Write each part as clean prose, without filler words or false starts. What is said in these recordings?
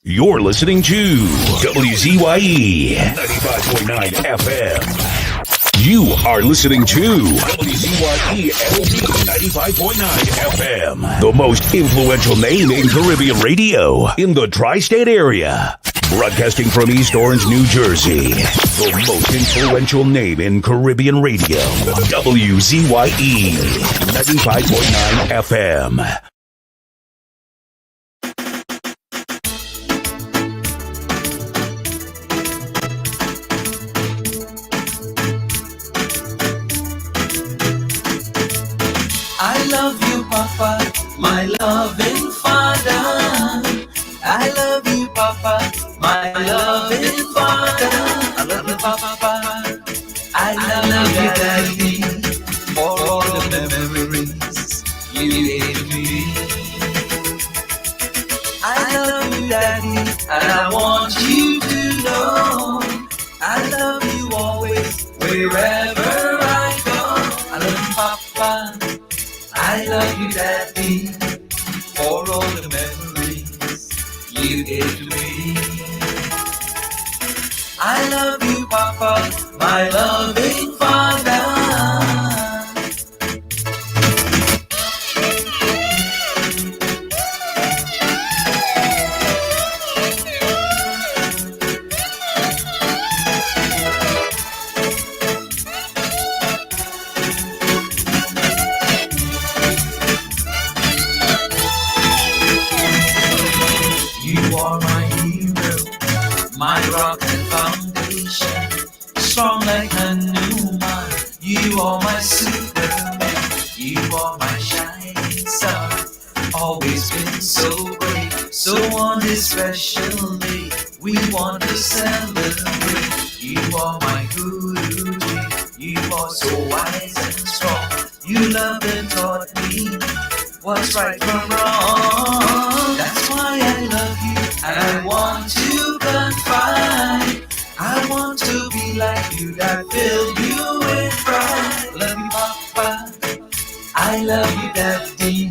You're listening to WZYE 95.9 FM. You are listening to WZYE 95.9 FM, the most influential name in Caribbean radio in the tri-state area. Broadcasting from East Orange, New Jersey, the most influential name in Caribbean radio. WZYE 95.9 FM. I love you, Papa, my loving Father. I love you, Papa, my loving Father. I love you, Papa. I love you, Daddy, for all the memories you gave me. I love you, Daddy, and I want you to know I love you always, wherever I go. I love you, Papa. I love you, Daddy, for all the memories you gave to me. I love you, Papa, my loving Father. My rock and foundation, strong like a new man. You are my Superman, you are my shining star. Always been so great, so on this special day, we want to celebrate. You are my guru, you are so wise and strong. You loved and taught me what's right from wrong. That's why I love you, and I want to confide. I want to be like you, that fill you with pride. Love you, Papa, I love you, Daddy,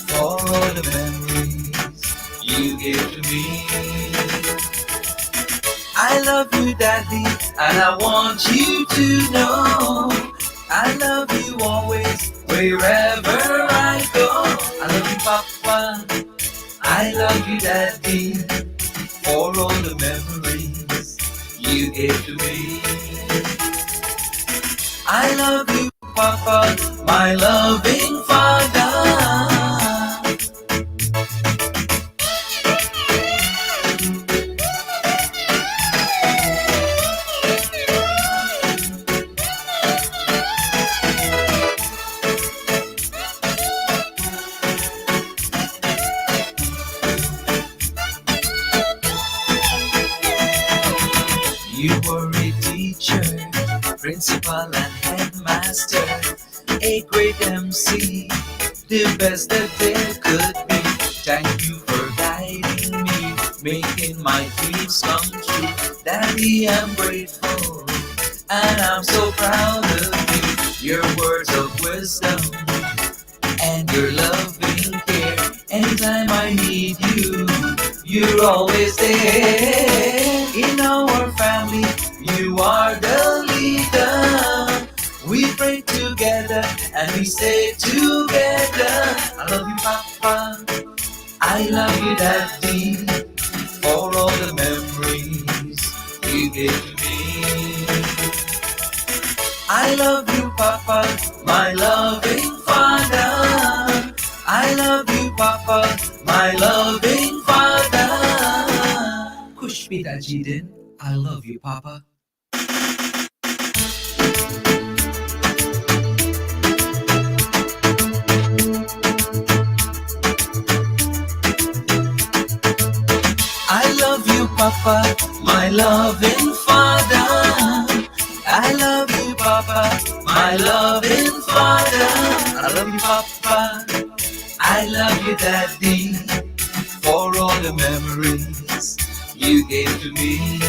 for all the memories you gave to me. I love you, Daddy, and I want you to know I love you always, wherever I go. I love you, Papa, I love you, Daddy, for all the memories you gave to me. I love you, Papa, my loving Father. You were a teacher, principal and headmaster, a great MC, the best that there could be. Thank you for guiding me, making my dreams come true. Daddy, I'm grateful, and I'm so proud of you. Your words of wisdom and your loving care. Anytime I need you, you're always there. In our family, you are the leader. We pray together and we stay together. I love you, Papa, I love you, Daddy, for all the memories you gave to me. I love you, Papa, my loving Father. I love you, Papa, my loving Father. Kush Pita Jidin, I love you, Papa. I love you, Papa, my loving Father. I love you, Papa, my loving Father. I love you, Papa, I love you, Daddy, for all the memories you gave to me.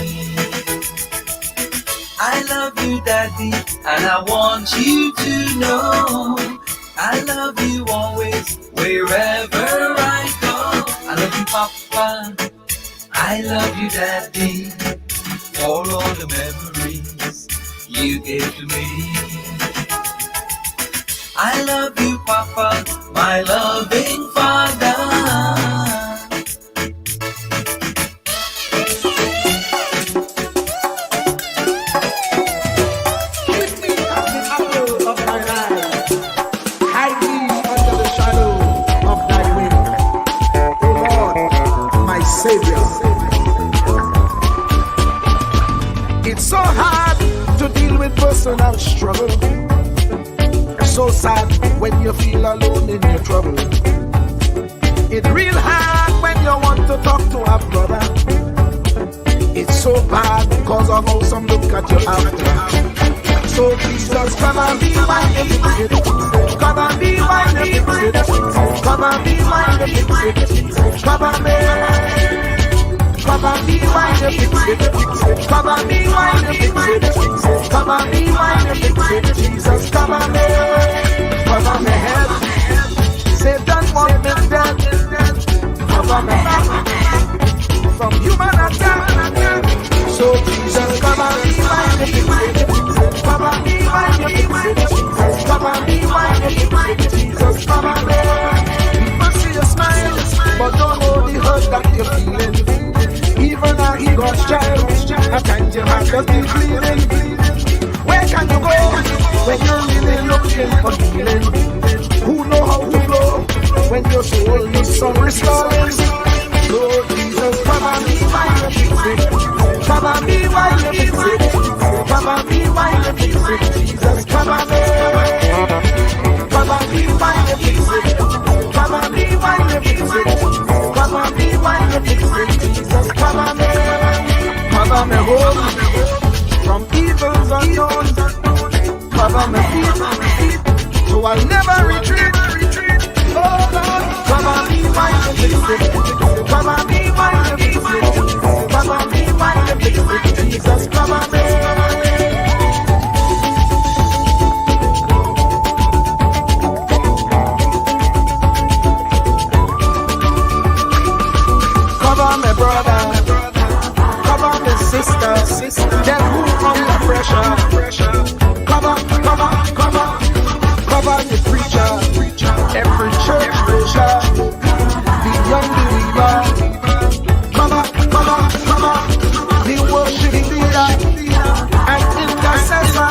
I love you, Daddy, and I want you to know I love you always, wherever I go. I love you, Papa, I love you, Daddy, for all the memories you gave to me. I love you, Papa, my loving father. Savior. It's so hard to deal with personal struggle. It's so sad when you feel alone in your trouble. It's real hard when you want to talk to a brother. It's so bad because of how some look at you after. So Jesus, come and be my everything. Come and be my everything. Come and be my everything. Come and be. Come and be my everything. Come and be my everything. Come and be my everything. Jesus, come and be. Cover my head. Satan want me dead. Cover my head from human attack. So Jesus, come and be my everything. Come and be my everything. Come and be my everything. Jesus, come and be. People see you smile, but don't know the hurt that you're feeling. Even as God's child, at times your heart just be bleeding. Where can you go when you're really looking for healing? Who know how to flow when your soul needs some restoring? Lord Jesus, come and be my everything. Come and be my everything. Come and be my everything. Jesus, come and be. Come and be my everything. Come and be my everything. Come and be my everything. Jesus, come and be. Cover me home from evils unknown. Cover me feet so I'll never retreat. Oh Lord, come and be my everything. Come and be my everything. Come and be my everything. Jesus, come and be. Cover me brother, cover me sister, them who under pressure. Cover the preacher, every church preacher, the young believer. Cover the worship leader and intercessor,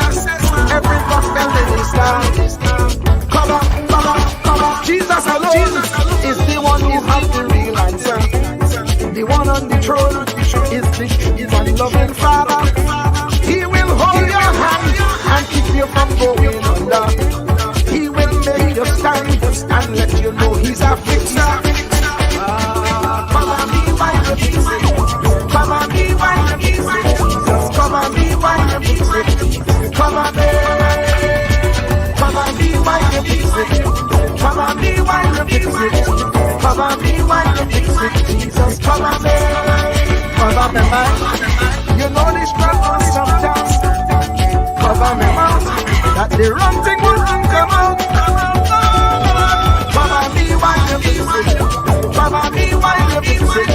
every gospel minister. Cover. Jesus alone is the one who has the real answer. The one on the throne is the loving Father. He will hold your hand and keep you from going under. He will make you stand and let you know He's a fixer. Come and be my everything. Come and be my everything. Jesus, come and be my everything. Come and be. Come and be my everything. Come and be my everything. Come and be my everything. Jesus, come and be. Cover me mind. You know this trouble sometimes. Cover me mouth. That the wrong thing will come out. Cover me my everything. Cover me my everything.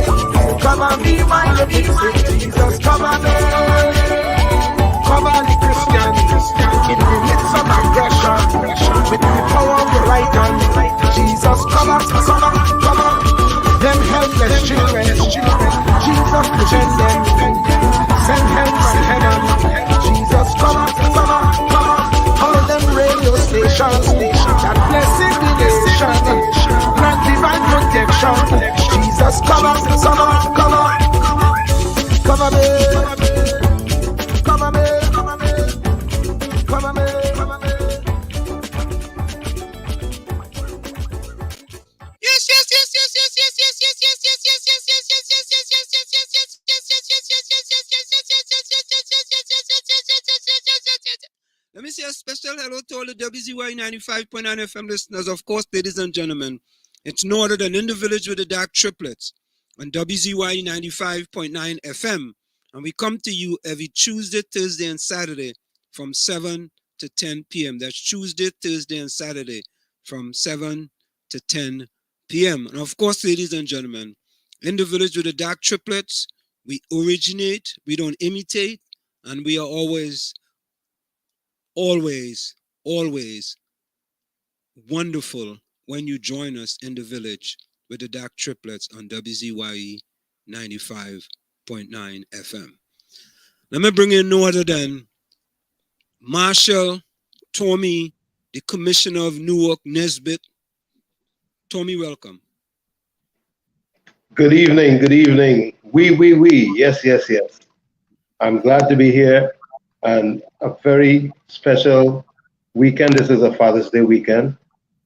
Cover me my everything. Jesus, cover me. Cover the Christians in the midst of aggression with the power of the right hand. Jesus, cover them helpless children. Jesus, defend them. Send help from heaven. Jesus, cover all them radio stations that blessing the nation. Grant divine protection. Jesus, cover me. Let me say a special hello to all the WZYE 95.9 FM listeners. Of course, ladies and gentlemen, it's no other than In the Village with the DAG Triplets on WZYE 95.9 FM. And we come to you every Tuesday, Thursday, and Saturday from 7 to 10 p.m. That's Tuesday, Thursday, and Saturday from 7 to 10 p.m. And of course, ladies and gentlemen, In the Village with the DAG Triplets We originate, we don't imitate, and we are always, always, always wonderful when you join us in the village with the DAG Triplets on WZYE 95.9 FM. Let me bring in no other than Marshall Tommy, the Commissioner of Newark, Nesbitt. Tommy, welcome. Good evening, good evening. We. Yes. I'm glad to be here, and a very special weekend. This is a Father's Day weekend.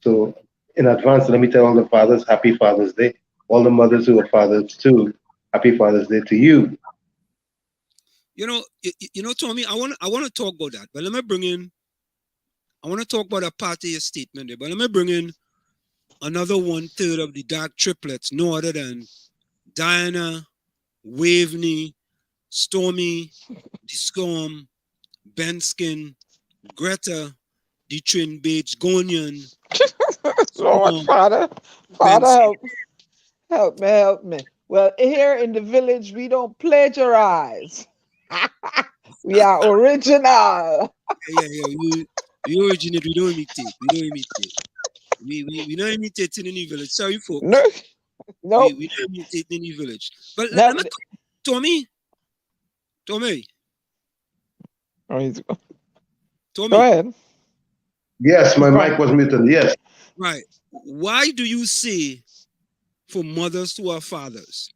So in advance, let me tell all the fathers, happy Father's Day. All the mothers who are fathers too, happy Father's Day to you. You know, Tommy, I want to talk about that, but let me bring in, I want to talk about a part of your statement there, but let me bring in another 1/3 of the DAG Triplets, no other than Diana, Waveney, Stormy, Discom, Benskin, Greta, Detrin Bates, Gonian. Lord, Father, help me. Well, here in the village, we don't plagiarize. We are original. Yeah. We originate, we don't imitate. We don't imitate in any village. Sorry, folks. No. We don't imitate in any village. But let me, Tommy. Tommy. Tommy. Go ahead. Yes, my mic was muted. Yes. Right. Why do you say for mothers who are fathers?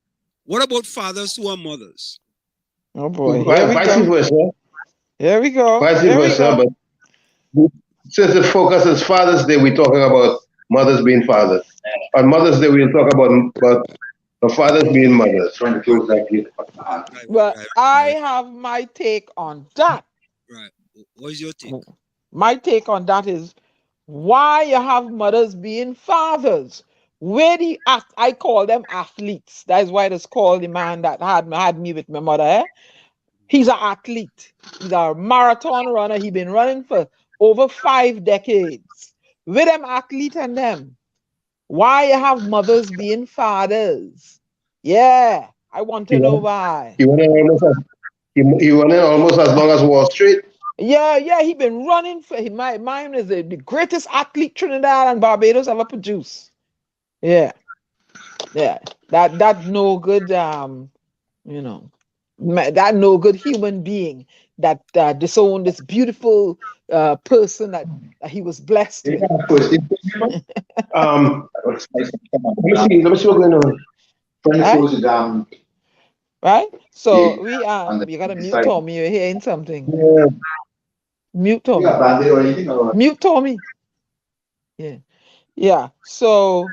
What about fathers who are mothers? Oh boy. Vice versa. Here we go. Vice versa. But since the focus is Father's Day, we're talking about mothers being fathers. On Mother's Day, we'll talk about the fathers being mothers. Trying to close that gap. Well, I have my take on that. Right. What is your take? My take on that is why you have mothers being fathers. Where I call them athletes. That's why it's called the man that had me with my mother. Eh? He's an athlete. He's a marathon runner. He's been running for over 5 decades. With them athlete and them. Why you have mothers being fathers? Yeah, I want to know why. He went in almost as long as Wall Street. Yeah, he been running for mine is the greatest athlete Trinidad and Barbados ever produced. Yeah. That no good that no good human being that disowned this beautiful person that he was blessed with. Let me see what's going on. Right? So we you gotta mute Tommy, you're hearing something. Yeah. Mute Tommy. Mute Tommy. Yeah. So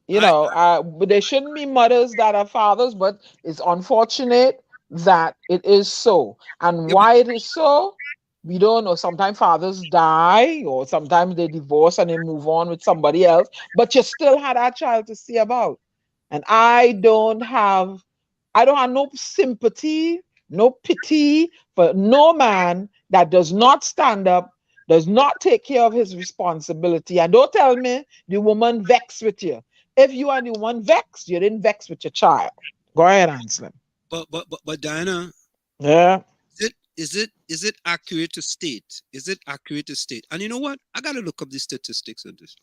there shouldn't be mothers that are fathers, but it's unfortunate that it is so. And why it is so, we don't know. Sometimes fathers die, or sometimes they divorce and they move on with somebody else, but you still had that child to see about. And I don't have no sympathy, no pity for no man that does not stand up, does not take care of his responsibility. And don't tell me the woman vexed with you. If you are the one vexed, you didn't vex with your child. Go ahead, Anselm. But Diana, yeah, is it accurate to state? Is it accurate to state? And you know what? I gotta look up the statistics on this.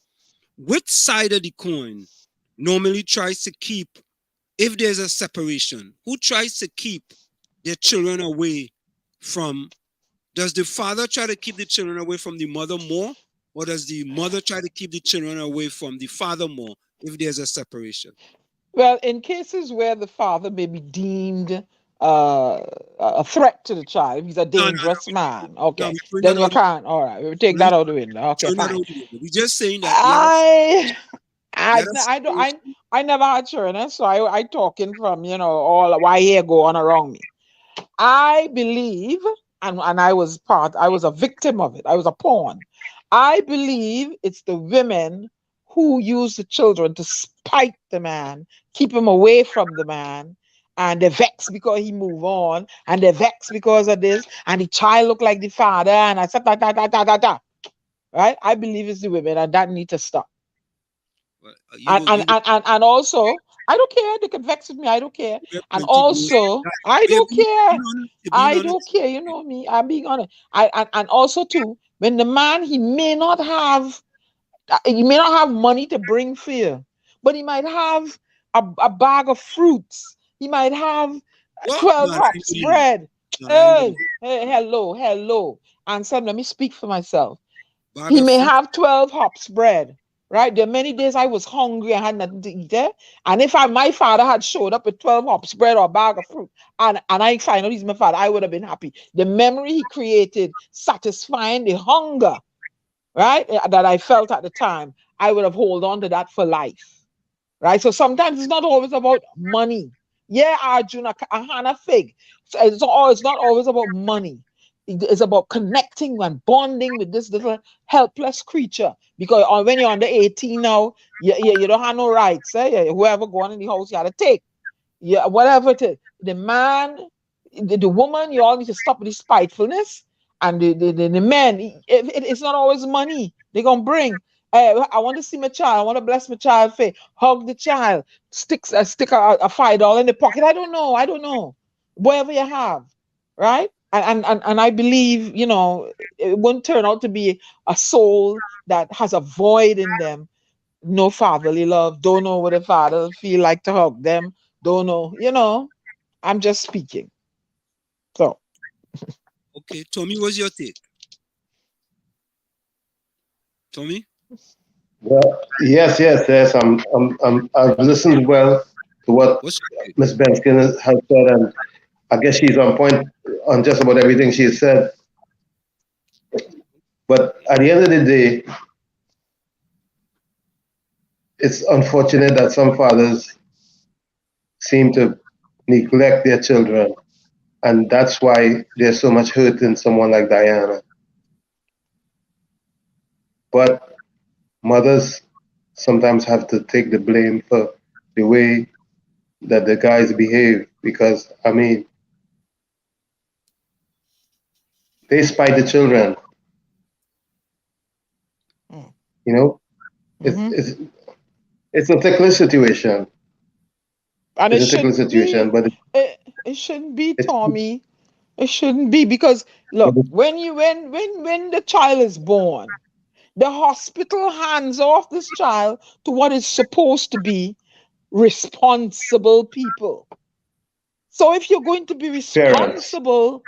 Which side of the coin normally tries to keep, if there's a separation, who tries to keep their children away from? Does the father try to keep the children away from the mother more, or does the mother try to keep the children away from the father more if there's a separation? Well, in cases where the father may be deemed a threat to the child, if he's a dangerous man, okay, then you can't. All right, we'll take that out of the window. Okay, fine. We're just saying that. I never had children, so I talking from all why hair go on around me. I believe, and I was a victim of it. I was a pawn. I believe it's the women who use the children to spite the man, keep him away from the man, and they're vexed because he move on, and they're vexed because of this, and the child look like the father, and I said da. Right? I believe it's the women, and that need to stop. Well, and also, I don't care. They can vex with me. I don't care. Where And plenty goes also, that. I don't Being care. honest, you're being I don't honest. care. You know me. I'm being honest. And also too, when the man he may not have money to bring fear, but he might have a bag of fruits. He might have What? 12 No, I ain't hops believe that. bread. No, I ain't believe Hey, hello. And son, let me speak for myself. that. Bag He of may fruit. have 12 hops bread, right? There are many days I was hungry and had nothing to eat. And if my father had showed up with 12 hops bread or a bag of fruit, and I find out he's my father, I would have been happy. The memory he created, satisfying the hunger, right, that I felt at the time, I would have hold on to that for life, right? So sometimes it's not always about money. Yeah, Arjuna, Ahana Fig. So it's not always about money. It's about connecting and bonding with this little helpless creature. Because when you're under 18 now, you don't have no rights. Whoever go on in the house, you got to take. Yeah, whatever it is. The man, the woman, you all need to stop with this spitefulness. And the men, it's not always money they're going to bring. I want to see my child. I want to bless my child face. Hug the child. Stick a $5 in the pocket. I don't know. Whatever you have, right? And I believe, it won't turn out to be a soul that has a void in them. No fatherly love. Don't know what a father feel like to hug them. Don't know. I'm just speaking. So. Okay, Tommy, what's your take? Tommy? Well, yes. I've listened well to what What's your take? Ms. Benskin has said, and I guess she's on point on just about everything she said. But at the end of the day, it's unfortunate that some fathers seem to neglect their children, and that's why there's so much hurt in someone like Diana. But mothers sometimes have to take the blame for the way that the guys behave, because I mean, they spite the children. You know, it's a ticklish situation. And It's a ticklish situation, but it shouldn't be, Tommy. It shouldn't be, because look, when the child is born, the hospital hands off this child to what is supposed to be responsible people. So if you're going to be responsible,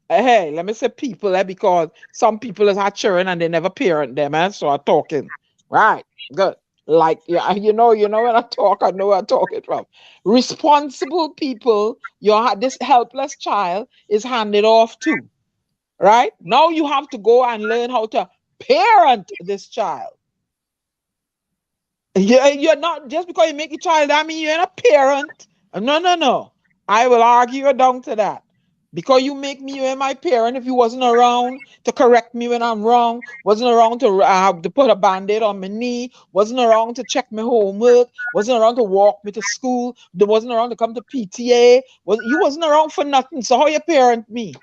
hey, let me say people, because some people have children and they never parent them, so I'm talking. Right, good. Like, you know when I talk, I know where I'm talking from. Responsible people, this helpless child is handed off to. Right? Now you have to go and learn how to parent this child. You're not, just because you make a child, that means you're not a parent. No. I will argue you down to that. Because you make me, you're my parent. If you wasn't around to correct me when I'm wrong, wasn't around to put a band-aid on my knee, wasn't around to check my homework, wasn't around to walk me to school, wasn't around to come to PTA, you wasn't around for nothing. So how you parent me?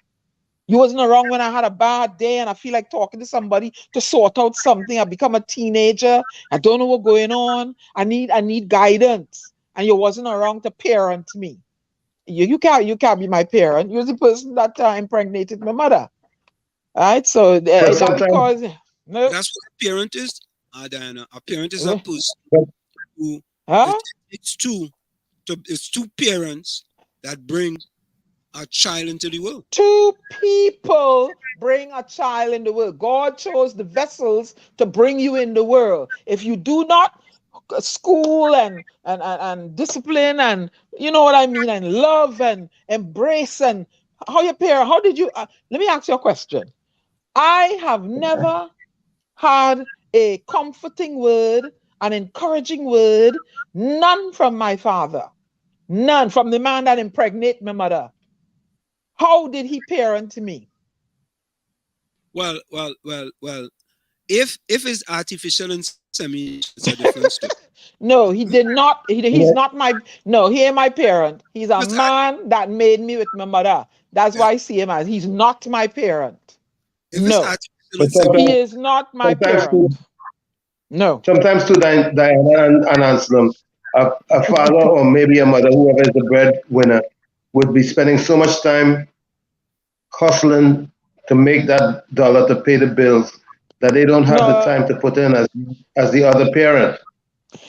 You wasn't around when I had a bad day and I feel like talking to somebody to sort out something. I become a teenager. I don't know what's going on. I need guidance. And you wasn't around to parent me. You can't be my parent. You're the person that impregnated my mother. All right? So that's because that's what a parent is, Diana. A parent is a person who it's two parents that bring a child into the world. Two people bring a child in the world. God chose the vessels to bring you in the world. If you do not school and discipline, and you know what I mean, and love and embrace, and how you parent, how did you let me ask you a question. I have never had a comforting word, an encouraging word, none from my father, none from the man that impregnated my mother. How did he parent me? Well. If it's artificial insemination, it's a different story. No, he did not. He's not my. No, he ain't my parent. He's a man that made me with my mother. That's why I see him as he's not my parent. No, he is not my parent. No. Sometimes too, Diana and Anselm, a father or maybe a mother, whoever is the breadwinner, would be spending so much time hustling to make that dollar to pay the bills that they don't have the time to put in as the other parent.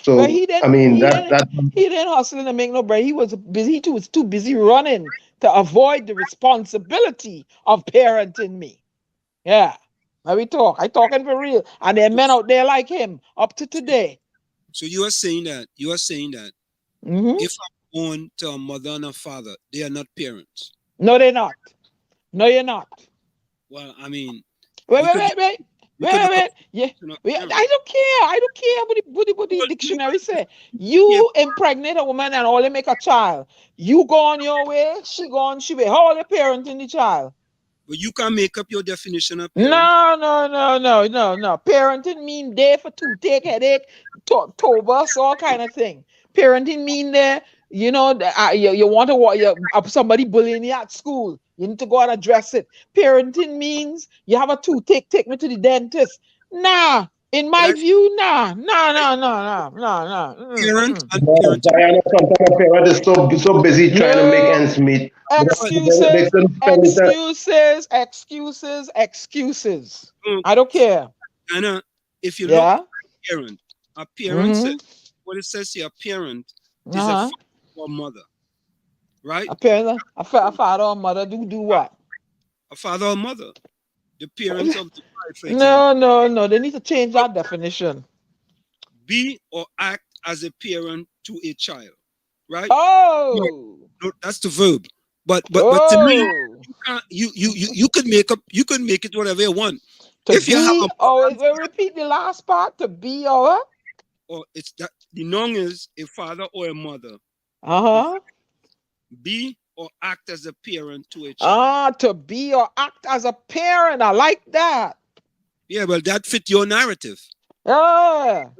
So But he didn't. I mean that He didn't hustle to make no bread. He was busy. He was too busy running to avoid the responsibility of parenting me. Yeah. Now we talk. I talking for real. And there are men out there like him up to today. So you are saying that Mm-hmm. if I'm born to a mother and a father, they are not parents. No, they're not. No, you're not. Well, I mean, Wait. could Yeah. become I don't care. I don't care what the dictionary say. You impregnate a woman and only make a child. You go on your way, she go on she way. How are you parenting the child? but you can make up your definition of parent. No. Parenting mean day for toothache, headache, tobus, all kind of thing. Parenting mean there, you know, you want to somebody bullying you at school. You need to go and address it. Parenting means you have a toothache, take me to the dentist. Nah, in my view, nah. Parent and parent. Diana, sometimes a parent is so busy trying to make ends meet. Excuses. I don't care. Diana, if you look at a parent says, what it says here, a parent is a father or mother. Right? A father or mother do what? A father or mother. The parents of the child, for example. No. They need to change that definition. Be or act as a parent to a child. Right? Oh, no, that's the verb. But to me, you could make it whatever you want. If you have repeat the last part, to be or it's that the noun is a father or a mother. Be or act as a parent to a child. To be or act as a parent. I like that. Yeah, well, that fit your narrative. The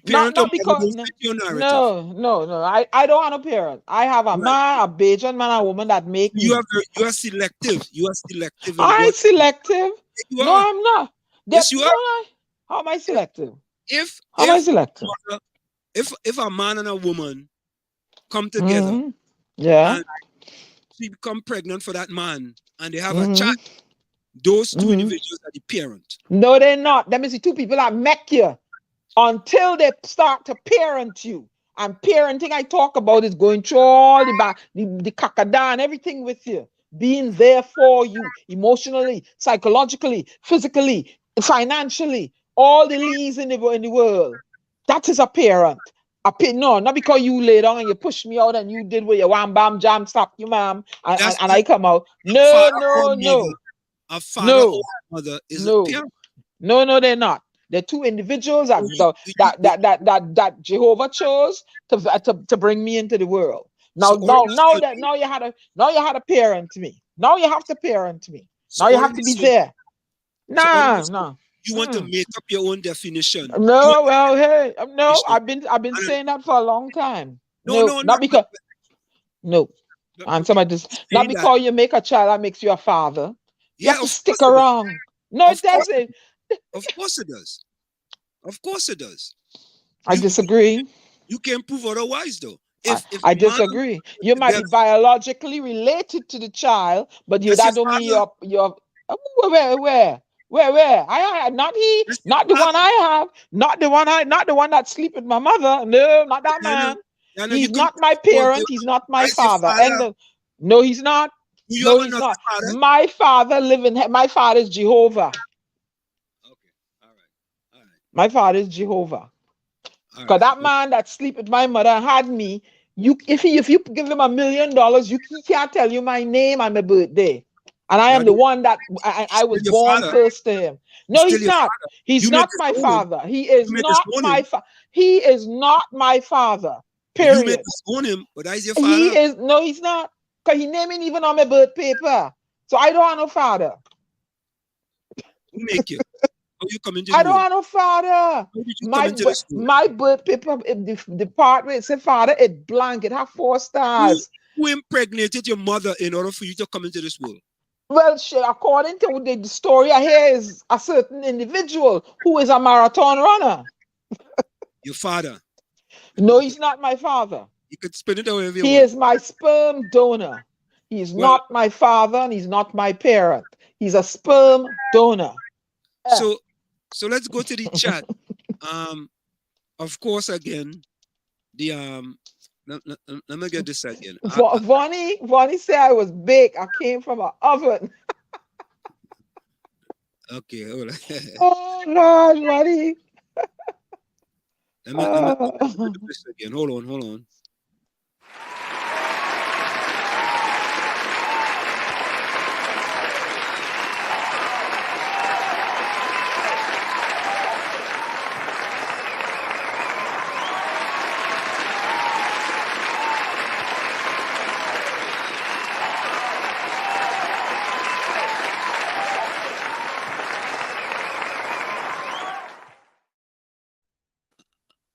parent not because fit your narrative. No. I don't want a parent. I have a man, a Bajan man, a woman that make me. You are selective. You are selective. I'm selective. You no, are. I'm not. Yes, you are. How am I selective? If a man and a woman come together, and she become pregnant for that man, and they have a child, those two individuals are the parent. No, they're not. That means the two people that make you until they start to parent you. And parenting I talk about is going through all the kakada and everything with you, being there for you emotionally, psychologically, physically, financially, all the leads in the world. That is a parent. No, not because you lay down and you push me out and you did with your wham bam jam slap you mom and I come out. No. A father or mother is a parent. No, they're not. They're two individuals that Jehovah chose to bring me into the world. Now you had to parent me. Now you have to parent me. Now you have to be there. No. You want to make up your own definition. No, well, hey, no, I've been saying that for a long time. No, not because. No, and somebody just not because you make a child that makes you a father. You have to stick around. No, it doesn't. Of course it does. Of course it does. I disagree. You can't prove otherwise, though. I disagree. You might be biologically related to the child, but that don't mean you're where? I not the one I have, not the one that sleep with my mother. No, not that man. He's not my parent. He's not my father. No, he's not. No, he's not. My father my father is Jehovah. Okay, all right. My father is Jehovah. Because that man that sleep with my mother had me. If you give him $1 million, he can't tell you my name and my birthday. And I am the one that I was born first to him. No, he's not. He's not my father. He is not my father. He is not my father. Period. You may disown him, but that's your father. No, he's not. Because he named even on my birth paper. So I don't want no father. Who make you? How you come into I don't want no father. My birth paper, the part where it said father, it blank. It have 4 stars. Who impregnated your mother in order for you to come into this world? Well, according to the story I hear, is a certain individual who is a marathon runner. Your father. No, he's not my father. You could spin it however you He want. is my sperm donor. He's Well- not my father and he's not my parent. He's a sperm donor. So let's go to the chat. Of course, again, the let me get this again. Vonnie said I was baked. I came from an oven. Okay, hold on. Oh Lord, Vonnie. Let me do this again. Hold on.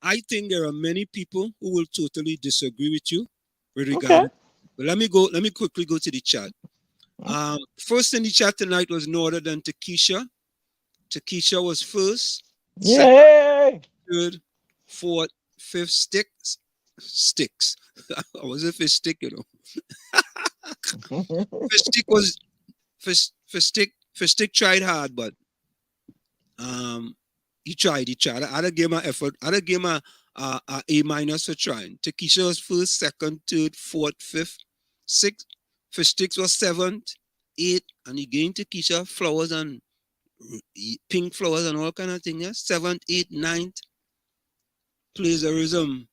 I think there are many people who will totally disagree with you with regard. Okay. But let me quickly go to the chat. First in the chat tonight was no other than Takesha. Takesha was first, second, Yay! third, fourth, fifth, sticks. I was a fish stick, you know. Fish stick tried hard, but he tried. I'd give him an effort. I'd give him a A- for trying. Takesha was first, second, third, fourth, fifth, sixth. Fish sticks was seventh, eighth, and again Takesha flowers and pink flowers and all kind of things. Yeah? Seventh, eighth, ninth. Plagiarism.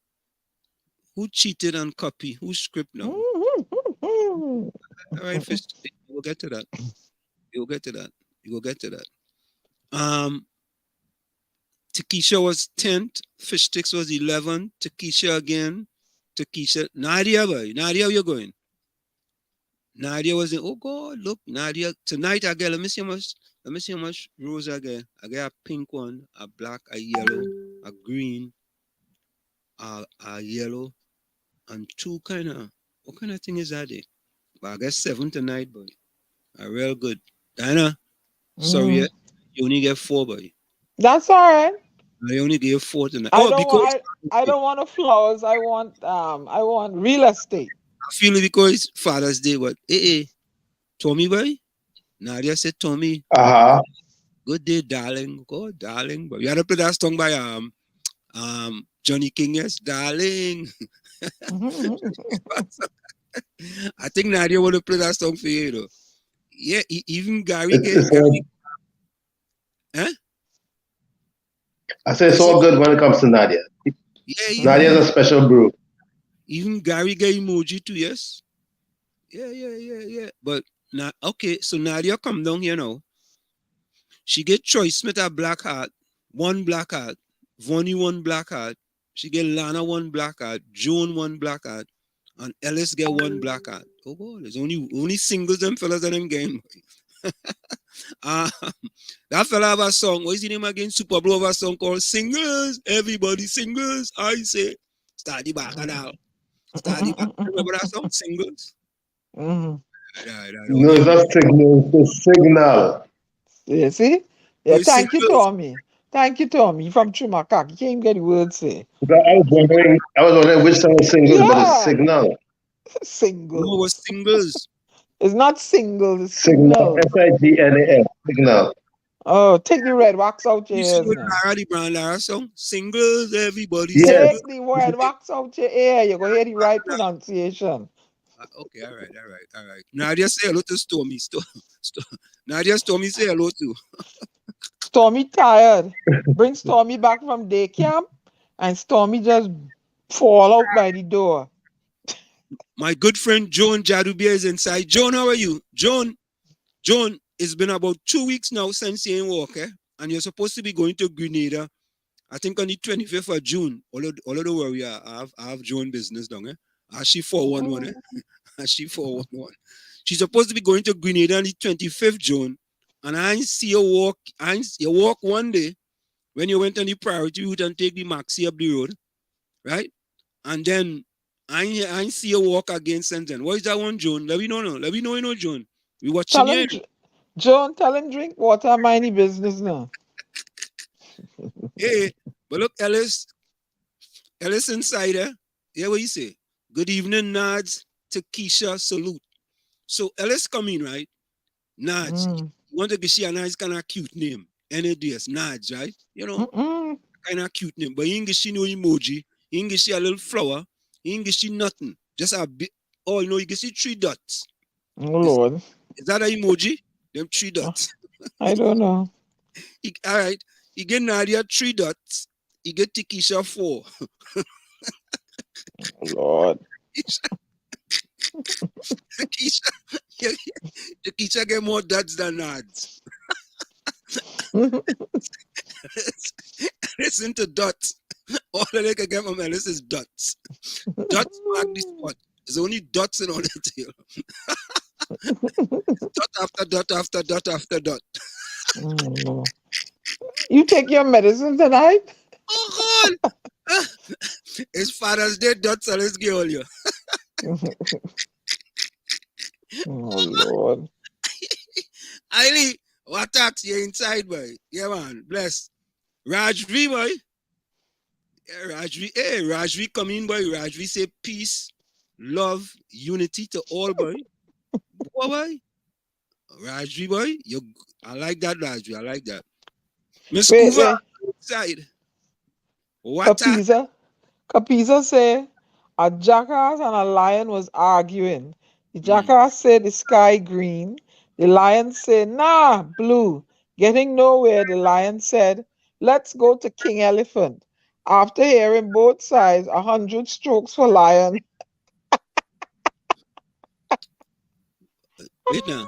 Who cheated and copy? Who script now? All right, fish stick. We'll get to that. You'll get to that. Takesha was 10th, Fish Sticks was 11th, Takesha again, Nadia, boy. Nadia, where you going? Nadia was in, oh God, look, Nadia, tonight I get, let me see how much rose I get. I get a pink one, a black, a yellow, a green, a yellow, and two what kind of thing is that there? But I get 7 tonight, boy. Real good. Diana, sorry, you only get 4, boy. That's all right. I only gave 4 tonight. I don't want the flowers. I want real estate. I feel it because it's Father's Day. What? Tommy, boy. Nadia said, Tommy. Good day, darling. God, darling. But you had to play that song by Johnny King. Yes, darling. I think Nadia want to play that song for you, though. Yeah, even Gary gave. Huh? I say it's all good when it comes to Nadia. Yeah, Nadia's a special brew. Even Gary gave emoji too, yes? Yeah. But now, okay, so Nadia come down here now. She get Troy Smith a black heart, 1 black heart, Vonnie 1 black heart. She get Lana 1 black heart, Joan 1 black heart, and Ellis get 1 black heart. Oh God, there's only singles them fellas in them game. That fella have a song. What is the name again? Super Bowl have a song called Singles. Everybody singles. I say, start the back now. Remember that song? Singles? No, it's not signal. It's signal. Yeah, see? Yeah, thank you, Tommy. Thank you, Tommy. From Chumakak. You can't even get the word say. I was wondering which song was singles, but it's signal. Single. No, it was singles. It's not single, it's Signal. SIGNAL. Signal. Oh, take the red wax out your You ears. see Now. Lara, the Brown Lara song? Singles, everybody. Yes. Take the red wax out your ear. You're going to hear the right pronunciation. Okay, all right. Nadia say hello to Stormy. Nadia, Stormy say hello to. Stormy tired. Bring Stormy back from day camp and Stormy just fall out by the door. My good friend Joan Jadubia is inside. Joan, how are you? Joan, it's been about 2 weeks now since you ain't walk, and you're supposed to be going to Grenada, I think on the 25th of June. All of the worry, I have Joan business down, She 411, She 411. She's supposed to be going to Grenada on the 25th June, and I ain't see you walk. You walk one day when you went on the priority route and take the maxi up the road, right? And then I ain't see you walk again since then. What is that one, Joan? Let me know, Joan. We watching you. Joan, tell him drink water, mind the business now. Hey, but look, Ellis, Ellis Insider, hear what you say. Good evening, Nads. To Keisha, salute. So Ellis come in, right? Nads. You want to give she a nice kind of cute name. NADS, Nads, right? You know, kind of cute name. But you ain't give she no emoji. You ain't give she a little flower. You ain't give she nothing. Just a bit. Oh, you know, you can see 3 dots. Oh, Lord. Is that an emoji? Them 3 dots. I don't know. All right. You get Nadia 3 dots. You get Tikisha 4. Oh, Lord. Tikisha get more dots than Nads. Listen to dots. All they can get from Ellis is dots. Dots mark the spot. There's only dots in all the tail. Dot after dot after dot after dot. Oh, you take your medicine tonight? Oh, God. It's Father's Day dots, so let's get all you. Oh, Lord. Ailey, what tax you inside, boy? Yeah, man. Bless. Rajvi, boy. Yeah, Rajvi. Hey, Rajvi come in, boy. Rajvi say peace, love, unity to all, boy. Boy. Rajvi, boy. I like that, Rajvi. I like that. Miss Hoover, inside. What Kapisa say a jackass and a lion was arguing. The jackass said the sky green. The lion said, nah, blue. Getting nowhere, the lion said, let's go to King Elephant. After hearing both sides, 100 strokes for lion. Wait now.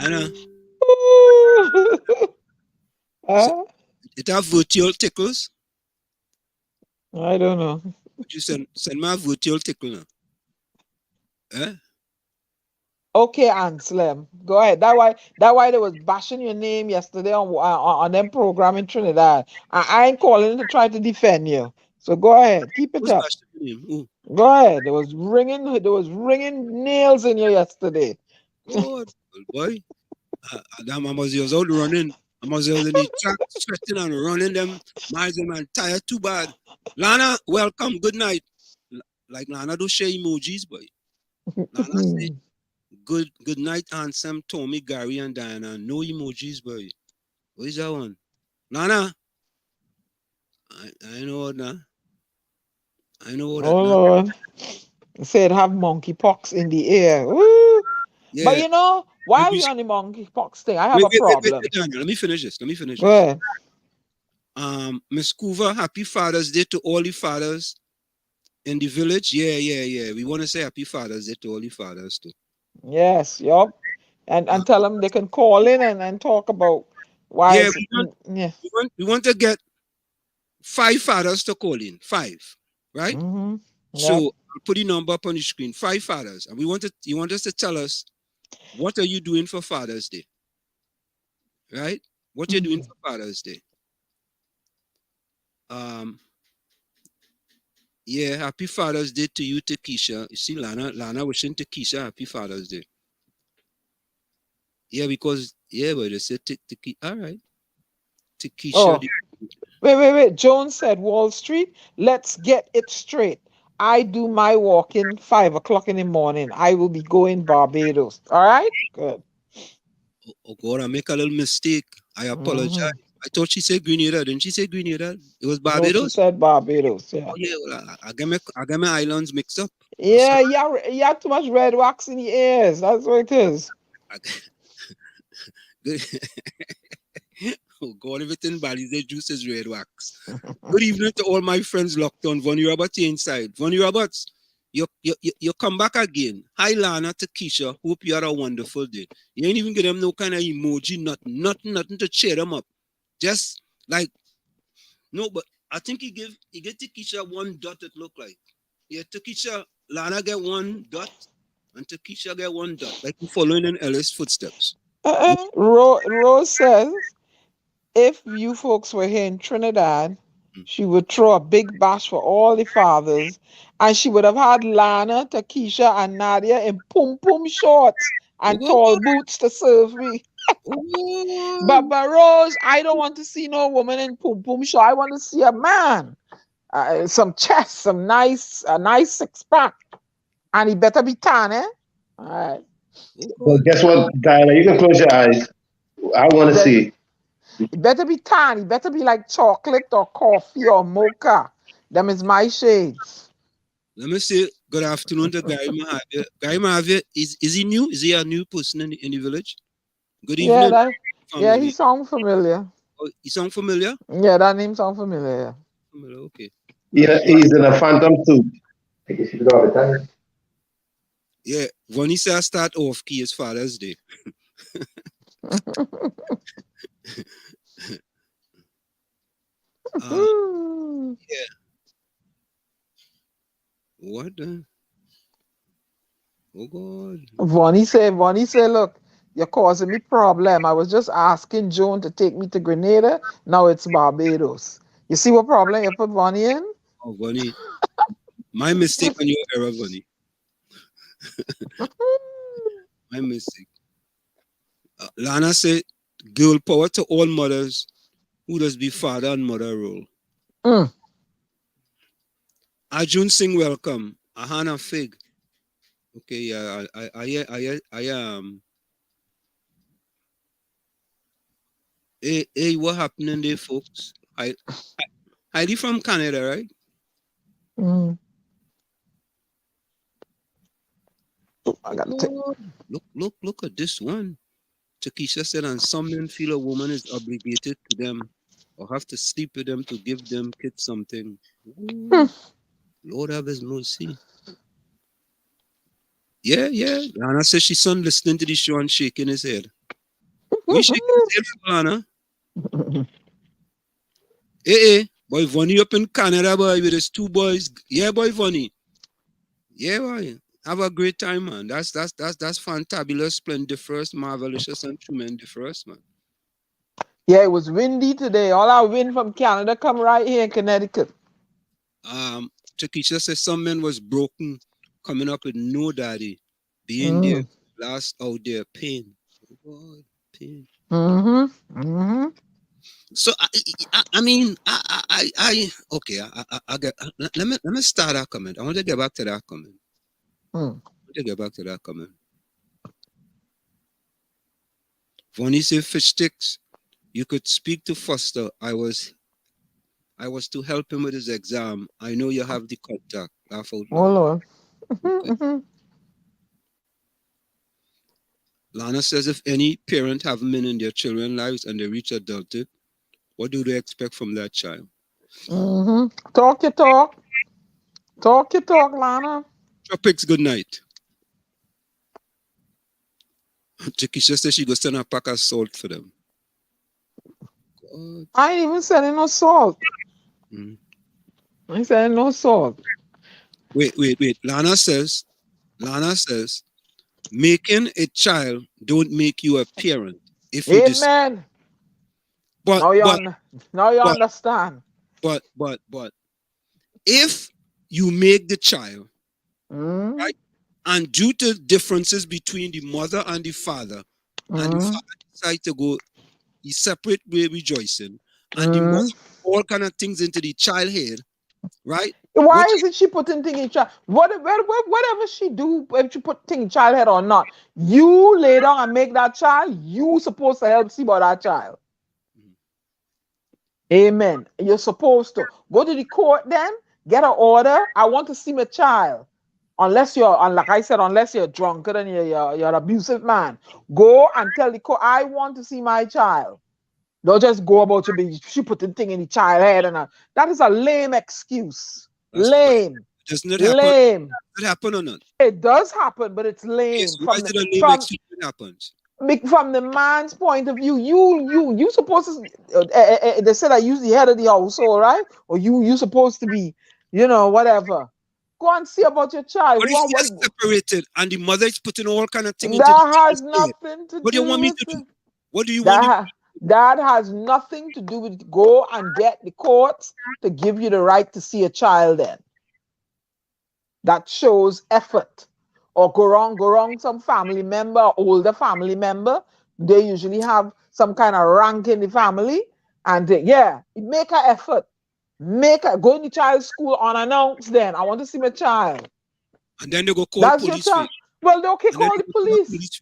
Anna. It have virtual tickles? I don't know. Would you send my virtual tickle now? Eh? Okay, Anselm. Go ahead. That why they was bashing your name yesterday on them program in Trinidad. I ain't calling to try to defend you. So go ahead. Keep it up. Go ahead. There was ringing nails in you yesterday. Oh, boy. That I was out running. I was in the track stretching and running them. My man tired too bad. Lana, welcome. Good night. Like Lana don't share emojis, boy. Lana say good night, Ansem, Tommy, Gary, and Diana. No emojis, boy. What is that one? Lana. I know that. I know that. Oh, Lord. Said have monkeypox in the air. Woo. Yeah. But you know, while we're on the monkeypox thing, I have a problem. Wait, Daniel, let me finish this. Go ahead. Miss Coover, happy Father's Day to all the fathers in the village. Yeah. We want to say happy Father's Day to all the fathers too. Yes, yup. And tell them they can call in and talk about why. Yeah, we want to get 5 fathers to call in. 5, right? Mm-hmm. Yep. So I'll put the number up on the screen. 5 fathers, and you want us to tell us what are you doing for Father's Day, right? What you're doing for Father's Day. Yeah, happy Father's Day to you, Takesha. You see, Lana wishing Takesha happy Father's Day. Yeah, because but they said all right. Takesha. Oh. Wait. Jones said Wall Street. Let's get it straight. I do my walking 5 o'clock in the morning. I will be going Barbados. All right? Good. Oh God, I make a little mistake. I apologize. I thought she said Grenada. Didn't she say Grenada? It was Barbados? No, she said Barbados, yeah. Oh, yeah, well, I got my islands mixed up. Yeah, you have too much red wax in your ears. That's what it is. Oh God, everything Bali, the juice is red wax. Good evening to all my friends locked on. Vonnie Roberts inside. Vonnie Roberts, you come back again. Hi Lana, to Keisha. Hope you had a wonderful day. You ain't even give them no kind of emoji, nothing to cheer them up. Just like but I think he get Takesha 1 dot. It look like Takesha, Lana get 1 dot, and Takesha get 1 dot. Like following in Ellis' footsteps. Rose says, if you folks were here in Trinidad, she would throw a big bash for all the fathers, and she would have had Lana, Takesha, and Nadia in pum shorts and tall boots to serve me. But Rose, I don't want to see no woman in pum shorts. I want to see a man. some chest, some nice, a nice six pack, and he better be tan, eh? All right. Well, guess what, Diana? You can close your eyes. I want to see. He better be tan. He better be like chocolate or coffee or mocha. Them is my shades. Let me say good afternoon to Guy Mahavir. Guy Mahavir, is he new? Is he a new person in the village? Good evening. Yeah, he sound familiar. Oh, he sound familiar? Yeah, that name sound familiar. Okay. Yeah, he's in a phantom suit. I guess you do all the time. Yeah, when he said I start off key is Father's Day. Yeah. What the? Oh God. Vonnie say, look, you're causing me problem. I was just asking Joan to take me to Grenada. Now it's Barbados. You see what problem you put Vonnie in? Oh, Vonnie. My mistake on your error, Vonnie. My mistake. Lana said, girl power to all mothers who does be father and mother role. Arjun Singh, welcome. Ahana Fig. Okay, yeah, Hey, what happening there, folks? Heidi from Canada, right? I got to Look at this one. Takesha said, and some men feel a woman is obligated to them or have to sleep with them to give them kids something. Lord have his mercy. Yeah. Lana says she's son listening to the show and shaking his head. We shaking his head, Lana. Hey, boy, Vonnie up in Canada, boy, with his two boys. Yeah, boy, Vonnie. Yeah, boy. Have a great time, man. That's fantabulous, splendiferous, marvelous, and tremendous, man. Yeah, it was windy today. All our wind from Canada come right here in Connecticut. Takesha says some man was broken, coming up with no daddy, being there, last out there, pain. Oh God, pain. So I mean, okay. I get. Let me start that comment. I want to get back to that comment. Vonnie said fish sticks. You could speak to Foster. I was to help him with his exam. I know you have the contact. Laugh out loud. Okay. Lana says if any parent have men in their children's lives and they reach adulthood, what do they expect from that child? Talk your talk. Talk your talk, Lana. Tropics, good night. Takesha says she goes send a pack of salt for them. God. I ain't even sending no salt. I ain't sending no salt. Wait. Lana says, making a child don't make you a parent. If you Amen. Now you understand. But if you make the child, right, and due to differences between the mother and the father, and the father decide to go the separate way rejoicing, and the mother all kind of things into the child head, right? Why isn't she putting things in child? Whatever she do, if she put things in child head or not, you lay down and make that child. You supposed to help see about that child. Amen. You're supposed to go to the court then, get an order. I want to see my child. Unless you're, like I said, unless you're drunk and you're an abusive man. Go and tell the court, I want to see my child. Don't just go about she put the thing in the child head. That is a lame excuse. Lame. Doesn't it happen? Lame. Does it happen or not? It does happen, but it's lame. Yes, why is it a lame excuse when it happens? From the man's point of view, you supposed to, they said I use the head of the household, right? Or you supposed to be, whatever. Go and see about your child. What if they're separated and the mother is putting all kind of things into that has nothing to do with it. What do you want me to do? What do you want me to do? That has nothing to do with go and get the courts to give you the right to see a child then. That shows effort. Or go wrong, some family member, older family member, they usually have some kind of rank in the family. And make an effort. Go in the child's school unannounced. Then I want to see my child. And then they go call That's police. your child. Well, okay, And then call they the go police.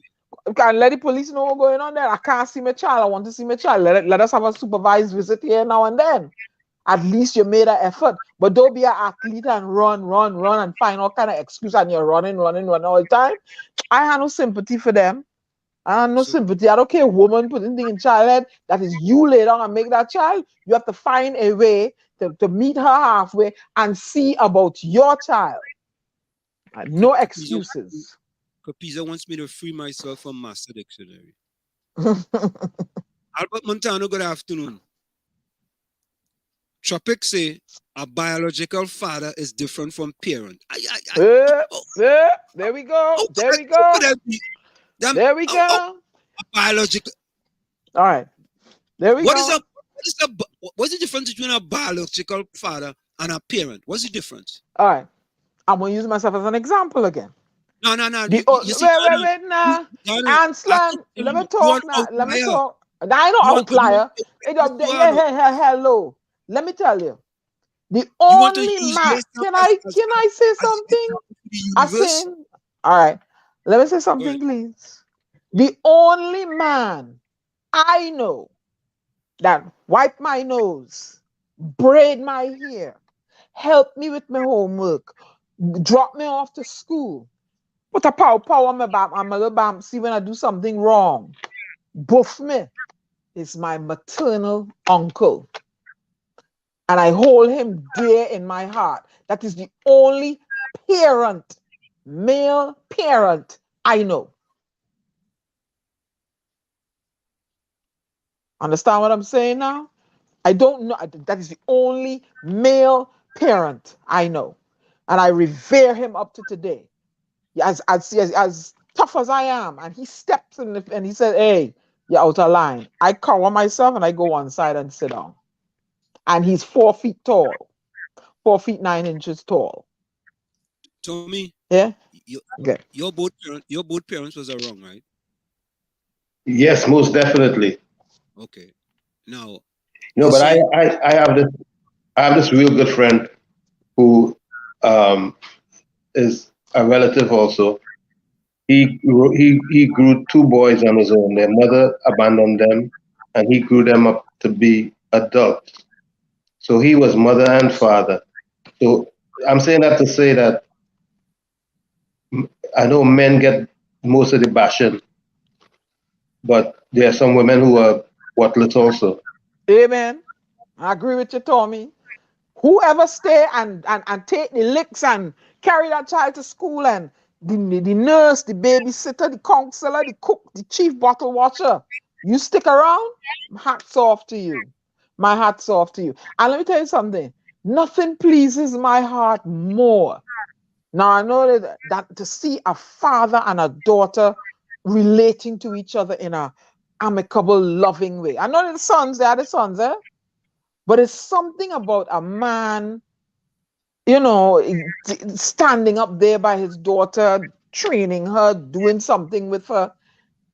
Can let the police know what's going on there. I can't see my child. I want to see my child. Let us have a supervised visit here now and then. At least you made an effort. But don't be an athlete and run and find all kind of excuse and you're running all the time. I have no sympathy for them. I have no sympathy. I don't care woman putting things in child head. That is you lay down and make that child. You have to find a way to meet her halfway and see about your child. No excuses. Capiza wants me to free myself from Master Dictionary. Albert Montano, good afternoon. Tropic say a biological father is different from parent. There we go. There we go. There we go. A biological. All right. There we go. What's the difference between a biological father and a parent? What's the difference? All right. I'm going to use myself as an example again. No. Wait now. Anslan, let me talk now. Let me talk. I know outlier. Hello. Let me tell you. The only man. Can I say something? All right. Let me say something, please. The only man I know that wipe my nose, braid my hair, help me with my homework, drop me off to school, put a pow on my back, and my little bam, see when I do something wrong, buff me, is my maternal uncle. And I hold him dear in my heart. That is the only parent, male parent I know. Understand what I'm saying now? I don't know. That is the only male parent I know. And I revere him up to today. As tough as I am. And he steps in and he said, hey, you're out of line. I cover myself and I go one side and sit down. And he's 4 feet tall. 4 feet 9 inches tall. Tommy. Yeah? Your both parents was wrong, right? Yes, most definitely. Okay. Now, but I have this real good friend who is a relative also. He grew 2 boys on his own. Their mother abandoned them, and he grew them up to be adults. So he was mother and father. So I'm saying that to say that I know men get most of the bashing, but there are some women who are worthless also. Amen. I agree with you, Tommy. Whoever stay and take the licks and carry that child to school and the nurse, the babysitter, the counselor, the cook, the chief bottle washer, you stick around, hats off to you. My hat's off to you. And let me tell you something. Nothing pleases my heart more. Now, I know that to see a father and a daughter relating to each other in a amicable, loving way. I know they are the sons, eh? But it's something about a man, standing up there by his daughter, training her, doing something with her.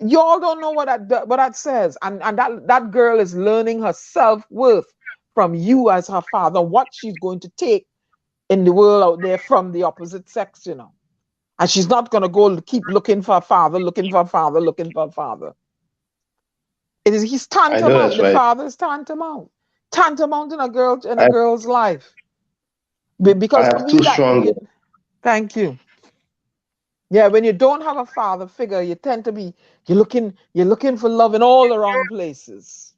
Y'all don't know what that says. And that girl is learning her self-worth from you as her father, what she's going to take in the world out there from the opposite sex, And she's not going to go keep looking for a father. He's tantamount. The father is tantamount. Tantamount in a girl's life. Because I have 2 strong. Thank you. Yeah, when you don't have a father figure, you tend to be you're looking for love in all the wrong places.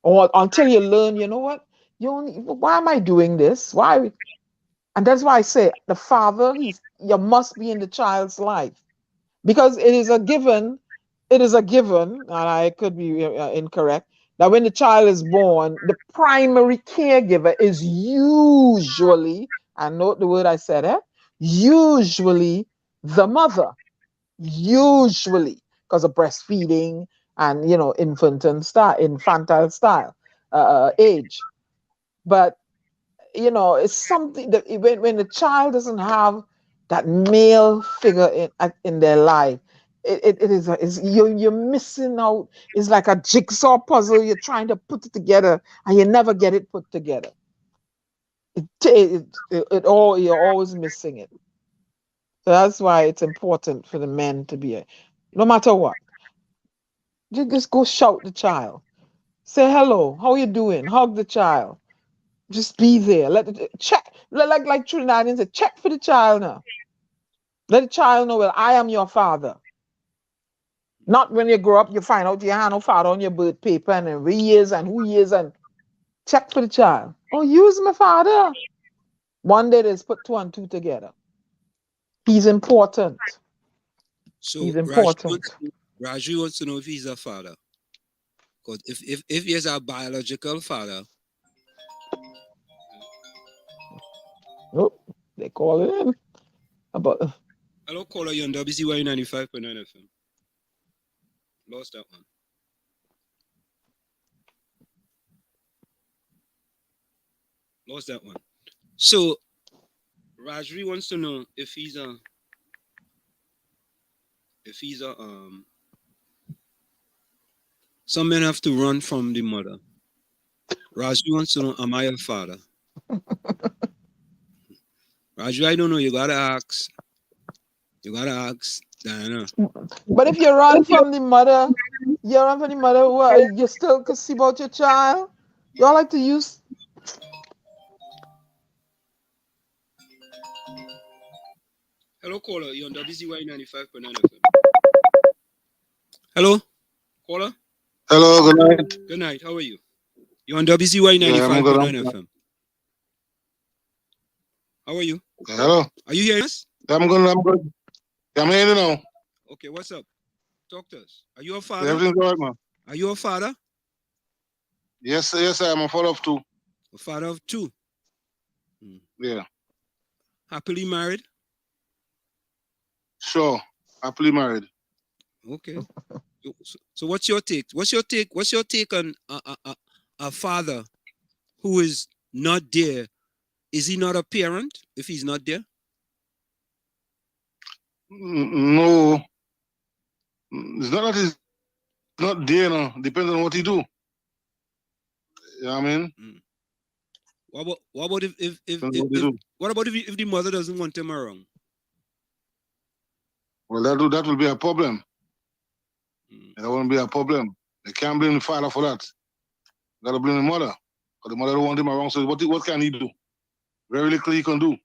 Or until you learn, you know what? Why am I doing this? Why? And that's why I say the father, you must be in the child's life. Because it is a given, and I could be incorrect, that when the child is born, the primary caregiver is usually, and note the word I said, usually the mother. Usually, because of breastfeeding and, infantile style age. But, it's something that when the child doesn't have that male figure in their life, you're missing out. It's like a jigsaw puzzle. You're trying to put it together and you never get it put together. you're always missing it. So that's why it's important for the men to be no matter what. You just go shout the child. Say hello, how you doing? Hug the child. Just be there. Let it check. Like Trinidadians say, check for the child now. Let the child know, well, I am your father. Not when you grow up, you find out you have no father on your birth paper and where he is and who he is, and check for the child. Oh, use my father. One day they just put 2 and 2 together. He's important. So He's important. Raju wants to know if he's a father. Because if he is a biological father. Oh, they call it in. Hello, caller, you're on WZYE 95.9 FM. Lost that one. Lost that one. So Rajri wants to know if he's a some men have to run from the mother. Rajri wants to know, am I a father? Rajri, I don't know. You gotta ask. Diana. But if you run from the mother, you still can see about your child. You all like to use. Hello, caller. You're on WZYE 95.9 FM. Hello, caller. Hello, good night. Good night. How are you? You're on WZYE 95.9 FM. How are you? Hello. Are you hearing us? I'm good. I'm hearing you now. Okay, what's up? Talk to us. Are you a father? Everything's all right, man. Are you a father? Yes, I'm a father of 2. A father of 2. Yeah. Happily married? Sure. Happily married. Okay. So what's your take? What's your take on a father who is not there? Is he not a parent if he's not there? No. It's not that he's not there now. Depends on what he do. You know what I mean? What about if the mother doesn't want him around? Well, that will be a problem. That won't be a problem. They can't blame the father for that. Gotta blame the mother. Because the mother don't want him around. So what can he do? Very little he can do.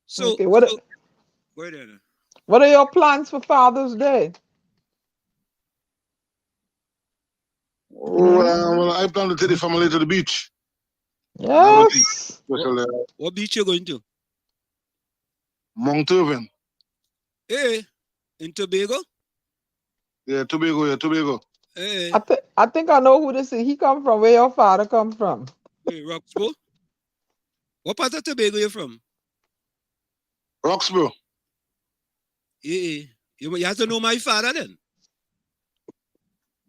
So, okay, what are your plans for Father's Day? Well, I plan to take the family to the beach. Yes. What beach you going to? Mount Irvin. Hey, in Tobago? Yeah, Tobago. Hey. I think I know who this is. He come from where your father come from. Hey, Roxborough? What part of Tobago you from? Roxborough. Yeah. You have to know my father then.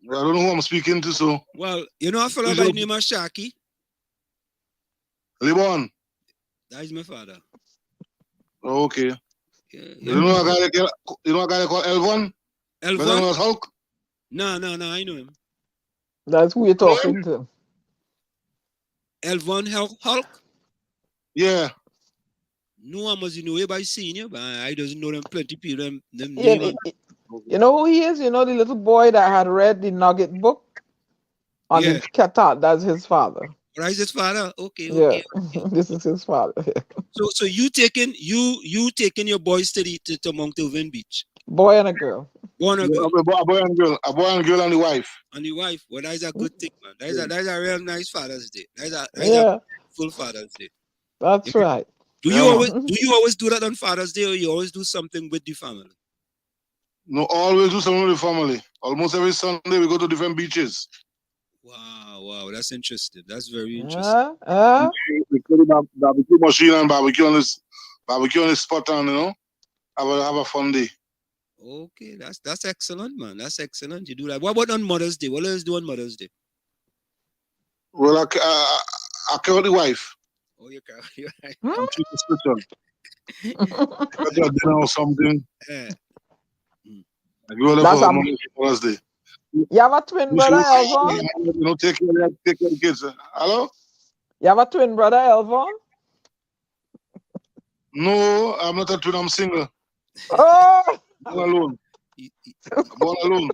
Well, I don't know who I'm speaking to, so. Well, you know a fellow by the name of Shaki? Libon. That is my father. Oh, okay. Yeah. You know a guy called Elvon? Elvon? Was Hulk? No, I know him. That's who you're talking to. Elvon Hulk? Yeah. No one must know by senior, but I doesn't know them plenty people. Them you know who he is? You know the little boy that had read the Nugget book on the Qatar? That's his father. Right, his father? Okay. This is his father. So you taking your boys to Mount Irvin Beach? Boy and a girl. A boy and girl and the wife. And the wife. Well, that's a good thing, man. That's a real nice Father's Day. That's a full Father's Day. That's right. Do you always do that on Father's Day, or you always do something with the family? No, always do something with the family. Almost every Sunday we go to different beaches. Wow, that's interesting. That's very interesting. We put the barbecue machine and barbecue on this spot and have a fun day. Okay, that's excellent, man. That's excellent. You do that. What about on Mother's Day? What else do on Mother's Day? Well, I carry the wife. Oh, you carry your wife. I'm treating special. Dinner or something. Yeah. I give her for Mother's Day. You have a twin brother, Elvon? You know, take care of the kids. Hello? You have a twin brother, Elvon? No, I'm not a twin. I'm single. Oh! I'm alone. I'm born alone.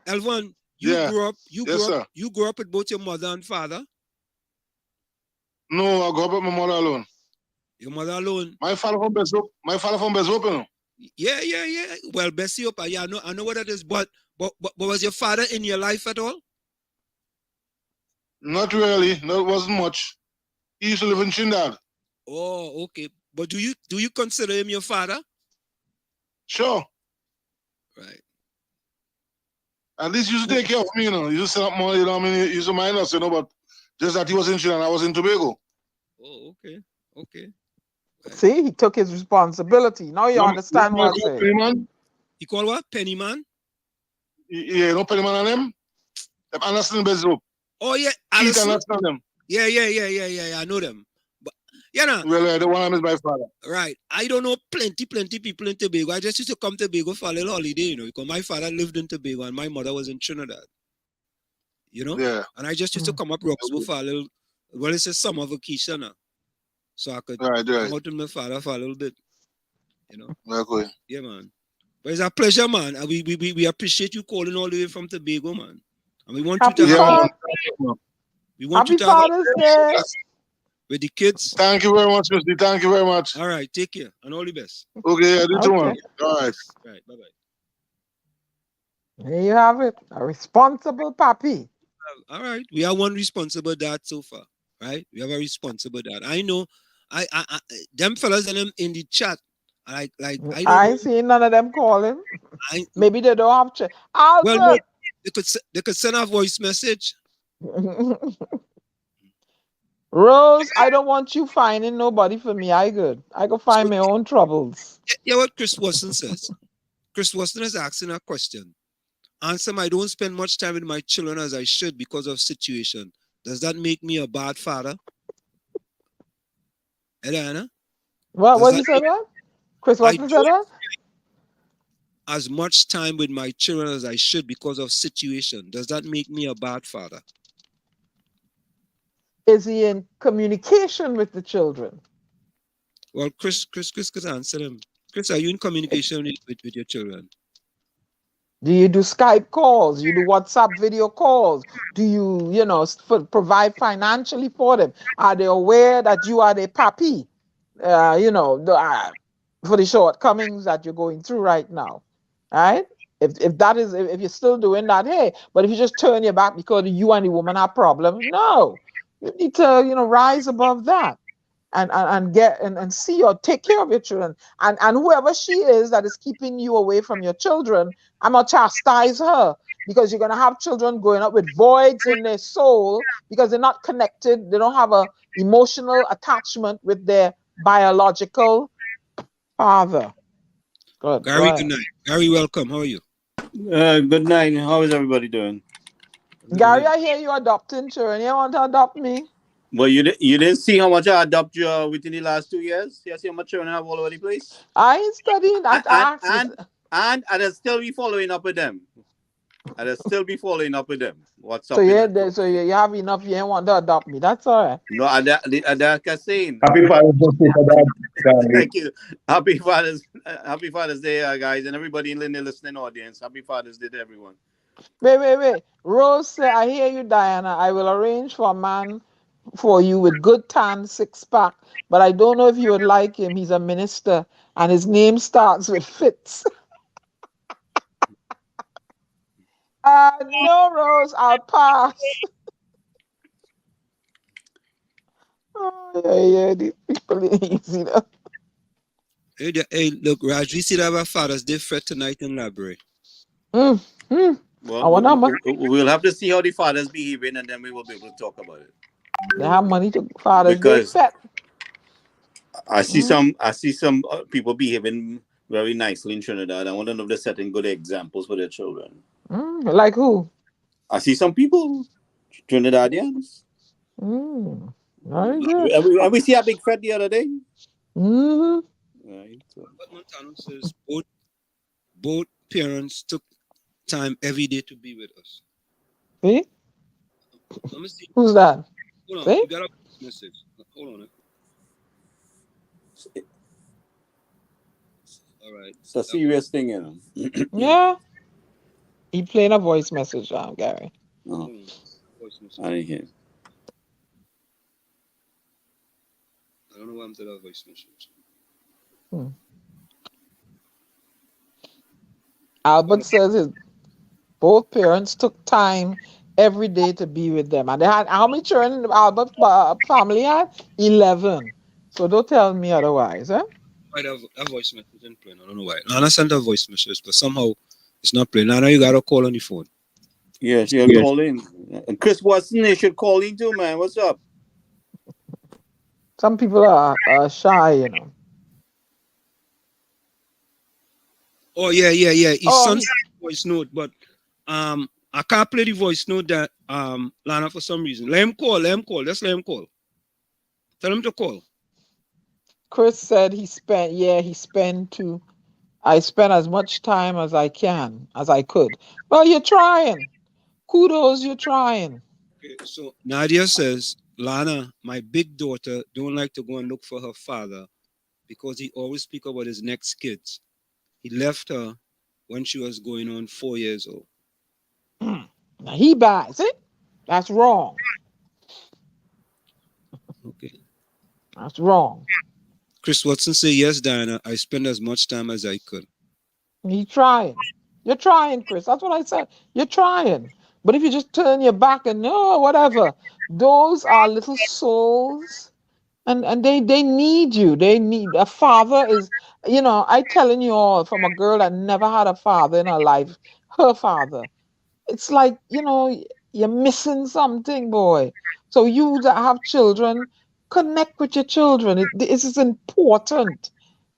Elvon, Yeah. you grew up with both your mother and father? No, I grew up with my mother alone. Your mother alone? My father from Besop. You know. Yeah. Well, Bessie up. Yeah, I know what that is. But was your father in your life at all? Not really. No, it wasn't much. He used to live in Trinidad. Oh, okay. But do you consider him your father? Sure. Right. At least he used to take care of me, you know. He used to set up more, you know what I mean? He used to mind us, you know, but just that he was in Trinidad and I was in Tobago. Oh, okay. Right. See, he took his responsibility. Now you understand what I'm saying. Pennyman? He called what? Pennyman? Yeah, you know Pennyman and them? Them Anderson Bezop. Oh, yeah. Keith Anderson them. Yeah. I know them. But, you know. Well, the one of them is my father. Right. I don't know plenty people in Tobago. I just used to come to Tobago for a little holiday, you know, because my father lived in Tobago and my mother was in Trinidad. You know? Yeah. And I just used to come up Roxburgh for a little, well, it's a summer vacation now. So I could come out with my father for a little bit. You know? Okay. Yeah, man. But it's a pleasure, man. And we appreciate you calling all the way from Tobago, man. And we want you to have Happy Father's Day with the kids. Thank you very much, Mr. Thank you very much. All right, take care and all the best. Okay, I do too, man. All right. Right, bye-bye. There you have it. A responsible papi. All right. We have one responsible dad so far. Right? We have a responsible dad. I know I them fellas in the chat. I ain't seen none of them calling. Maybe they don't have chat. Well, no, they could send a voice message. Rose, I don't want you finding nobody for me. I go find my own troubles. Yeah, what Chris Watson says. Chris Watson is asking a question. Answer: I don't spend much time with my children as I should because of situation. Does that make me a bad father? Eliana? What you said that? Chris Watson said that? As much time with my children as I should because of situation. Does that make me a bad father? Is he in communication with the children? Well, Chris could answer him. Chris, are you in communication with your children? Do you do Skype calls? You do WhatsApp video calls? Do you, provide financially for them? Are they aware that you are their papi? For the shortcomings that you're going through right now, right? If you're still doing that, hey. But if you just turn your back because you and the woman have problems, no. You need to, rise above that. And get and see or take care of your children, and whoever she is that is keeping you away from your children, I'm gonna chastise her, because you're gonna have children growing up with voids in their soul because they're not connected. They don't have a emotional attachment with their biological father. Good. Gary, good night. Gary, welcome. How are you? Good night. How is everybody doing? Gary, I hear you adopting children. You want to adopt me? Well, you didn't see how much I adopt you within the last 2 years? You see how much children I have all over the place? I ain't studying. And I'll still be following up with them. What's up? So you have enough. You ain't want to adopt me. That's all right. No, I'm saying. Happy Father's Day for that. Thank you. Happy Father's Day, guys, and everybody in the listening audience. Happy Father's Day to everyone. Wait. Rose said, I hear you, Diana. I will arrange for a man for you with good tan, 6-pack, but I don't know if you would like him. He's a minister and his name starts with Fitz. No, Rose, I'll pass. Yeah, these people ain't easy though. Hey, look, Raj, we still have a Father's Day fete tonight in library. Well, we'll have to see how the fathers behaving, and then we will be able to talk about it. They have money to Father's Day fete. I see some people behaving very nicely in Trinidad. I want to know if they're setting good examples for their children. Like who? I see some people, Trinidadians. Very good. And we see a big fete the other day. Right. So. But Montano says both parents took time every day to be with us. See? Let me see. Who's that? Hold on. See? You got a message. Hold on. All right. It's a serious thing, you know. Yeah. He playing a voice message, Gary. Oh. Voice message. I didn't hear. I don't know why I'm to that voice message. Albert says both parents took time every day to be with them. And they had, how many children Albert's family had? 11. So don't tell me otherwise, eh? Why that voice message isn't playing? I don't know why. Nana sent a voice message, but somehow it's not playing. Nana, you got to call on the phone. Yes, you're calling. And Chris Watson, they should call in too, man. What's up? Some people are shy, you know. Oh, yeah. His son sent a voice note, but I can't play the voice note that Lana for some reason. Let him call. Just let him call. Tell him to call. Chris said I spent as much time as I could. Well, you're trying. Kudos, you're trying. Okay, so Nadia says, Lana, my big daughter, don't like to go and look for her father because he always speak about his next kids. He left her when she was going on 4 years old. Now he buys it. That's wrong. Okay. That's wrong. Chris Watson say, yes, Diana, I spend as much time as I could. He's trying. You're trying, Chris. That's what I said. You're trying. But if you just turn your back and whatever, those are little souls. And they need you. They need a father is, I telling you all from a girl that never had a father in her life, her father. It's like, you're missing something, boy. So you that have children, connect with your children. This is important.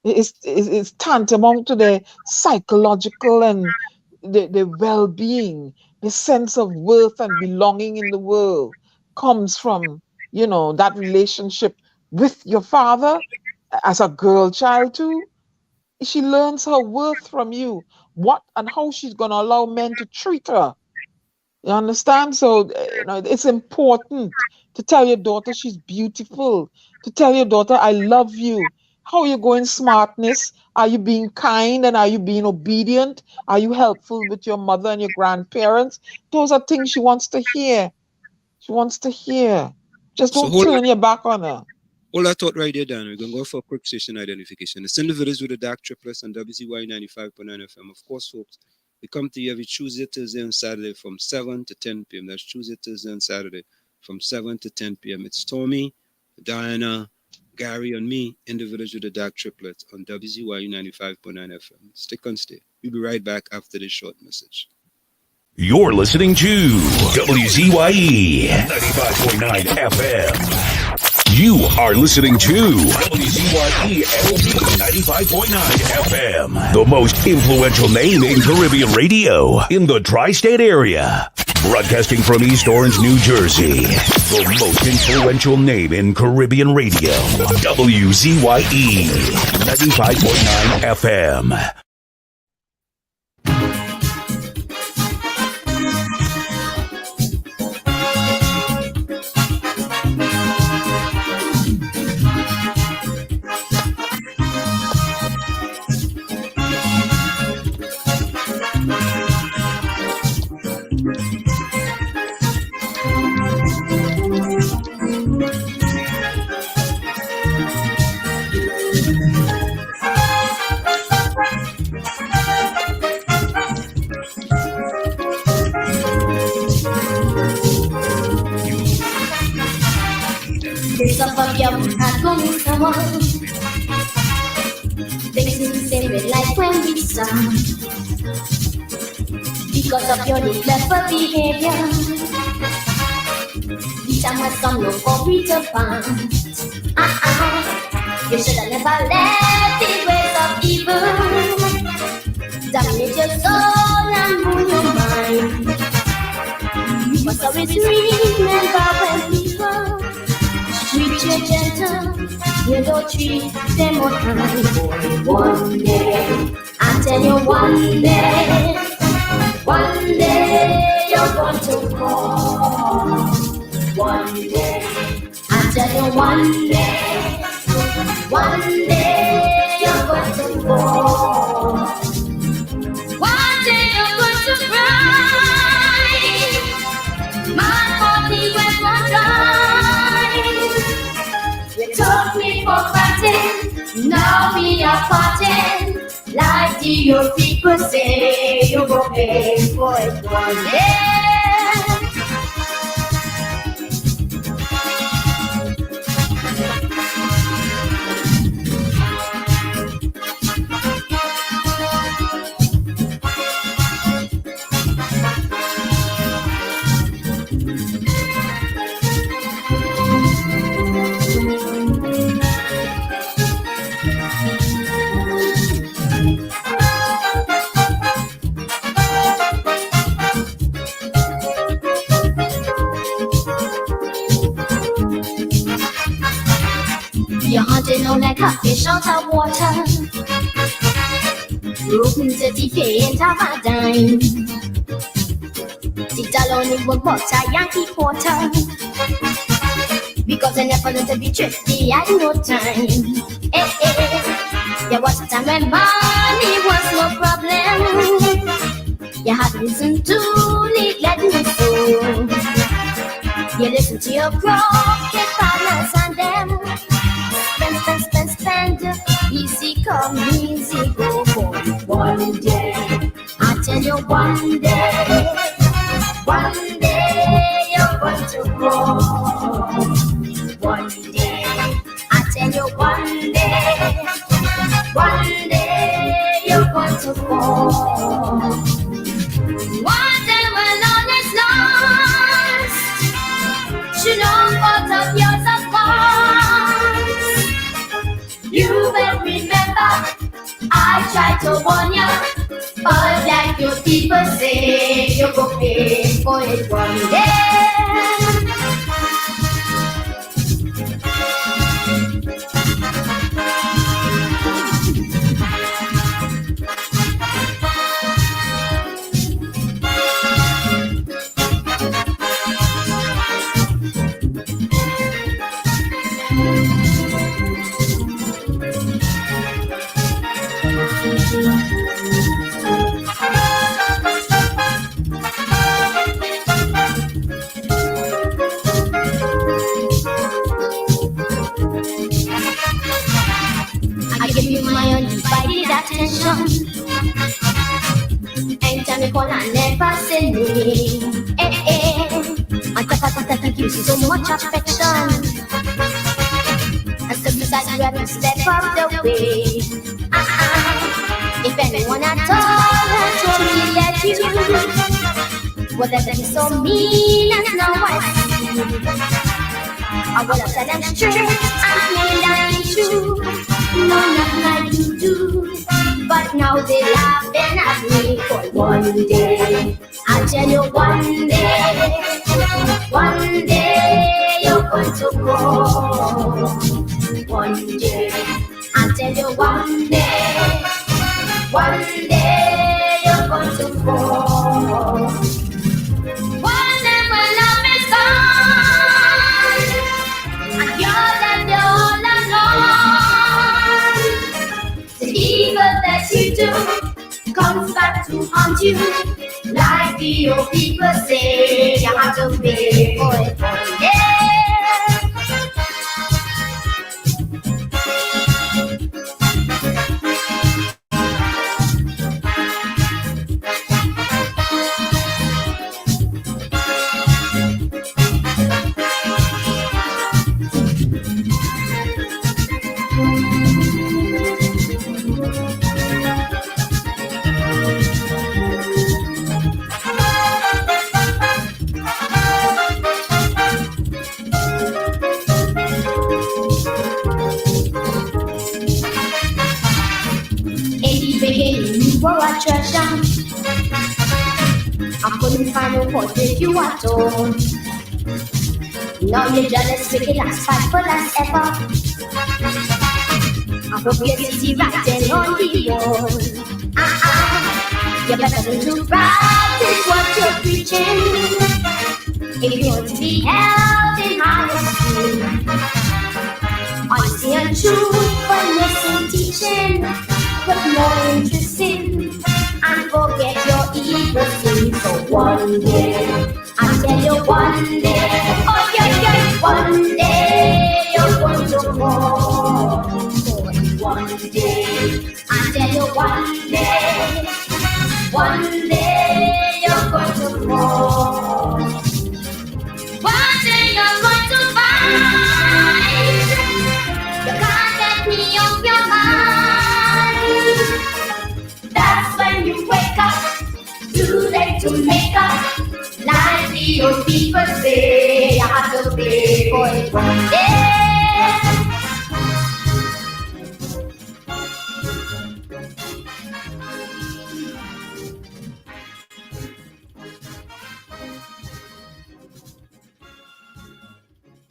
It's tantamount to their psychological and the well-being, the sense of worth and belonging in the world comes from, that relationship with your father. As a girl child too, she learns her worth from you, what and how she's going to allow men to treat her. You understand? So, it's important to tell your daughter she's beautiful, to tell your daughter, I love you. How are you going smartness? Are you being kind and are you being obedient? Are you helpful with your mother and your grandparents? Those are things she wants to hear. She wants to hear. Just don't turn your back on her. All that thought right there, Dan. We're going to go for a quick station identification. It's in the village with the DAG Triplets and WZYE 95.9 FM. Of course, folks, we come to you every Tuesday, Thursday, and Saturday from 7 to 10 p.m. That's Tuesday, Thursday, and Saturday from 7 to 10 p.m. It's Tommy, Diana, Gary, and me in the village with the DAG Triplets on WZYE 95.9 FM. Stick and stay. We'll be right back after this short message. You're listening to WZYE 95.9 FM. You are listening to WZYE 95.9 FM, the most influential name in Caribbean radio in the tri-state area. Broadcasting from East Orange, New Jersey, the most influential name in Caribbean radio. WZYE 95.9 FM. There's a fire at going summer. Makes me spirit like when we start. Because of your clever behavior, each time I saw no corridor found. You should have never let the ways of evil damage your soul and ruin your mind. You must always remember when people treat you gentle, You don't treat them unkind, boy. One day, I tell you one day you're going to fall. One day, I tell you one day you're going to fall. One day you're going to cry. My body went on dry. You took me for granted, now we are parting. Like the old people say, you go pay for it one day. You're hunting on like a fish out of water, roping to the paint of a dime. Sit alone in one pot a Yankee Porter, because I never learned to be thrifty at no time. Hey, hey. There was a time when money was no problem. You had reason to neglect me so. You listen to your broken partners and them. Spend. Easy come, easy go for one day. I tell you one day you're going to grow. One day, I tell you one day you're going to fall. One day when all is lost, you know what of yours of course. You will remember, I tried to warn you, but like your people say, you go pay for it one day. Attention. Anytime you call and never say me. On top of you see so much affection. And so besides you have to step up the way. If anyone at all has told me let you, whatever is so mean and now I see. I will tell them straight, I mean that ain't true. No, not like you do. But now they laughing at me for one day. I tell you one day you're going to grow. One day, I tell you one day you're going to grow. One day when love is gone, and you're left all alone, the evil that you do comes back to haunt you. Like the old people say, you have to pay for it one day. For a treasure, I couldn't find a word with you at all. Now you're jealous, wicked and spiteful as ever. I hope you see writing on the wall. You better learn to practice what you're preaching if you want to be held in high esteem. I see a truthfulness in teaching, but more interesting, and forget your evil sins. So one day, I tell you one day, oh yeah, one day you're going to fall. One day, I tell you one day you're going to fall. One day you're going to find you can't get me off your mind. That's when you wake up, too late to make up. Like the old people say, I have to pay for it one day.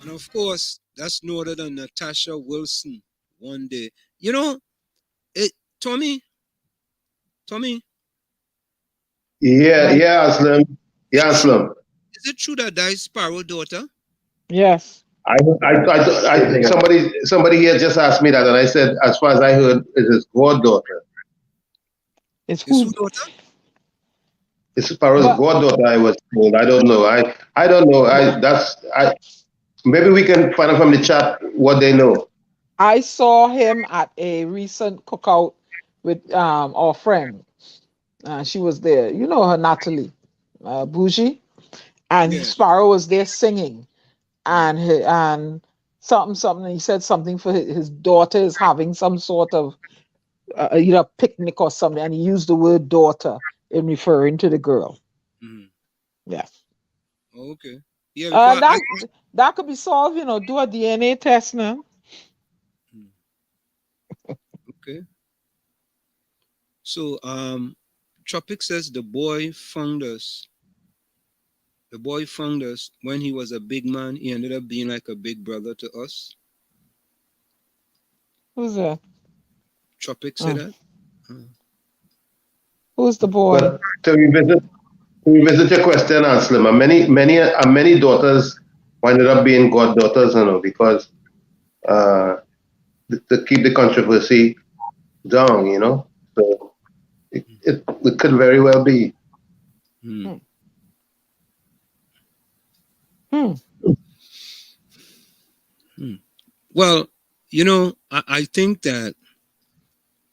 And of course, that's no other than Natasha Wilson. One day, you know, Tommy. Yeah, Aslam. Yeah, Aslam. Is it true that that is Sparrow's daughter? Yes. Somebody here just asked me that, and I said, as far as I heard, it's his goddaughter. It's whose daughter? It's Sparrow's goddaughter. I was told. I don't know. I don't know. Maybe we can find out from the chat what they know. I saw him at a recent cookout with our friend. She was there. You know her, Natalie Bougie, and Sparrow was there singing, and something. He said something for his daughter is having some sort of picnic or something, and he used the word daughter in referring to the girl. Yes. Okay. Yeah. That could be solved. Do a DNA test now. Okay. So, Tropic says the boy found us. The boy found us when he was a big man. He ended up being like a big brother to us. Who's that? Tropic said that. Who's the boy? But to revisit your question, Ansel, many daughters ended up being goddaughters, because to keep the controversy down, So it could very well be. Well, I think that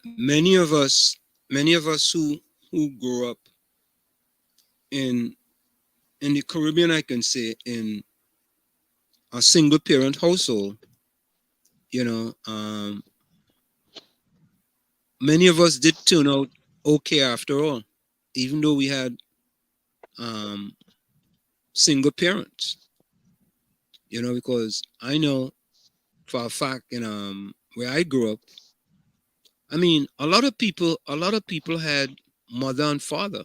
many of us who grew up in the Caribbean, I can say, in a single parent household, many of us did turn out okay after all, even though we had single parents, because I know for a fact in where I grew up, I mean, a lot of people had mother and father.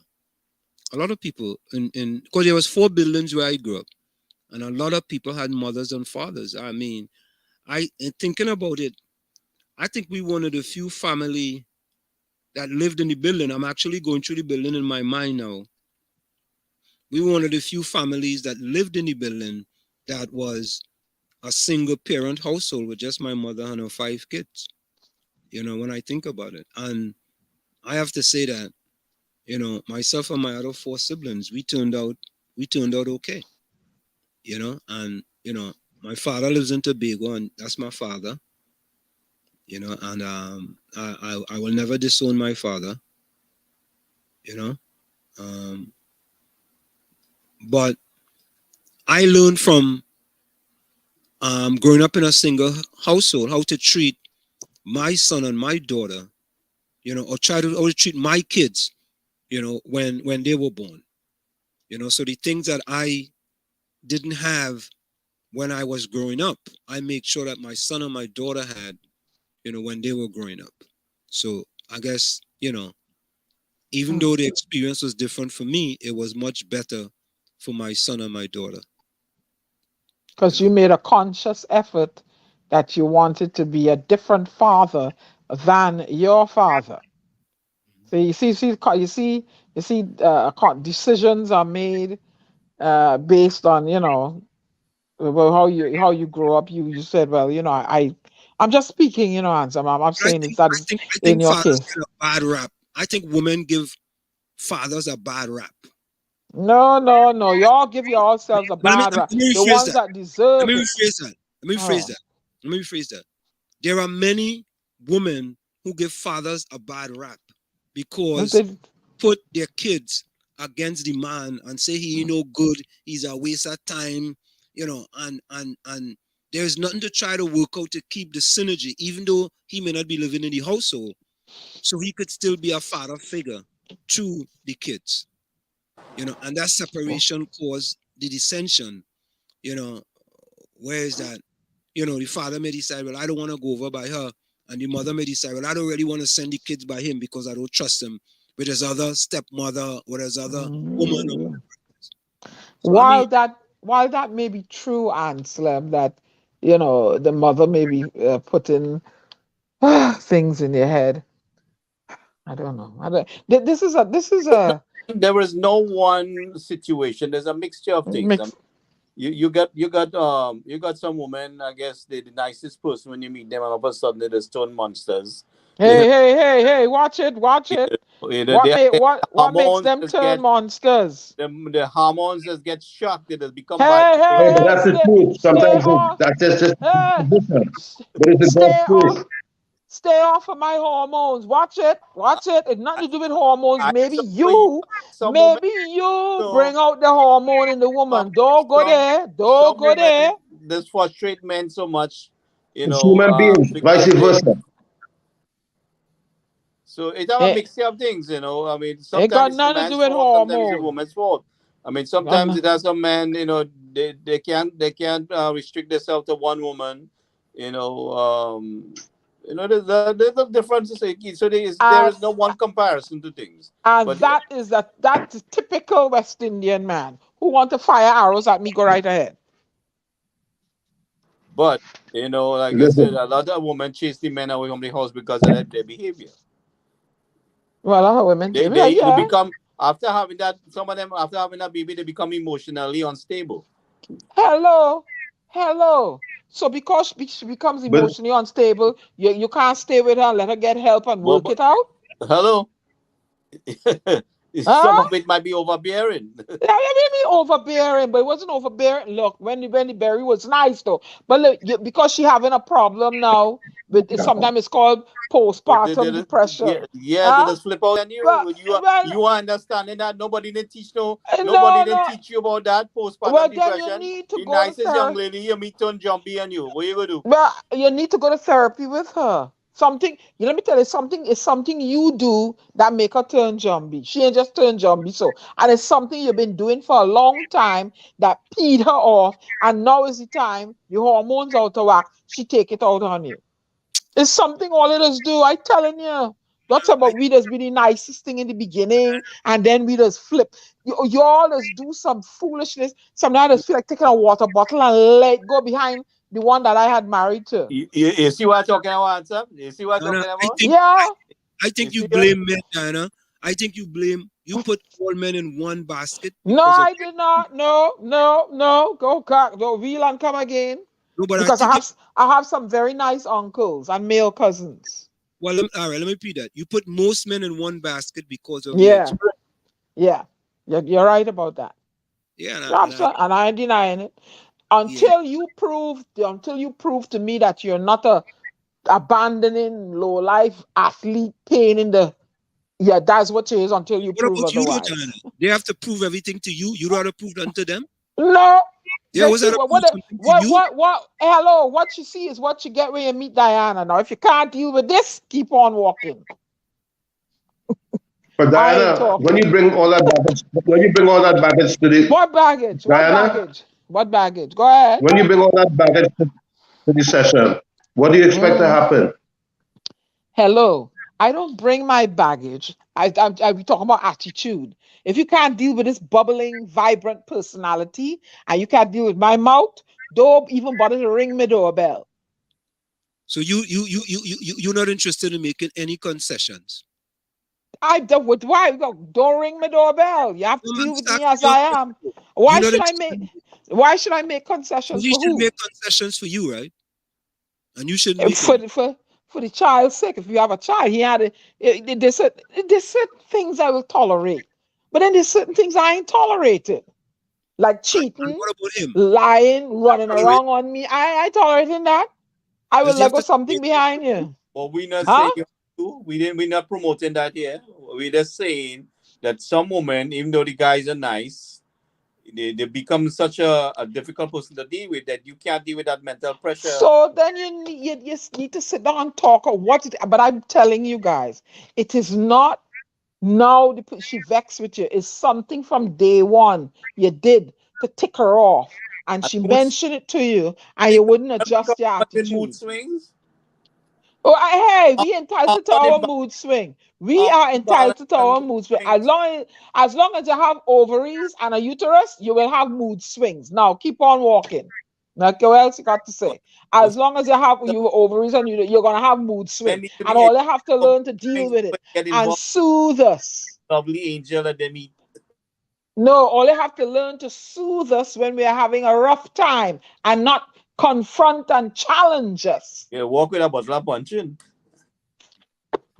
A lot of people because there was 4 buildings where I grew up, and a lot of people had mothers and fathers. I mean, thinking about it, I think we one of the few family that lived in the building. I'm actually going through the building in my mind now. We were one of the few families that lived in the building that was a single parent household with just my mother and her 5 kids. When I think about it, and I have to say that, myself and my other 4 siblings, we turned out okay. And my father lives in Tobago, and that's my father. And I will never disown my father. But I learned from growing up in a single household how to treat my son and my daughter, or try to treat my kids, when they were born. So the things that I didn't have when I was growing up, I make sure that my son and my daughter had, when they were growing up. So I guess, even though the experience was different for me, it was much better for my son and my daughter. Because you made a conscious effort that you wanted to be a different father than your father. So you see, decisions are made based on, you know, well, how you grow up. You said, well, you know, I'm just speaking, you know, and I'm saying it's that is I in think your fathers case. get a bad rap. I think women give fathers a bad rap. No. Y'all give yourselves a Let me, bad rap. let me The rephrase ones that. that deserve Let me it. rephrase that. Let me rephrase that. There are many women who give fathers a bad rap because put their kids against the man and say he no good, he's a waste of time, you know, and there's nothing to try to work out to keep the synergy, even though he may not be living in the household, so he could still be a father figure to the kids, you know, and that separation caused the dissension, you know. Where is that? You know, the father may decide, well, I don't want to go over by her. And the mother may decide, well, I don't really want to send the kids by him because I don't trust him with his other stepmother or his other woman. So, While that may be true, Anselm, that, you know, the mother may be putting things in your head. I don't know. This is a There is no one situation. There's a mixture of things. mix. You got some women. I guess they're the nicest person when you meet them, and all of a sudden they're the stone monsters. Hey! Watch it! What makes Hormones them just turn get monsters? the hormones just get shocked. They just become Hey, but bipolar. that's the truth. Stay Sometimes off. that's just Hey, tradition. But it's the stay God's off. truth. Stay off of my hormones. Watch it. It's nothing to do with hormones. I Maybe some women, you so bring out the hormone in the woman. Don't go some there. some Don't go women there. this frustrate men so much, It's human beings, vice because they. versa. So it's a It, mixture of things, you know. I mean, it sometimes got it's the nothing to do man's with fault, sometimes it's the hormone. woman's fault. I mean, Got sometimes no- it has a man, you know, they can't restrict themselves to one woman, you know. There's a difference. So there is no one comparison to things. And But that's typical West Indian man who want to fire arrows at me. Go right ahead. but you know, like I said, Listen, a lot of women chase the men away from the house because of their behavior. Well, other women, They yeah. become after having that. Some of them after having a baby, they become emotionally unstable. Hello. So because she becomes but emotionally unstable, you can't stay with her and let her get help and Well, work it out? hello. Some Huh? of it might be overbearing. Yeah, maybe overbearing, but it wasn't overbearing. Look, when the berry was nice though, but look, because she having a problem now, but sometimes it's called But postpartum depression. they Huh? just flip out on Well, you. well, You are understanding that nobody no, didn't no. teach you about that Well, postpartum then you depression. need to The go to nicest young therapy. lady you meet turn jumpy on you. What you gonna do? Well, you need to go to therapy with her. Let me tell you, something is something you do that make her turn jumpy. She ain't just turn jumpy, so. And it's something you've been doing for a long time that peed her off, and now is the time, the hormones out of whack, she take it out on you. It's something all of us do, I telling you. That's about we just be the nicest thing in the beginning, and then we just flip. You all just do some foolishness. Sometimes I just feel like taking a water bottle and let go behind the one that I had married to. You see what I'm talking about, sir? You see what I'm Anna, talking about? Yeah. I You think you see that? blame men, Diana. I think you put all men in one basket No, because of I did not. No. Go back. Go wheel and come again. no, but I Because think I have some very nice uncles and male cousins. well, all right, let me repeat that. You put most men in one basket because of your Yeah. experience. Yeah. You're right about that. Yeah, And I ain't denying it. yeah. Until you prove to me that you're not a abandoning low life athlete pain in the that's what it is until you What prove about you, though, Diana? otherwise. They have to prove everything to you. You rather prove that to them? No. Yeah, They was see that to prove something to you? hello, what you see is what you get when you meet Diana. Now, if you can't deal with this, keep on walking. but I ain't Diana, when talking. you bring all that baggage to the What baggage? Diana, What baggage? Go ahead. when you bring all that baggage to the session, what do you expect to Mm. happen? Hello. I don't bring my baggage. We talking about attitude. If you can't deal with this bubbling, vibrant personality and you can't deal with my mouth, don't even bother to ring my doorbell. So you're not interested in making any concessions. I don't. Why? Don't ring my doorbell. You have to deal with me as I am. Why should I make? Why should I make concessions You for should who? make concessions for you, right? And you shouldn't make for the child's sake. If you have a child, there's certain things I will tolerate, but then there's certain things I ain't tolerated, like cheating, and what about him? lying, running around on me. I ain't tolerating that. I will let go something behind you. Well, we not saying we're not promoting that here. We're just saying that some women, even though the guys are nice, they become such a difficult person to deal with that you can't deal with that mental pressure. So then you need to sit down and talk of what it. But I'm telling you guys, it is not now she vexed with you. It's something from day one you did to tick her off, and she mentioned it to you, and you wouldn't adjust your attitude. Mood swings. Oh, hey, we entitled to our mood swing. We are entitled to our mood swing. As long as you have ovaries and a uterus, you will have mood swings. Now keep on walking. Like what else you got to say? As long as you have your ovaries and you're gonna have mood swings, and all you have to learn to deal with it and soothe us. Lovely angel and them eat. No, all you have to learn to soothe us when we are having a rough time and not confront and challenge us. Yeah, walk with a bottle of punching.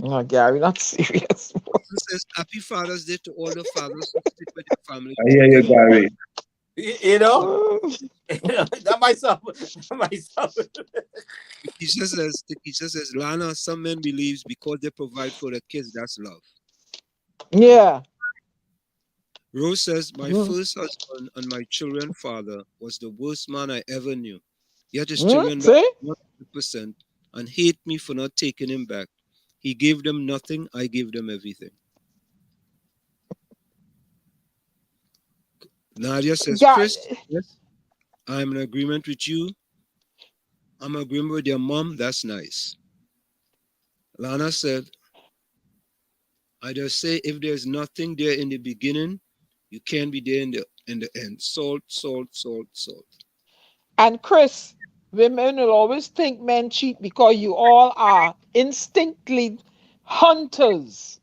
Oh, Gary, not serious. Says Happy Father's Day to all the fathers who stick with your family. I hear you, Gary. You know, that myself. The teacher says, Lana, some men believes because they provide for their kids, that's love. Yeah. Rose says, my first husband and my children's father was the worst man I ever knew. Yet his children were 100% and hate me for not taking him back. He gave them nothing, I gave them everything. Nadia says, Chris, yes, I'm in agreement with you. I'm in agreement with your mom. That's nice. Lana said, I just say if there's nothing there in the beginning, you can't be there in the end. Salt, salt, salt, salt. And Chris, women will always think men cheat because you all are instinctively hunters.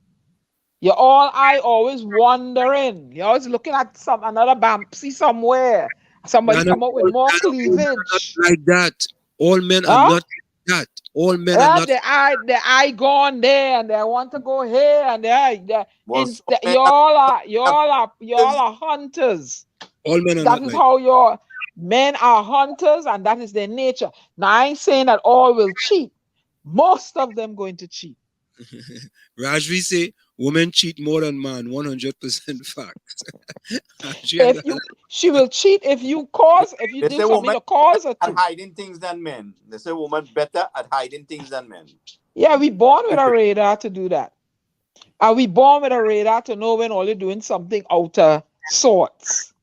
You're all always wandering. You're always looking at another Bampsy somewhere. Somebody come up with more cleavage. Like that. All men are not like that. All men are not. The eye gone there, and they want to go here, and you all are hunters. All men are that is how your men are hunters, and that is their nature. Now I ain't saying that all will cheat. Most of them going to cheat. Rajvi say women cheat more than man, 100% fact. She will cheat if you do something to cause her to. At hiding things than men. They say women better at hiding things than men. Yeah, we born with a radar to do that. And we born with a radar to know when all you're doing something out of sorts.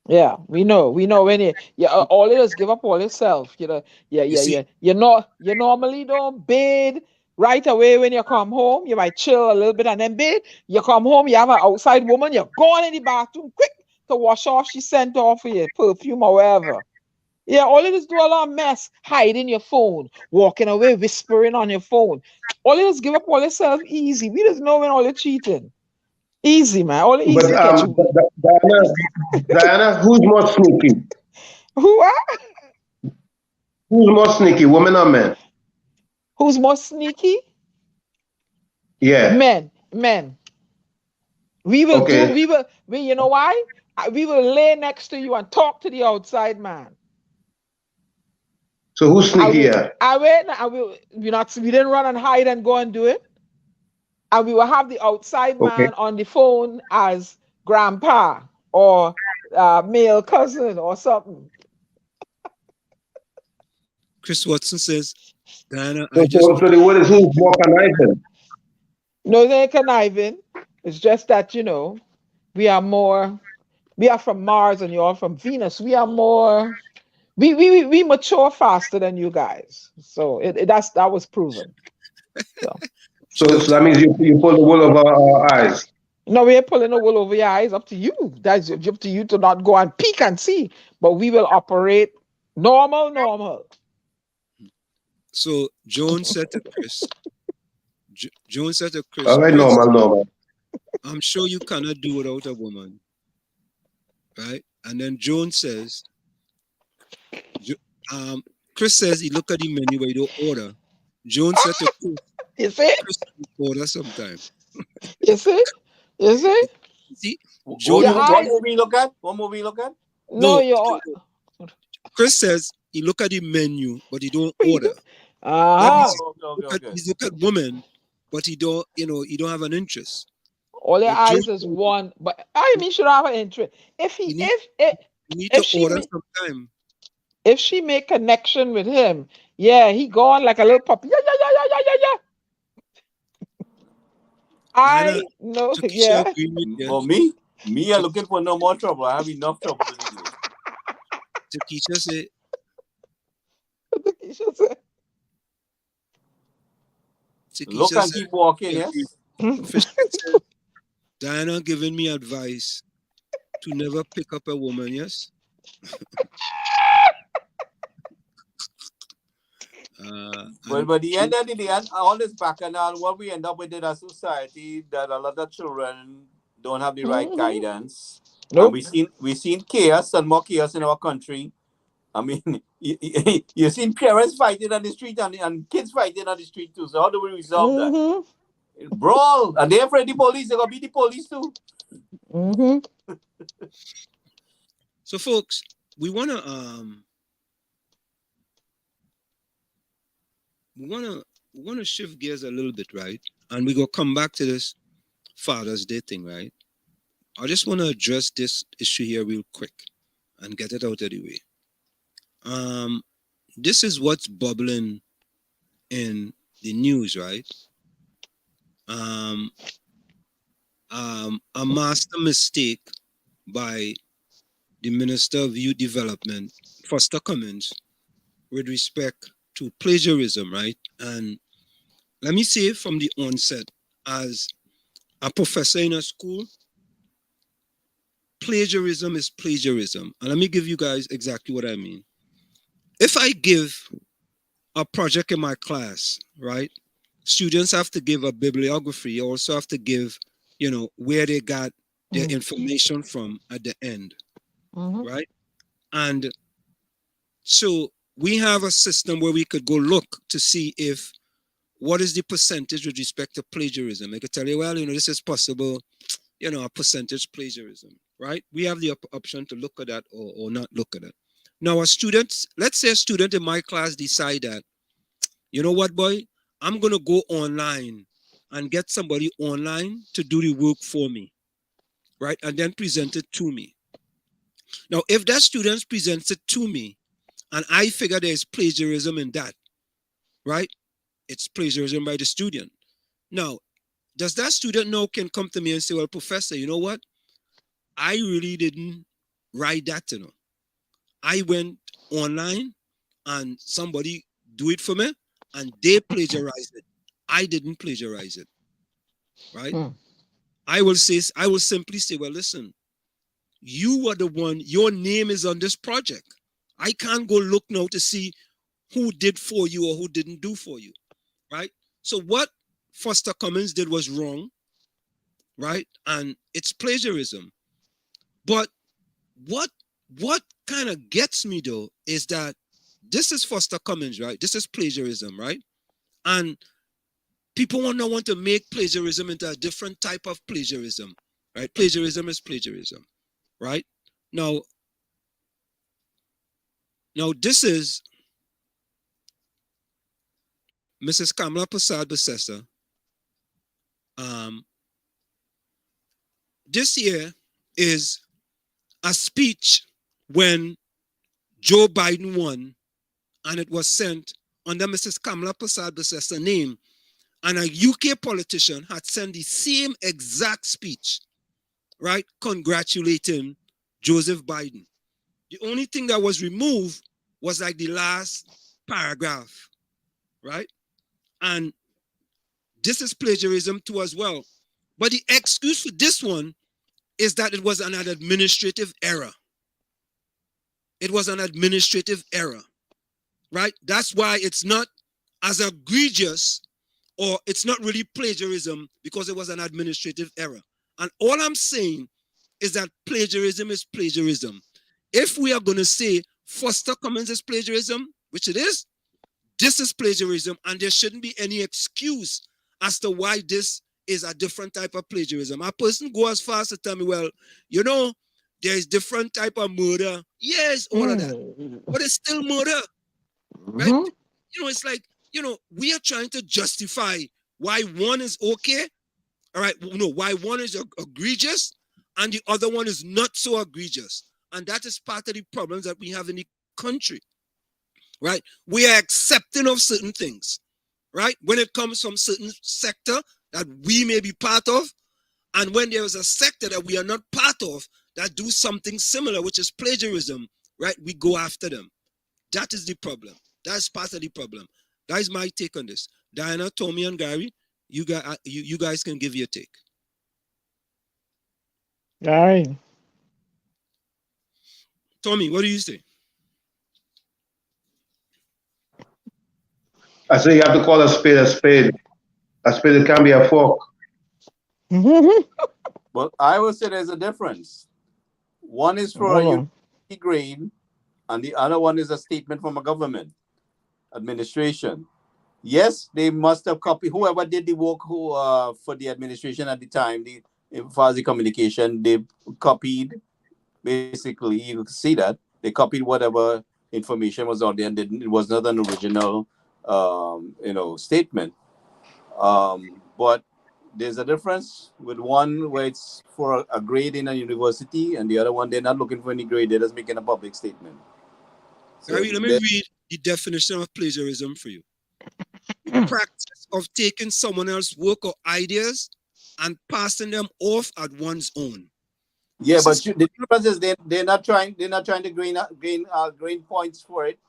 Yeah, we know when you all it is give up all yourself. You normally don't bathe right away when you come home. You might chill a little bit and then bathe. You come home, you have an outside woman, you're going in the bathroom quick to wash off. She sent off for your perfume or whatever. Yeah, all it is do a lot of mess, hiding your phone, walking away, whispering on your phone. All it is give up all yourself easy. We just know when all you're cheating. Easy, man. All easy. Diana, who's more sneaky? Who are? Who's more sneaky, women or men? Who's more sneaky? Yeah. Men. We will you know why? We will lay next to you and talk to the outside man. So who's sneakier? We didn't run and hide and go and do it. And we will have the outside man on the phone as grandpa or male cousin or something. Chris Watson says, Diana, so the word is who's more conniving? No, they're conniving. It's just that, we are from Mars and you're from Venus. We are more, we mature faster than you guys. So that was proven. So that means you pull the wool over our eyes. No, we ain't pulling the wool over your eyes. Up to you. That's up to you to not go and peek and see. But we will operate normal. So Jones said to Chris, Jones said to Chris, All right, Chris, normal. I'm sure you cannot do without a woman. Right? And then Jones says, Chris says he look at the menu but he don't order. Jones said to Chris, You see? Chris order sometime. You see? You see? See? What, Jones, Your what eyes. movie you look at? What movie you look at? No, you're. Chris says he look at the menu but he don't order. That Uh-huh. means Okay. he look at women but he don't, he don't have an interest. All your But eyes Jones, is one. But I mean, should have an interest. If you he, need, if you need if to she order ma- sometime. if she make connection with him, yeah, he gone like a little puppy. Yeah. Diana, I know. Takesha Yeah. agree with you. For me, I'm looking for no more trouble. I have enough trouble to deal with. Takesha say, She said, Look Takesha and said, keep walking, yes? Fisher said, Diana giving me advice to never pick up a woman, yes? But the end of the day, all this bacchanal, what we end up with in a society that a lot of children don't have the right guidance. Nope. And we seen chaos and more chaos in our country. I mean, you seen parents fighting on the street and kids fighting on the street too. So how do we resolve that? Brawl. And they're afraid of the police. They're gonna be the police too. So folks, we wanna shift gears a little bit, right? And we go come back to this Father's Day thing, right? I just want to address this issue here real quick and get it out of the way. This is what's bubbling in the news, right? A master mistake by the Minister of Youth Development, Foster Cummins, with respect to plagiarism, right? And let me say from the onset, as a professor in a school, plagiarism is plagiarism. And let me give you guys exactly what I mean. If I give a project in my class, right, students have to give a bibliography. You also have to give, where they got their information from at the end, right? And so we have a system where we could go look to see if what is the percentage with respect to plagiarism. I could tell you, well, this is possible, a percentage plagiarism, right? We have the option to look at that or not look at it. Now, let's say a student in my class decide that, you know what, boy, I'm going to go online and get somebody online to do the work for me, right? And then present it to me. Now, if that student presents it to me and I figure there's plagiarism in that, right? It's plagiarism by the student. Now, does that student now can come to me and say, well, professor, you know what? I really didn't write that, I went online and somebody do it for me and they plagiarized it. I didn't plagiarize it, right? I will simply say, well, listen, you are the one, your name is on this project. I can't go look now to see who did for you or who didn't do for you, right? So what Foster Cummins did was wrong, right? And it's plagiarism. But what kind of gets me though is that this is Foster Cummins, right? This is plagiarism, right? And people want to make plagiarism into a different type of plagiarism, right? Plagiarism is plagiarism, right? Now this is Mrs. Kamala Prasad-Bissessar. This year is a speech when Joe Biden won, and it was sent under Mrs. Kamala Prasad-Bissessar's name, and a UK politician had sent the same exact speech, right, congratulating Joseph Biden. The only thing that was removed was like the last paragraph, right? And this is plagiarism too as well. But the excuse for this one is that it was an administrative error. It was an administrative error, right? That's why it's not as egregious, or it's not really plagiarism because it was an administrative error. And all I'm saying is that plagiarism is plagiarism. If we are going to say Foster Cummins is plagiarism, which it is, this is plagiarism, and there shouldn't be any excuse as to why this is a different type of plagiarism. A person go as far as to tell me, well, you know, there is different type of murder. Yes, all of that, but it's still murder, right? You know, it's like, you know, we are trying to justify why one is okay, all right, no, why one is egregious and the other one is not so egregious. And that is part of the problems that we have in the country, right? We are accepting of certain things, right? When it comes from certain sector that we may be part of, and when there is a sector that we are not part of that do something similar, which is plagiarism, right? We go after them. That is the problem. That's part of the problem. That is my take on this. Diana, Tommy, and Gary, you guys can give your take. Gary. Tommy, what do you say? I say you have to call a spade a spade. A spade can be a fork. Well, I would say there's a difference. One is for a university grade, and the other one is a statement from a government administration. Yes, they must have copied whoever did the work for the administration at the time. As far as the communication, they copied. Basically, you can see that they copied whatever information was out there, and it was not an original, statement. But there's a difference with one where it's for a grade in a university, and the other one they're not looking for any grade; they're just making a public statement. So Gary, let me read the definition of plagiarism for you. The practice of taking someone else's work or ideas and passing them off at one's own. Yeah, but the difference is they're not trying to gain points for it.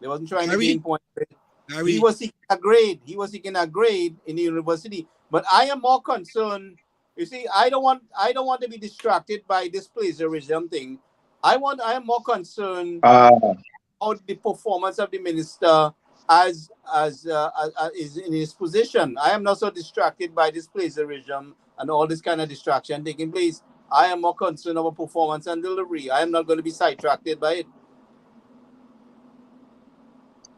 They wasn't trying to gain points for it. He was seeking a grade. He was seeking a grade in the university. But I am more concerned. You see, I don't want to be distracted by this plagiarism thing. I am more concerned about the performance of the minister as is in his position. I am not so distracted by this plagiarism and all this kind of distraction taking place. I am more concerned about performance and delivery. I am not going to be sidetracked by it.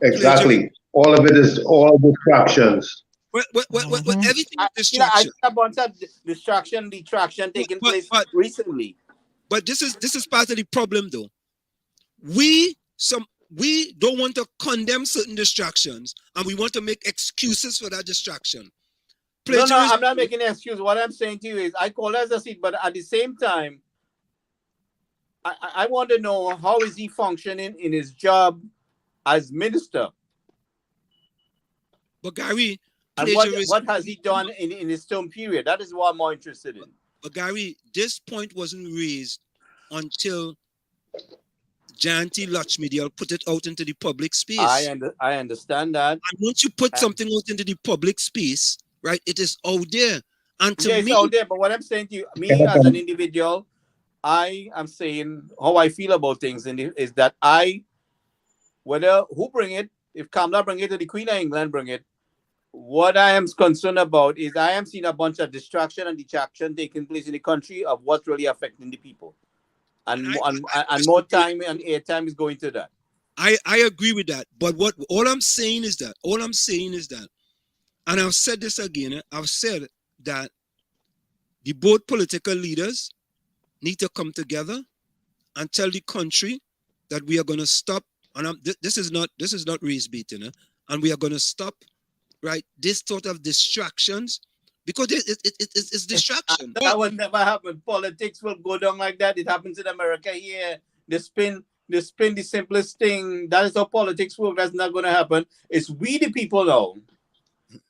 Exactly. All of it is all distractions. Everything is distraction. I see a bunch of detraction taking place recently. But this is part of the problem, though. We don't want to condemn certain distractions, and we want to make excuses for that distraction. No, I'm not making an excuse. What I'm saying to you is I call as a seat, but at the same time, I want to know how is he functioning in his job as minister. But Gary, and what has he done in his term period? That is what I'm more interested in. But Gary, this point wasn't raised until Jayanti Lakshmidiyal put it out into the public space. I understand that. And once you put something out into the public space, right, it is out there. And to me, it's out there. But what I'm saying to you, me as an individual, I am saying how I feel about things, and is that whether who bring it, if Kamala bring it or the Queen of England bring it, what I am concerned about is I am seeing a bunch of distraction and detraction taking place in the country of what's really affecting the people. And more time and airtime is going to that. I agree with that. But all I'm saying is that, and I've said this again, I've said that the both political leaders need to come together and tell the country that we are going to stop. And this is not race baiting, and we are going to stop, right, this sort of distractions, because it's distraction. That will never happen. Politics will go down like that. It happens in America here. They spin the simplest thing. That is how politics works. That's not going to happen. It's we the people now.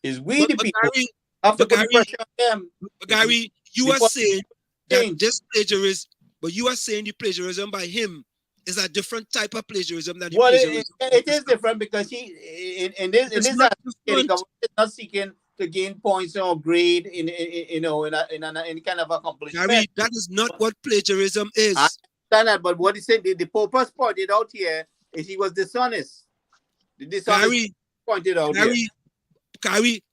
It's we the people. Gary, have to put pressure on them. Gary, you are saying that this plagiarism, but you are saying the plagiarism by him is a different type of plagiarism than plagiarism. It is different because he in this not seeking to gain points or grade in any kind of accomplishment. Gary, that is not what plagiarism is. I understand that, but what he said, the purpose pointed out here is he was dishonest. Gary, pointed out here.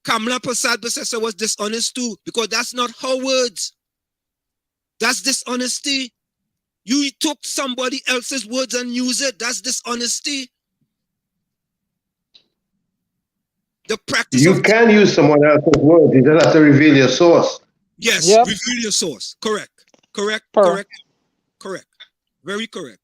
Kamala Prasad was dishonest too, because that's not her words. That's dishonesty. You took somebody else's words and used it. That's dishonesty. The practice You can use someone else's words. You just have to reveal your source. Yes, Yep. reveal your source. Correct. Very correct.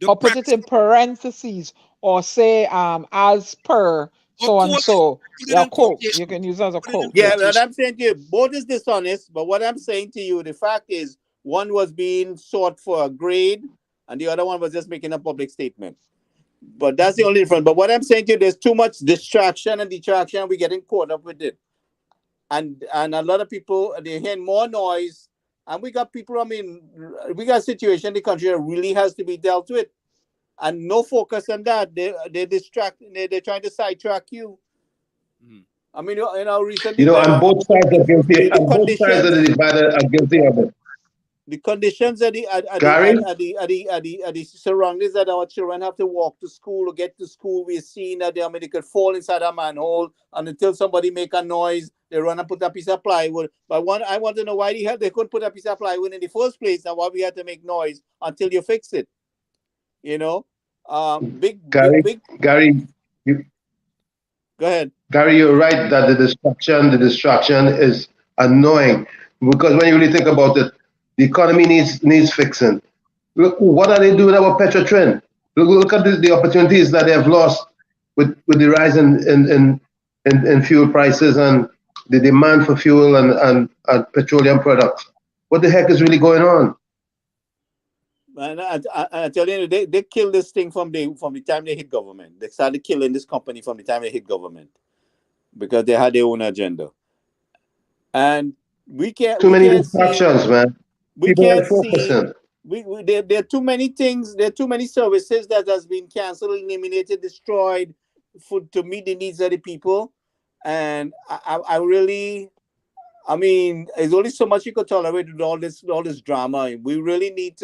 Or put it in parentheses, or say as per so and so. Yeah, quote. You can use it as a quote. Yeah, but I'm saying to you, both is dishonest. But what I'm saying to you, the fact is, one was being sought for a grade, and the other one was just making a public statement. But that's the only difference. But what I'm saying to you, there's too much distraction and detraction. We're getting caught up with it. And a lot of people, they're hearing more noise. And we got people, I mean, we got a situation in the country that really has to be dealt with. And no focus on that. They're distracting. They're trying to sidetrack you. I mean, recently... And both sides are guilty. And both sides of the divide are guilty of it. The conditions at the surroundings that our children have to walk to school or get to school, we're seeing that they could fall inside a manhole, and until somebody make a noise, they run and put a piece of plywood. But I want to know why they couldn't put a piece of plywood in the first place, and why we had to make noise until you fix it. Gary, go ahead. Gary, you're right that the distraction is annoying, because when you really think about it, the economy needs fixing. Look, what are they doing about Petrotrend? Look at the opportunities that they have lost with the rise in fuel prices and the demand for fuel and petroleum products. What the heck is really going on? Man, I tell you, they killed this thing from the time they hit government. They started killing this company from the time they hit government because they had their own agenda. And we can't. Too many distractions, man. We can't see. There are too many things. There are too many services that has been cancelled, eliminated, destroyed, to meet the needs of the people. And I really, I mean, there's only so much you could tolerate with all this drama. We really need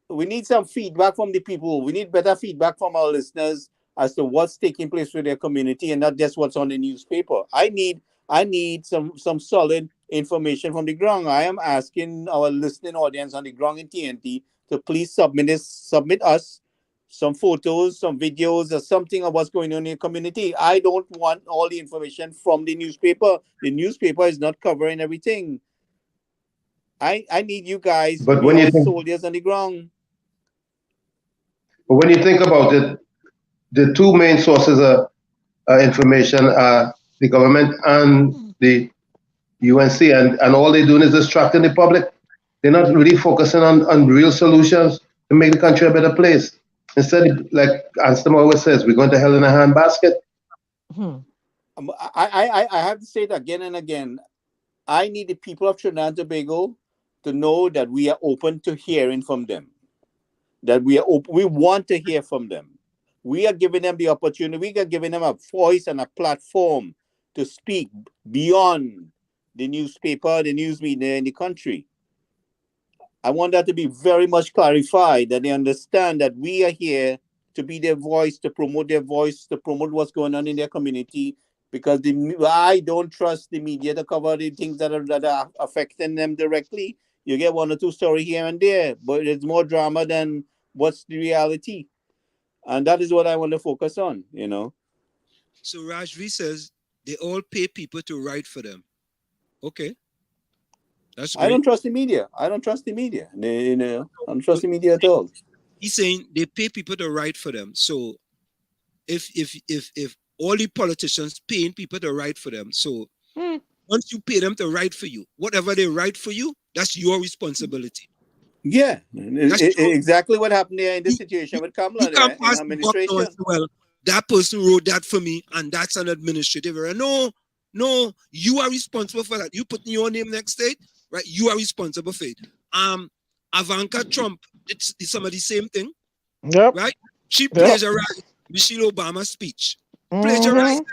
we need some feedback from the people. We need better feedback from our listeners as to what's taking place with their community, and not just what's on the newspaper. I need some solid information from the ground. I am asking our listening audience on the ground in TNT to please submit us some photos, some videos, or something of what's going on in the community. I don't want all the information from the newspaper. The newspaper is not covering everything. I need you guys to be soldiers on the ground. But when you think about it, the two main sources of information are the government and the UNC, and all they're doing is distracting the public. They're not really focusing on real solutions to make the country a better place. Instead, like Anstem always says, we're going to hell in a handbasket. I have to say it again and again. I need the people of Trinidad and Tobago to know that we are open to hearing from them. That we want to hear from them. We are giving them the opportunity. We are giving them a voice and a platform to speak beyond the newspaper, the news media in the country. I want that to be very much clarified, that they understand that we are here to be their voice, to promote their voice, to promote what's going on in their community, because I don't trust the media to cover the things that are affecting them directly. You get one or two stories here and there, but it's more drama than what's the reality. And that is what I want to focus on, So Rajvi says they all pay people to write for them. Okay. That's great. I don't trust the media. I don't trust the media. I don't trust the media at all. He's saying they pay people to write for them. So if all the politicians paying people to write for them, so once you pay them to write for you, whatever they write for you, that's your responsibility. Yeah, exactly what happened there in this situation with Kamala in administration. Well, that person wrote that for me, and that's an administrative error. No, you are responsible for that. You put your name next to it, right? You are responsible for it. Ivanka Trump did some of the same thing, right? She plagiarized Michelle Obama's speech. Plagiarized.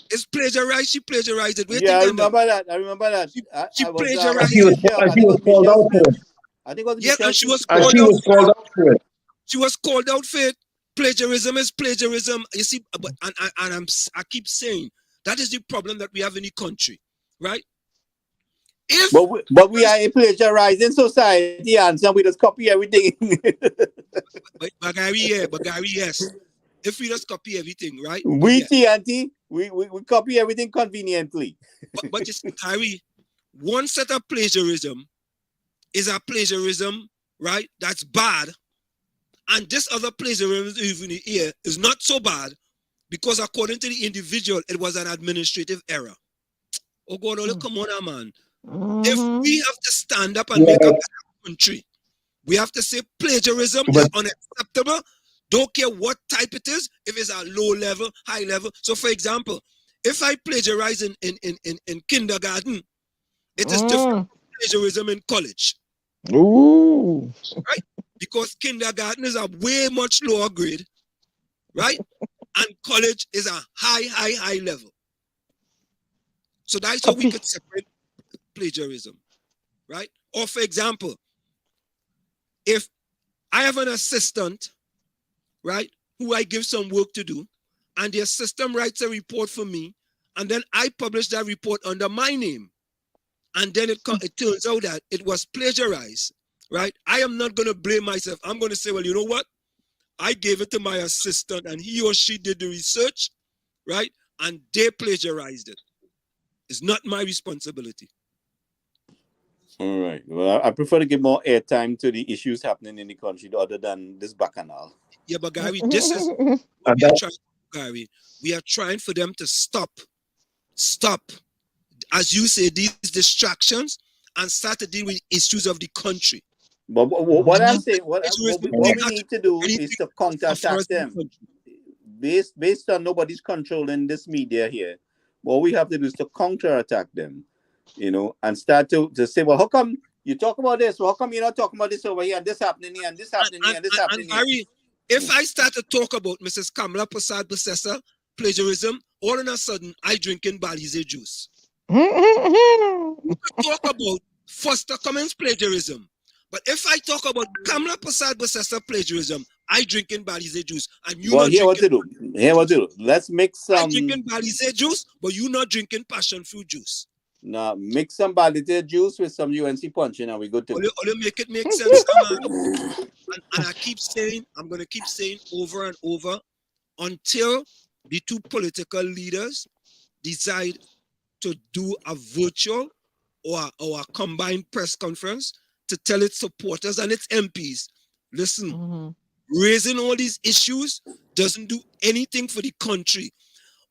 It's plagiarized. She plagiarized it. I remember that. She plagiarized. She was called out for it. I think it was and she was called out for it. She was called out for it. Plagiarism is plagiarism. You see, but I keep saying that is the problem that we have in the country, right? If but we are a plagiarizing society, and so we just copy everything. but Gary, yes. If we just copy everything, right? We TNT, we copy everything conveniently. But you see, Gary, one set of plagiarism is a plagiarism, right? That's bad. And this other plagiarism even here is not so bad because according to the individual, it was an administrative error. Oh God, come on, man. If we have to stand up and make up a country, we have to say plagiarism is unacceptable. Don't care what type it is, if it's a low level, high level. So for example, if I plagiarize in kindergarten, it is different from plagiarism in college. Ooh. Right? Because kindergarten is a way much lower grade, right? And college is a high level. So that's how we could separate plagiarism, right? Or for example, if I have an assistant, right, who I give some work to do, and the assistant writes a report for me, and then I publish that report under my name, and then it turns out that it was plagiarized, right? I am not going to blame myself. I'm going to say, well, you know what? I gave it to my assistant, and he or she did the research, right? And they plagiarized it. It's not my responsibility. All right. Well, I prefer to give more airtime to the issues happening in the country other than this bacchanal. Yeah, but Gary, this is what we are trying, Gary. We are trying for them to stop, as you say, these distractions and start to deal with issues of the country. But what I'm saying, what we need to do is to counterattack them. Based on nobody's controlling this media here, what we have to do is to counterattack them, you know, and start to say, well, how come you talk about this? Well, how come you're not talking about this over here and this happening here and this happening here and this happening here? Harry, if I start to talk about Mrs. Kamala Prasad plagiarism, all of a sudden I drinking Balize juice. We could talk about Foster Cummins plagiarism. But if I talk about Kamala Prasad plagiarism, I drinking Balize juice, and you not drinking. Here what to do. Let's mix some. I drinking Balize juice, but you not drinking passion fruit juice. Now mix some Balize juice with some UNC punch, and we good to. Only make it make sense, man. And I keep saying, I'm gonna keep saying over and over until the two political leaders decide to do a virtual or a combined press conference to tell its supporters and its MPs, listen, raising all these issues doesn't do anything for the country.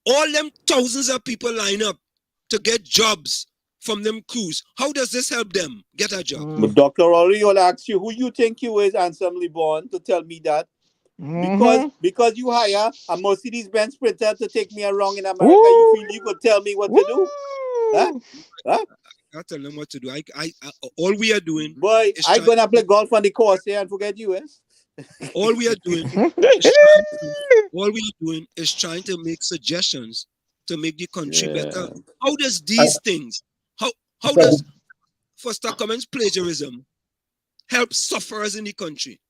All them thousands of people line up to get jobs from them crews. How does this help them get a job? But Dr. Rory will ask you who you think you is handsomely born to tell me that. Because you hire a Mercedes-Benz Sprinter to take me around in America, you feel you could tell me what to do? Huh? I tell them what to do. I all we are doing. Boy, I'm gonna play golf on the course here and forget you, All we are doing is trying to make suggestions to make the country better. How does these things? How does Foster Cummins plagiarism help sufferers in the country?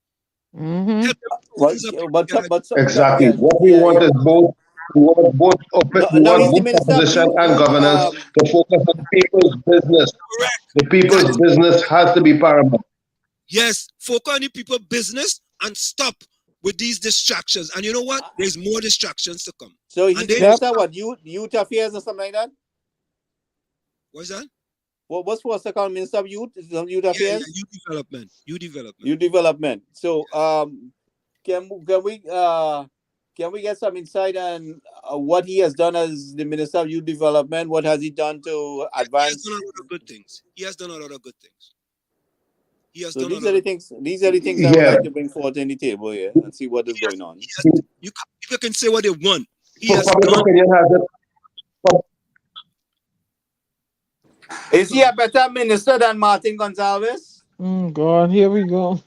Exactly. What we want is both. We want both opposition and governance to focus on people's business. Correct. The people's business has to be paramount. Yes, focus on the people's business and stop with these distractions. And you know what? There's more distractions to come. So he's minister what? Youth affairs or something like that? What's that? What's Foster Cummins Minister of Youth? Youth affairs? Yeah, youth development. So can we get some insight on what he has done as the Minister of Youth Development? What has he done to advance? He has done a lot of good things. So these are the things I would like to bring forth in the table here and see what is going on. You can say what they want. Is he a better minister than Martin Gonzalez? God, here we go.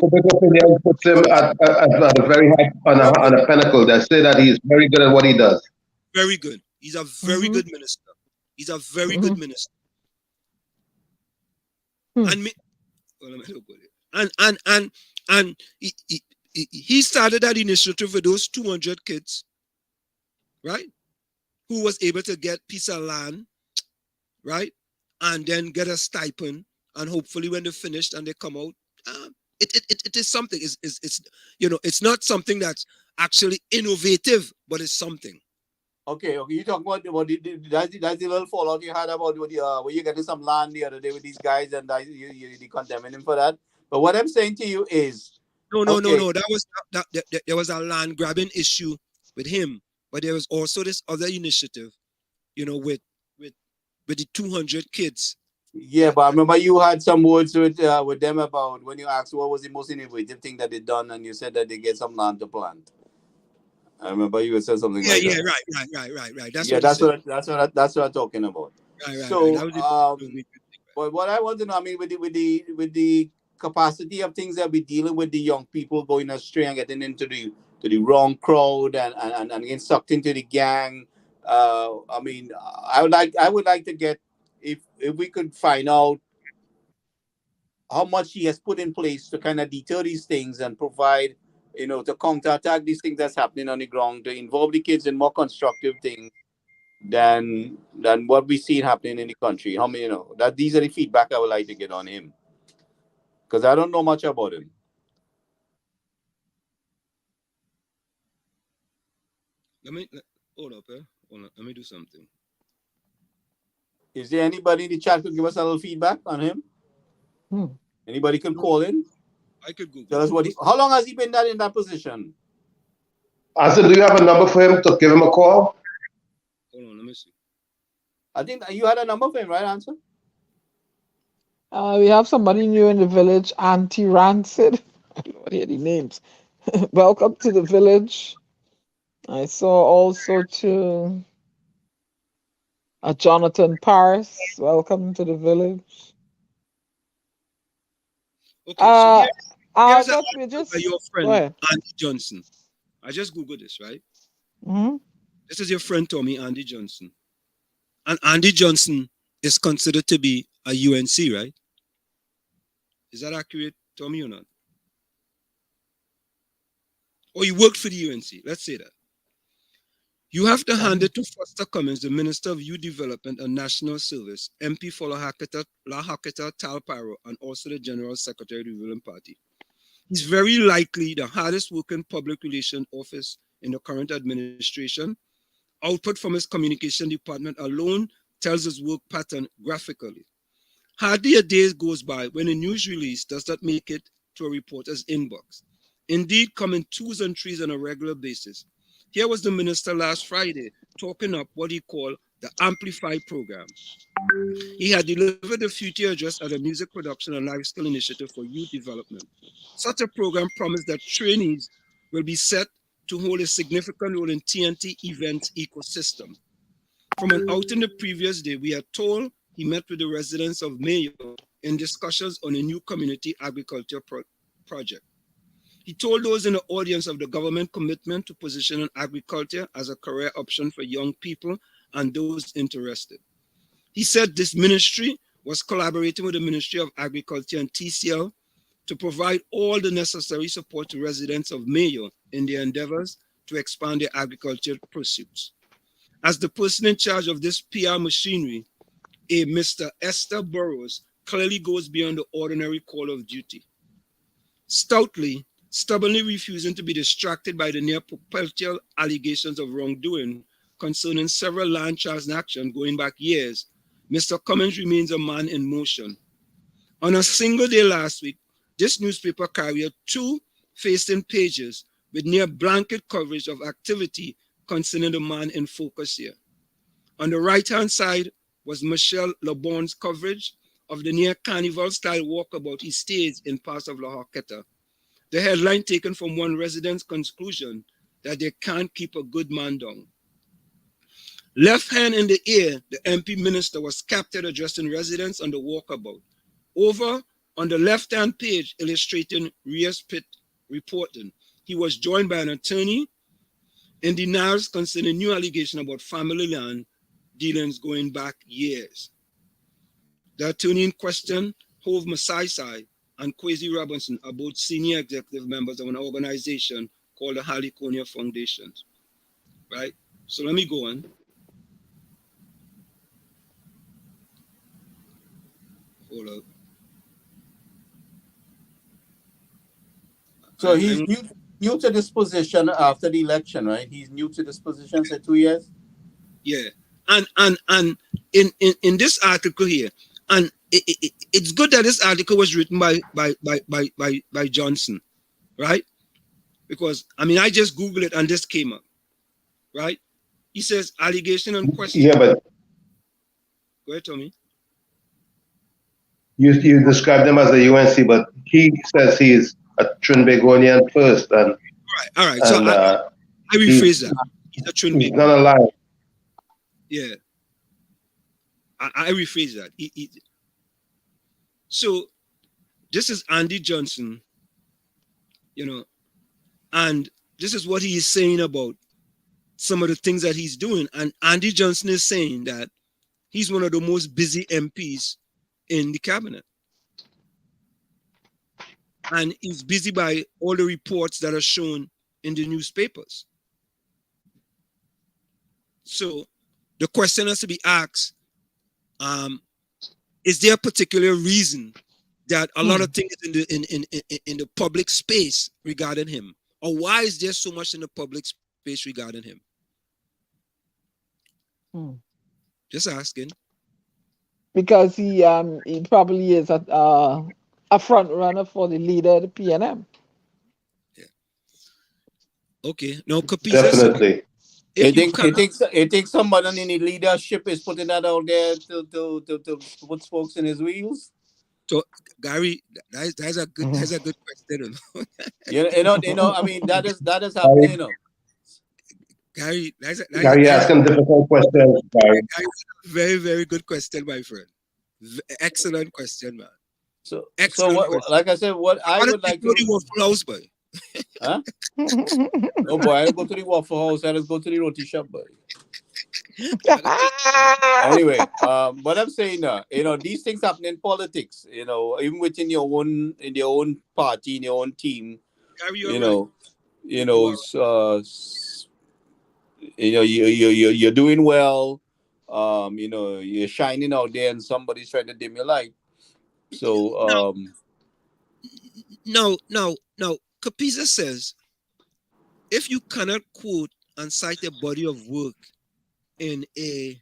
Public opinion puts him at a very high on a pinnacle. They say that he is very good at what he does. Very good. He's a very good minister. He's a very good minister. And he started that initiative with those 200 kids, right? Who was able to get piece of land, right? And then get a stipend. And hopefully when they're finished and they come out, it is something. It's it's not something that's actually innovative, but it's something. Okay. You talk about that's the little fallout you had about where you getting some land the other day with these guys and you condemning him for that. But what I'm saying to you is, No. There was a land grabbing issue with him, but there was also this other initiative, with the 200 kids. Yeah, but I remember you had some words with them about when you asked what was the most innovative thing that they done, and you said that they get some land to plant. I remember you said something like that. Right. That's what I'm talking about. Right. So, That was but what I want to know, I mean, with the capacity of things that we're dealing with, the young people going astray and getting into the wrong crowd and getting sucked into the gang. I mean, I would like to get if we could find out how much he has put in place to kind of deter these things and provide, to counterattack these things that's happening on the ground, to involve the kids in more constructive things than what we see happening in the country. How many, that these are the feedback I would like to get on him, because I don't know much about him. Hold up. Let me do something. Is there anybody in the chat could give us a little feedback on him? Anybody can call in. I could Google. Tell us how long has he been in that position? Answer, do you have a number for him to give him a call? Hold on, let me see. I think you had a number for him, right, Answer? We have somebody new in the village, Auntie Rancid. I don't know the names. Welcome to the village. I saw also to Jonathan Paris. Welcome to the village. Okay, so here's Albert, we just your friend Andy Johnson. I just Googled this, right? Mm-hmm. This is your friend Tommy, Andy Johnson. And Andy Johnson is considered to be a UNC, right? Is that accurate, Tommy, or not? Or you worked for the UNC, let's say that. You have to hand it to Foster Cummins, the Minister of Youth Development and National Service, MP for La Hakata Talparo, and also the General Secretary of the ruling party. He's very likely the hardest working public relations office in the current administration. Output from his communication department alone tells his work pattern graphically. Hardly a day goes by when a news release does not make it to a reporter's inbox. Indeed, come in twos and threes on a regular basis. Here was the minister last Friday talking up what he called the Amplify program. He had delivered the future address at a music production and life skill initiative for youth development. Such a program promised that trainees will be set to hold a significant role in TNT event ecosystem. From an outing the previous day, we are told he met with the residents of Mayo in discussions on a new community agriculture project. He told those in the audience of the government commitment to positioning agriculture as a career option for young people and those interested. He said this ministry was collaborating with the Ministry of Agriculture and TCL to provide all the necessary support to residents of Mayo in their endeavors to expand their agricultural pursuits. As the person in charge of this PR machinery, a Mr. Esther Burrows clearly goes beyond the ordinary call of duty. Stubbornly refusing to be distracted by the near perpetual allegations of wrongdoing concerning several land transactions going back years, Mr. Cummins remains a man in motion. On a single day last week, this newspaper carried 2 facing pages with near blanket coverage of activity concerning the man in focus here. On the right-hand side was Michelle LeBon's coverage of the near carnival-style walkabout he staged in parts of La Horquetta. The headline taken from one resident's conclusion that they can't keep a good man down. Left hand in the air, the MP minister was captured addressing residents on the walkabout. Over on the left-hand page illustrating Rias Pitt reporting, he was joined by an attorney in denials concerning new allegation about family land dealings going back years. The attorney in question, Hove Masaisai, and Kwesi Robinson are both senior executive members of an organization called the Haliconia Foundation. Right? So let me go on. Hold up. So he's new to this position after the election, right? He's new to this position for 2 years. Yeah, and in this article here, and it's good that this article was written by Johnson, right? Because I mean, I just Googled it and this came up, right? He says allegation and question. Yeah, but go ahead, Tommy. you described him as a UNC, but he says he's a Trinbagonian first, and all right. So I rephrase that. He's a Trinbagonian. He's not alive. Yeah, I rephrase that. So this is Andy Johnson, you know, and this is what he is saying about some of the things that he's doing. And Andy Johnson is saying that he's one of the most busy MPs in the cabinet. And he's busy by all the reports that are shown in the newspapers. So the question has to be asked, is there a particular reason that a lot of things in the public space regarding him? Or why is there so much in the public space regarding him? Just asking. Because he probably is a front runner for the leader of the PNM. Yeah. Okay. Now, Definitely. It takes someone in the leadership is putting that out there to put spokes in his wheels. So, Gary, that's a good question. you know. I mean, that is happening. You know. Gary, Gary asking difficult questions. Gary. Very, very good question, my friend. Excellent question, man. So like I said, what I would like to go to the Waffle House, boy. Huh? No, boy, I don't go to the Waffle House. I just go to the roti shop, boy. Anyway, what I'm saying, you know, these things happen in politics. You know, even within your own party, in your own team. Gary, you're doing well. You know, you're shining out there, and somebody's trying to dim your light. So, no. Kapisa says, if you cannot quote and cite a body of work in a,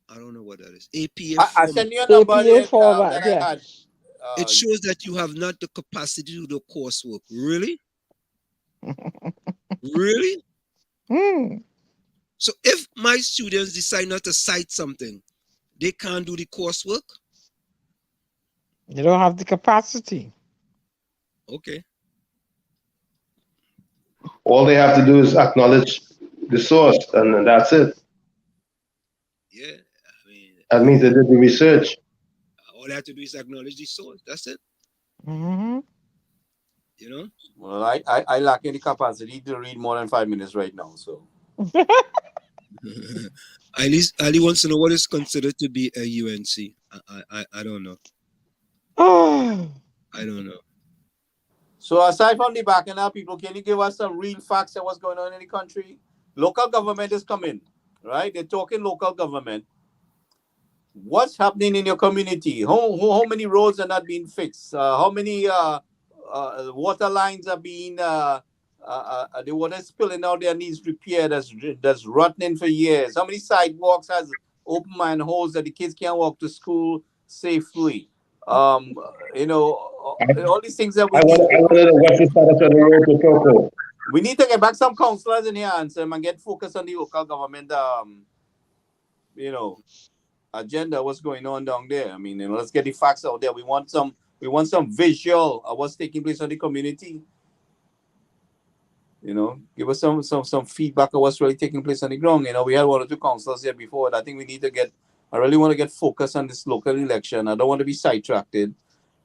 I don't know what that is, APA I send you a number format, that I had. It shows that you have not the capacity to do the coursework. Really? Really? So if my students decide not to cite something, they can't do the coursework? You don't have the capacity. Okay. All they have to do is acknowledge the source, and that's it. Yeah, I mean, that means they did the research. All they have to do is acknowledge the source. That's it. You know. Well, I lack any capacity to read more than 5 minutes right now. So. Ali wants to know what is considered to be a UNC. I don't know. I don't know. So aside from the back end, people, can you give us some real facts of what's going on in the country? Local government is coming, right? They're talking local government. What's happening in your community? How many roads are not being fixed? How many water lines are being the water spilling out there needs repair that's rotting for years? How many sidewalks has open manholes that the kids can't walk to school safely? You know, all these things that we need. I want to know what's the status of the road to Toko. We need to get back some councillors in here and get focused on the local government, you know, agenda, what's going on down there. I mean, you know, let's get the facts out there. We want some visual of what's taking place in the community. You know, give us some feedback of what's really taking place on the ground. You know, we had 1 or 2 councillors here before, and I think we need to I really want to get focused on this local election. I don't want to be sidetracked, and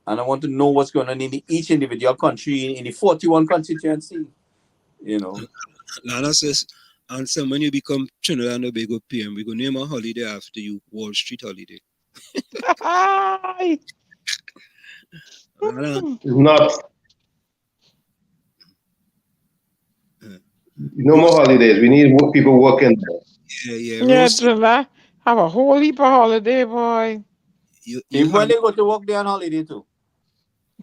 I want to know what's going on in each individual country, in the 41 constituency. You know. Lana says, answer, when you become Trinidad and Tobago PM, we're going to name a holiday after you, Wall Street holiday. It's not. No more holidays. We need people working. Yeah. Yeah, Rose, July. Have a whole heap of holiday, boy. you Even when hang, they go to work, they're on holiday too.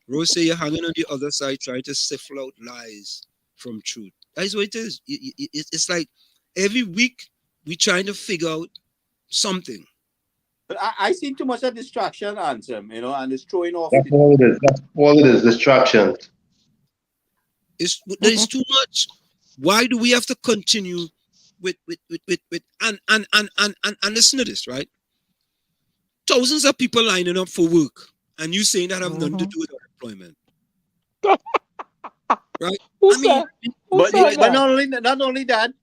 Rose say you're hanging on the other side, trying to sift out lies from truth. That's what it is. It's like every week we trying to figure out something. But I see too much of distraction, Ansem, and it's throwing off. That's all it is. That's all it is. Distractions. There is too much. Why do we have to continue with and listen to this, right? Thousands of people lining up for work, and you saying that have nothing to do with unemployment, right? Who said? But not only that,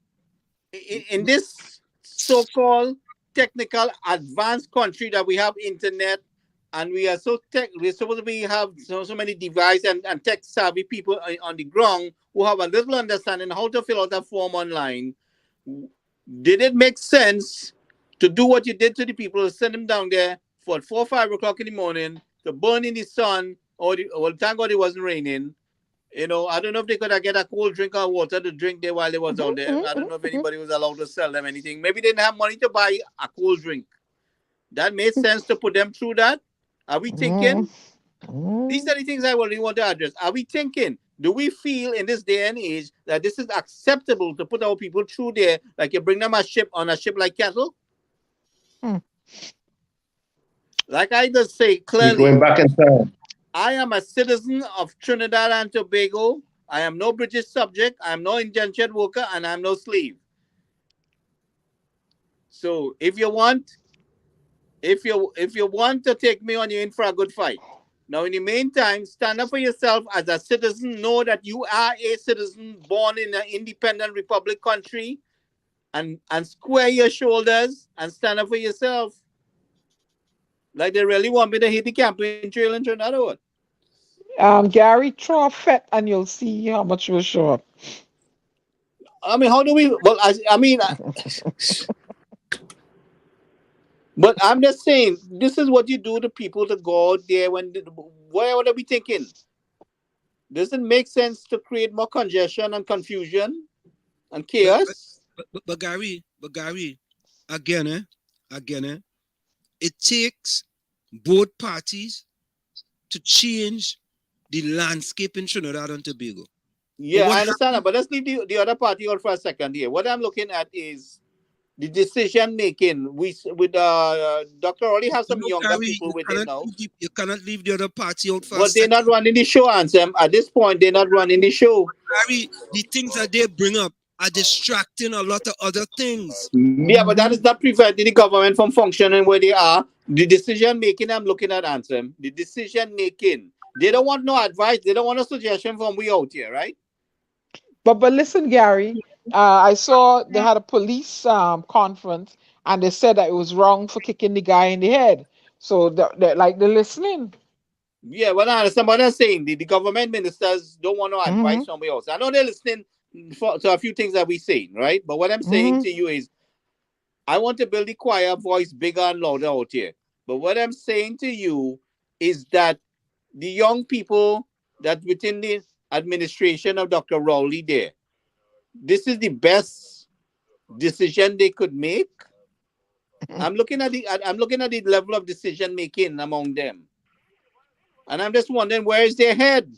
in this so-called technical advanced country that we have internet, and we are we're supposed to have so many devices and tech savvy people on the ground who have a little understanding how to fill out a form online. Did it make sense to do what you did to the people, send them down there for 4 or 5 o'clock in the morning to burn in the sun, well, thank God it wasn't raining. I don't know if they could get a cold drink or water to drink there while they was out there. I don't know if anybody was allowed to sell them anything. Maybe they didn't have money to buy a cold drink. That made sense to put them through that. Are we thinking? These are the things I really want to address. Are we thinking? Do we feel in this day and age that this is acceptable to put our people through there, like you bring them on a ship like cattle? Like I just say clearly, You're going back in time. I am a citizen of Trinidad and Tobago. I am no British subject. I am no indentured worker, and I am no slave. So if you want to take me on, you're in for a good fight. Now, in the meantime, stand up for yourself as a citizen. Know that you are a citizen born in an independent republic country, and square your shoulders and stand up for yourself. Like they really want me to hit the campaign trail in Trinidad or what? Gary, throw a fet and you'll see how much will show up. I mean, how do we? Well, but I'm just saying, this is what you do to people to go out there what are we thinking? Does it make sense to create more congestion and confusion and chaos? But Gary, again, it takes both parties to change the landscape in Trinidad and Tobago. Yeah, I understand that, but let's leave the other party out for a second here. What I'm looking at is the decision making. With Dr. Rolly have some younger people with him now. You cannot leave the other party out for but they're not running the show, Ansem. At this point, they're not running the show. Gary, the things that they bring up are distracting a lot of other things. Yeah, but that is not preventing the government from functioning where they are. The decision making, I'm looking at, Ansem. The decision making. They don't want no advice. They don't want a suggestion from we out here, right? But listen, Gary, I saw they had a police conference and they said that it was wrong for kicking the guy in the head. So they're listening. Yeah, well, I understand what I'm saying. The government ministers don't want no advice from we else. I know they're listening to a few things that we're saying, right? But what I'm saying to you is, I want to build the choir voice bigger and louder out here. But what I'm saying to you is that the young people that within the administration of Dr. Rowley there, this is the best decision they could make. I'm looking at the level of decision making among them. And I'm just wondering, where is their head?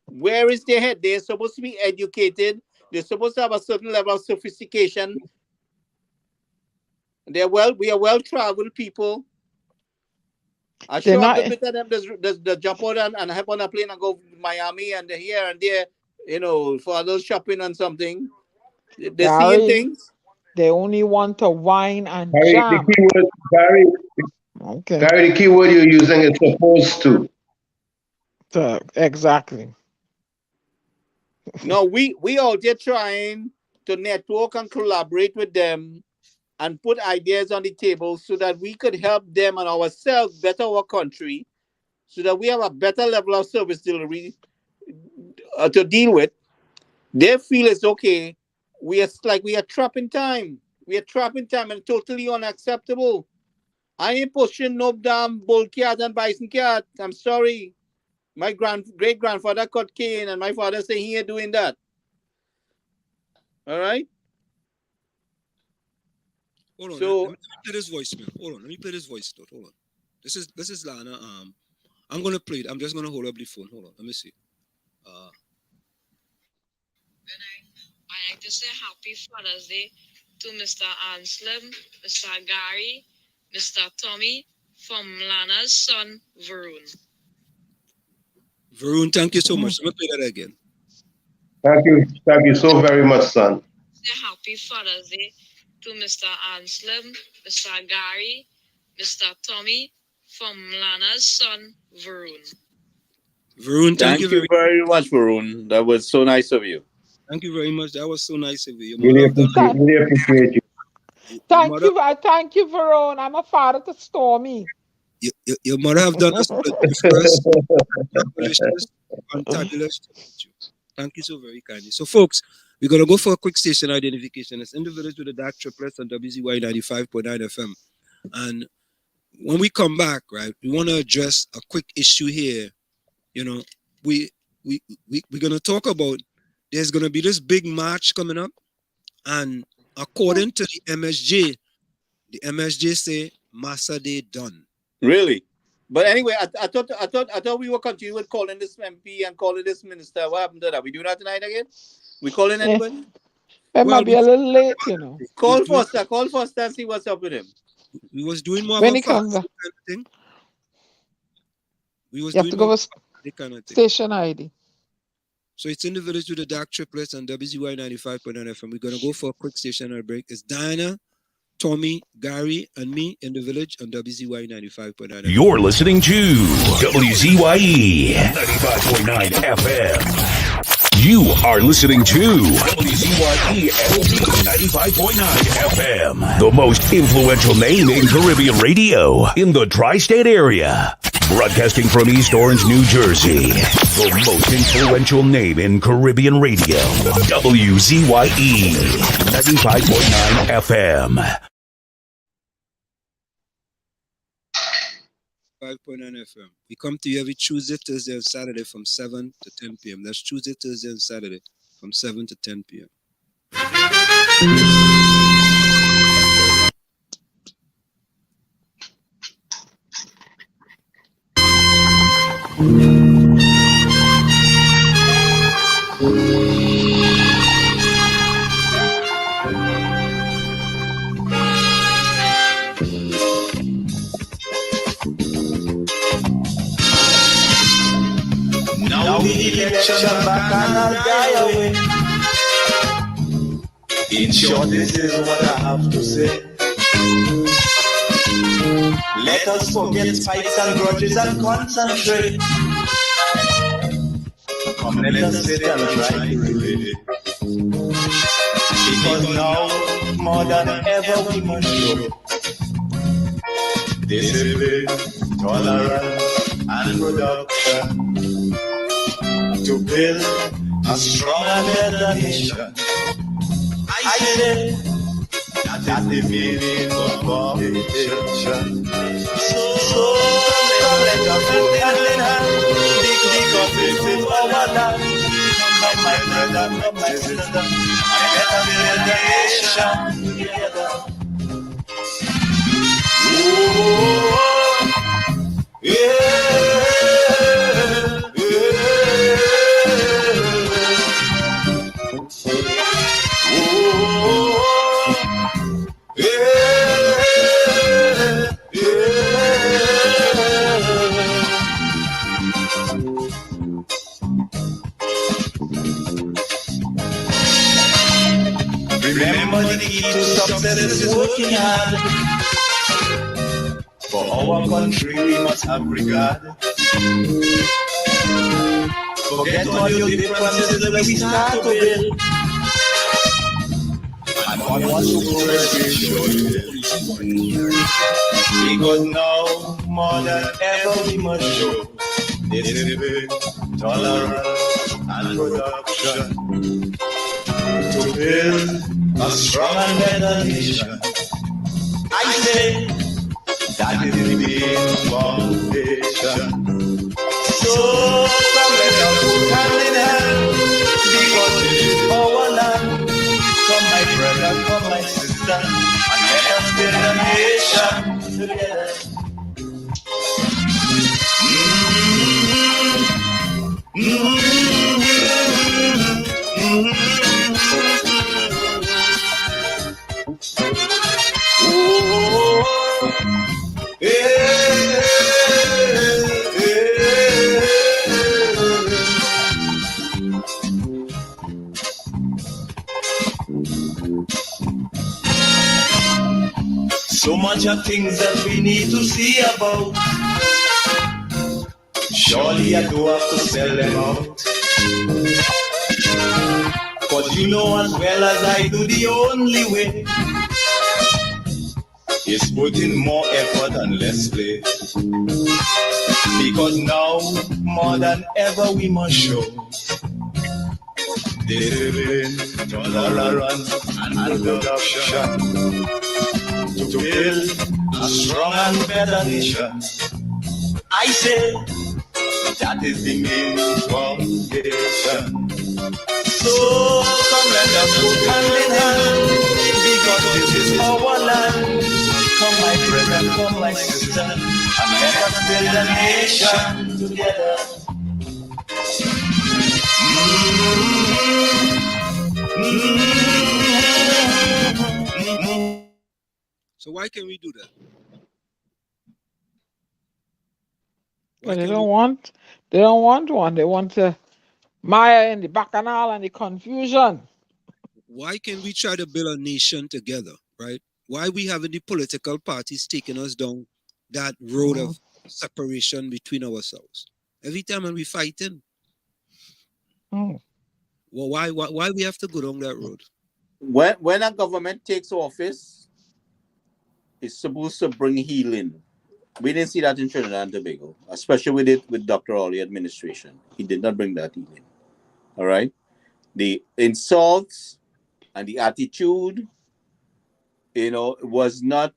Where is their head? They're supposed to be educated. They're supposed to have a certain level of sophistication. We are well-traveled people. I sure a good bit of them just jump out and hop on a plane and go to Miami and here and there, for a little shopping and something. They're seeing things. They only want to whine and Gary, jam. Gary, the key word you're using is supposed to. Exactly. No, we out there trying to network and collaborate with them and put ideas on the table so that we could help them and ourselves better our country, so that we have a better level of service delivery to deal with. They feel it's okay. We are trapped in time. We are trapped in time and totally unacceptable. I ain't pushing no damn bull cat and bison cat. I'm sorry. My great grandfather cut cane, and my father say he ain't doing that. All right. Hold on. So let me play this voicemail. Hold on. Let me play this voice note. Hold on. This is Lana. I'm gonna play it. I'm just gonna hold up the phone. Hold on. Let me see. I like to say Happy Father's Day to Mr. Anselm, Mr. Gary, Mr. Tommy, from Lana's son, Varun. Varun, thank you so much. Let me play that again. Thank you so very much, son. Say Happy Father's Day to Mr. Anselm, Mr. Gary, Mr. Tommy, from Lana's son, Varun. Varun, thank you very much, Varun. That was so nice of you. Thank you very much. That was so nice of you. Really appreciate you. Thank you, Varun. I'm a father to Stormy. Your mother have done us first. Fantabulous. Thank you so very kindly. So, folks, we're going to go for a quick station identification. It's in the village with the DAG Triplets on WZYE 95.9 FM. And when we come back, right, we want to address a quick issue here. You know, we're going to talk about there's going to be this big march coming up. And according to the MSJ say, Massa Day done. Really? But anyway, I thought we were continuing with calling this MP and calling this minister. What happened to that? We do that tonight again? We calling anybody? It might be a little late, you know. Call Foster and see what's up with him. We was doing more when of he a comes back. kind of thing. We was You have doing to go more with kind of thing. station ID. So it's in the village with the DAG Triplets on WZYE 95.9 FM. We're going to go for a quick station break. It's Diana, Tommy, Gary, and me in the village on WZYE 95.9 FM. You're listening to WZYE 95.9 FM. You are listening to WZYE 95.9 FM, the most influential name in Caribbean radio in the tri-state area. Broadcasting from East Orange, New Jersey, the most influential name in Caribbean radio, WZYE 95.9 FM. 5.9 FM. We come to you every Tuesday, Thursday, and Saturday from 7 to 10 p.m. That's Tuesday, Thursday, and Saturday from 7 to 10 p.m. Now the election back and I'll die away. In short, this is what I have to say. Let us forget fights and grudges and concentrate. Come, let us sit and try to relate. Because now, more than ever, we must show discipline, tolerance, and production to build a strong and better nation. I say that the meaning of foundation. So let us work hand in hand, because this is our land. Come my brother, come my sister, and let us build a nation together. Oh, yeah. Remember the key to success is working hard. For our country we must have regard. Forget all your differences when we start to build. And once to progress we show. Because now more than ever we must show discipline, tolerance, and production to build a strong and better nation. I say that is the foundation. So So much of things that we need to see about. Surely I do have to spell them out. Cause you know as well as I do, the only way is putting more effort and less play. Because now, more than ever, we must show discipline, tolerance, and production to build a strong and better nation. I say that is the main foundation. So come let us go hand in hand, because this is our land. Come my brother, come my sister, and let us build a nation together. So why can't we do that? Well, they don't want one. They want Maya in the bacchanal and the confusion. Why can't we try to build a nation together, right? Why we having the political parties taking us down that road of separation between ourselves? Every time when we fighting. Well, why we have to go down that road? When a government takes office, it's supposed to bring healing. We didn't see that in Trinidad and Tobago, especially with Dr. Rowley administration. He did not bring that healing. All right? The insults and the attitude, was not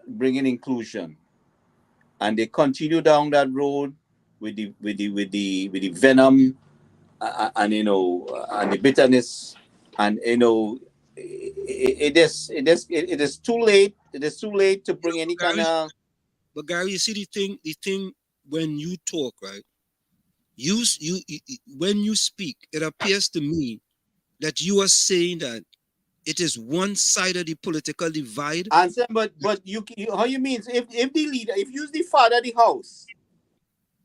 bringing inclusion. And they continue down that road with the venom and the bitterness, and it is too late. It is too late to bring any kind of. But Gary, you see the thing when you talk, right? You when you speak, it appears to me that you are saying that it is one side of the political divide. Answer, but you how you mean if the leader, if you're the father of the house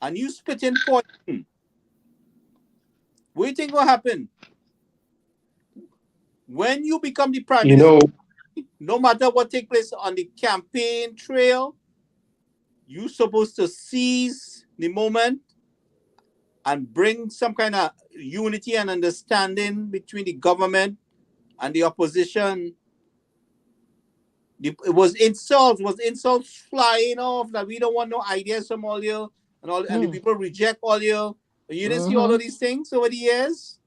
and you spit in poison, what do you think will happen? When you become the prime minister, no matter what takes place on the campaign trail, you're supposed to seize the moment and bring some kind of unity and understanding between the government and the opposition. It was insults flying off that we don't want no ideas from all you and the people reject all you. You didn't see all of these things over the years?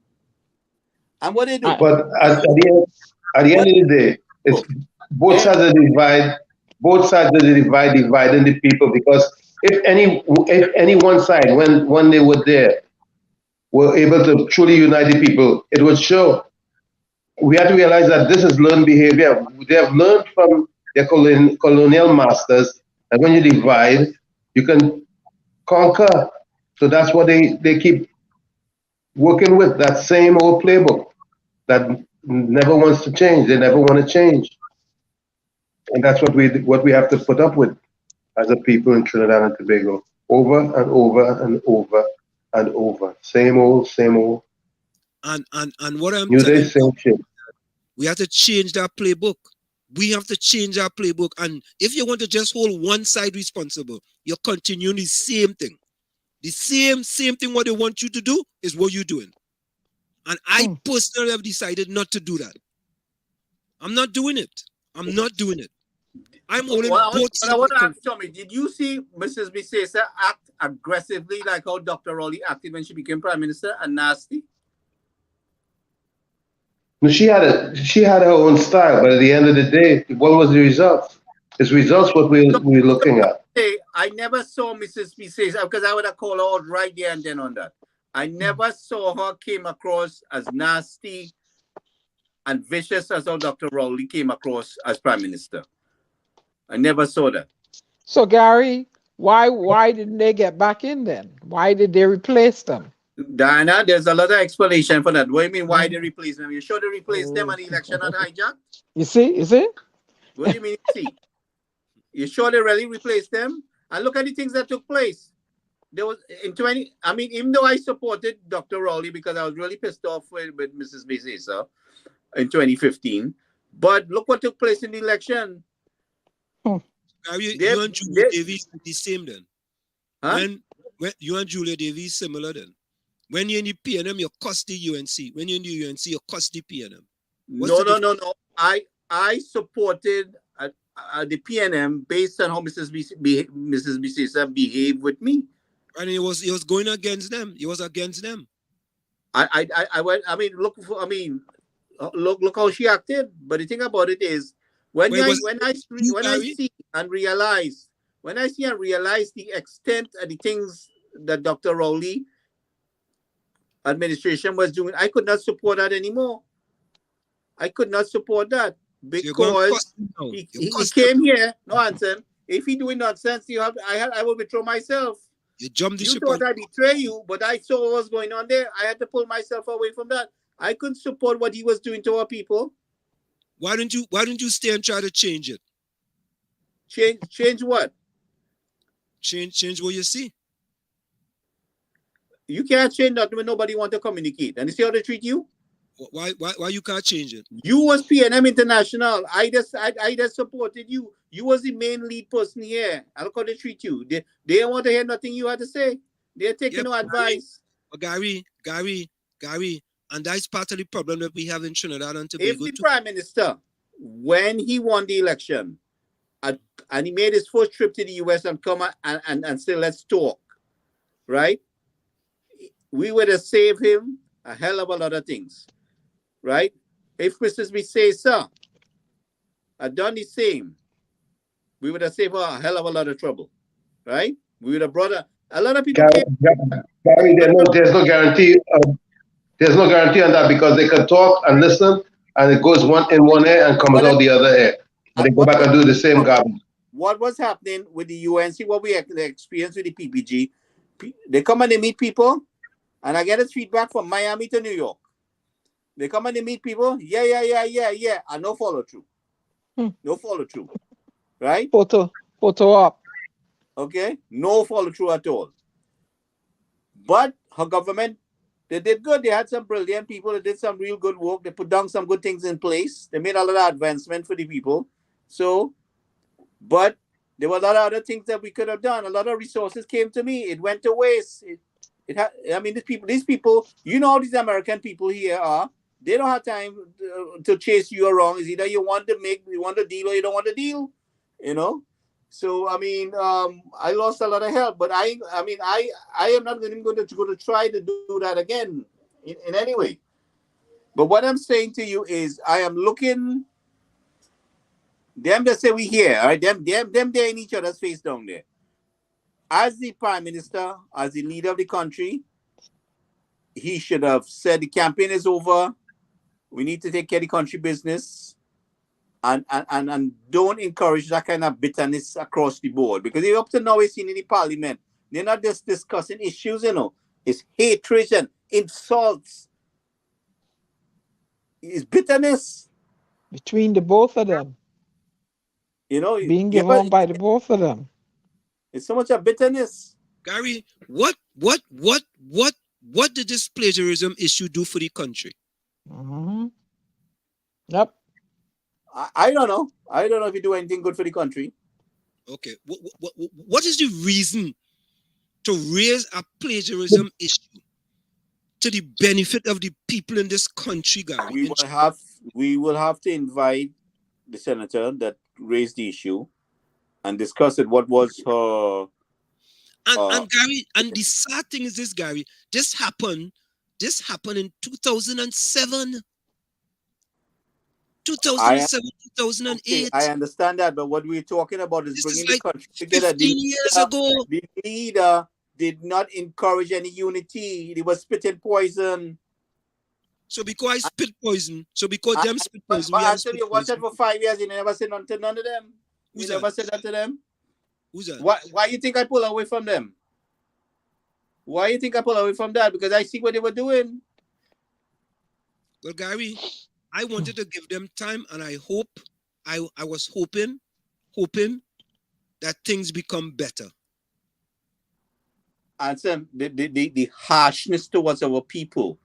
And what they do? But at the end of the day, it's both sides of the divide. Both sides of the divide dividing the people, because if any one side, when they were there, were able to truly unite the people, it would show. We have to realize that this is learned behavior. They have learned from their colonial masters that when you divide, you can conquer. So that's what they keep working with, that same old playbook that never wants to change. They never want to change. And that's what we have to put up with as a people in Trinidad and Tobago, over and over and over and over. Same old. And what I'm New telling day, same shit. We have to change that playbook. We have to change our playbook. And if you want to just hold one side responsible, you're continuing the same thing. The same thing what they want you to do is what you're doing. And I personally have decided not to do that. I'm not doing it. I'm holding both sides. I want to ask Tommy, did you see Mrs. Bisesa act aggressively like how Dr. Rowley acted when she became Prime Minister, and nasty? No, she had her own style, but at the end of the day, what was the results? It's results what we're looking at. I never saw Mrs. Bisesa, because I would have called her out right there and then on that. I never saw her came across as nasty and vicious as how Dr. Rowley came across as Prime Minister. I never saw that. So Gary, why didn't they get back in then? Why did they replace them? Diana, there's a lot of explanation for that. What do you mean, why they replace them? You sure they replaced them and the election not hijacked? You see? What do you mean, see? You sure they really replaced them? And look at the things that took place. There was even though I supported Dr. Rowley because I was really pissed off with Mrs. Bisesa, in 2015. But look what took place in the election. You and Julia Davies the same then. Huh? When you and Julia Davies similar then. When you're in the PNM, you cost the UNC. When you're in the UNC, you cost the PNM. No. I supported the PNM based on how Mrs. Bisesa behaved with me. And he was going against them. He was against them. Look how she acted. But the thing about it is, when I see and realize the extent of the things that Dr. Rowley administration was doing, I could not support that anymore. I could not support that because he came here. No answer. If he doing nonsense, I will withdraw myself. You jumped the ship. You thought I betray you, but I saw what was going on there. I had to pull myself away from that. I couldn't support what he was doing to our people. Why don't you stay and try to change it? Change what? Change what you see. You can't change nothing when nobody want to communicate. And you see how they treat you? Why you can't change it? You was PNM International. I just supported you. You was the main lead person here. I look how they treat you. They don't want to hear nothing you had to say. They're taking no advice. But Gary, and that's part of the problem that we have in Trinidad and Tobago. If the Prime Minister, when he won the election, and he made his first trip to the US and come and say, let's talk, right? We would have saved him a hell of a lot of things, right? If Mrs. Bisesa had done the same, we would have saved her a hell of a lot of trouble, right? We would have brought a lot of people. Gary, there's no guarantee. There's no guarantee on that because they can talk and listen, and it goes one in one ear and comes out the other ear. And they go back and do the same garbage. What was happening with the UNC, what we experienced with the PPG, they come and they meet people, and I get a feedback from Miami to New York. They come and they meet people, yeah, and no follow through. No follow through. Right? Photo up. Okay? No follow through at all. But her government, they did good. They had some brilliant people. They did some real good work. They put down some good things in place. They made a lot of advancement for the people. So, but there were a lot of other things that we could have done. A lot of resources came to me. It went to waste. These people, you know how these American people here are. They don't have time to chase you around. It's either you want to deal or you don't want to deal. You know? So, I lost a lot of help, but I am not even going to try to do that again in any way. But what I'm saying to you is I am looking, them that say we here, all right? Them they're in each other's face down there. As the Prime Minister, as the leader of the country, he should have said the campaign is over. We need to take care of the country business. And don't encourage that kind of bitterness across the board. Because up to now we've seen in the parliament, they're not just discussing issues, It's hatred and insults. It's bitterness. Between the both of them. Being given by the both of them. It's so much of bitterness. Gary, what did this plagiarism issue do for the country? Mm-hmm. Yep. I don't know. I don't know if you do anything good for the country. Okay. What is the reason to raise a plagiarism issue to the benefit of the people in this country, Gary? We will have to invite the senator that raised the issue and discuss it. What was her... And Gary, and the sad thing is this, Gary, this happened in 2007. 2007, 2008. I understand that, but what we're talking about is bringing the country together. 15 years ago. The leader did not encourage any unity. He was spitting poison. So because I spit poison, them spit poison. But I tell you, watch that for 5 years, you never said nothing to none of them. You never said that to them. Who's that? Why you think I pull away from them? Why you think I pull away from that? Because I see what they were doing. Well, Gary, I wanted to give them time, and I was hoping that things become better. And Sam, the harshness towards our people,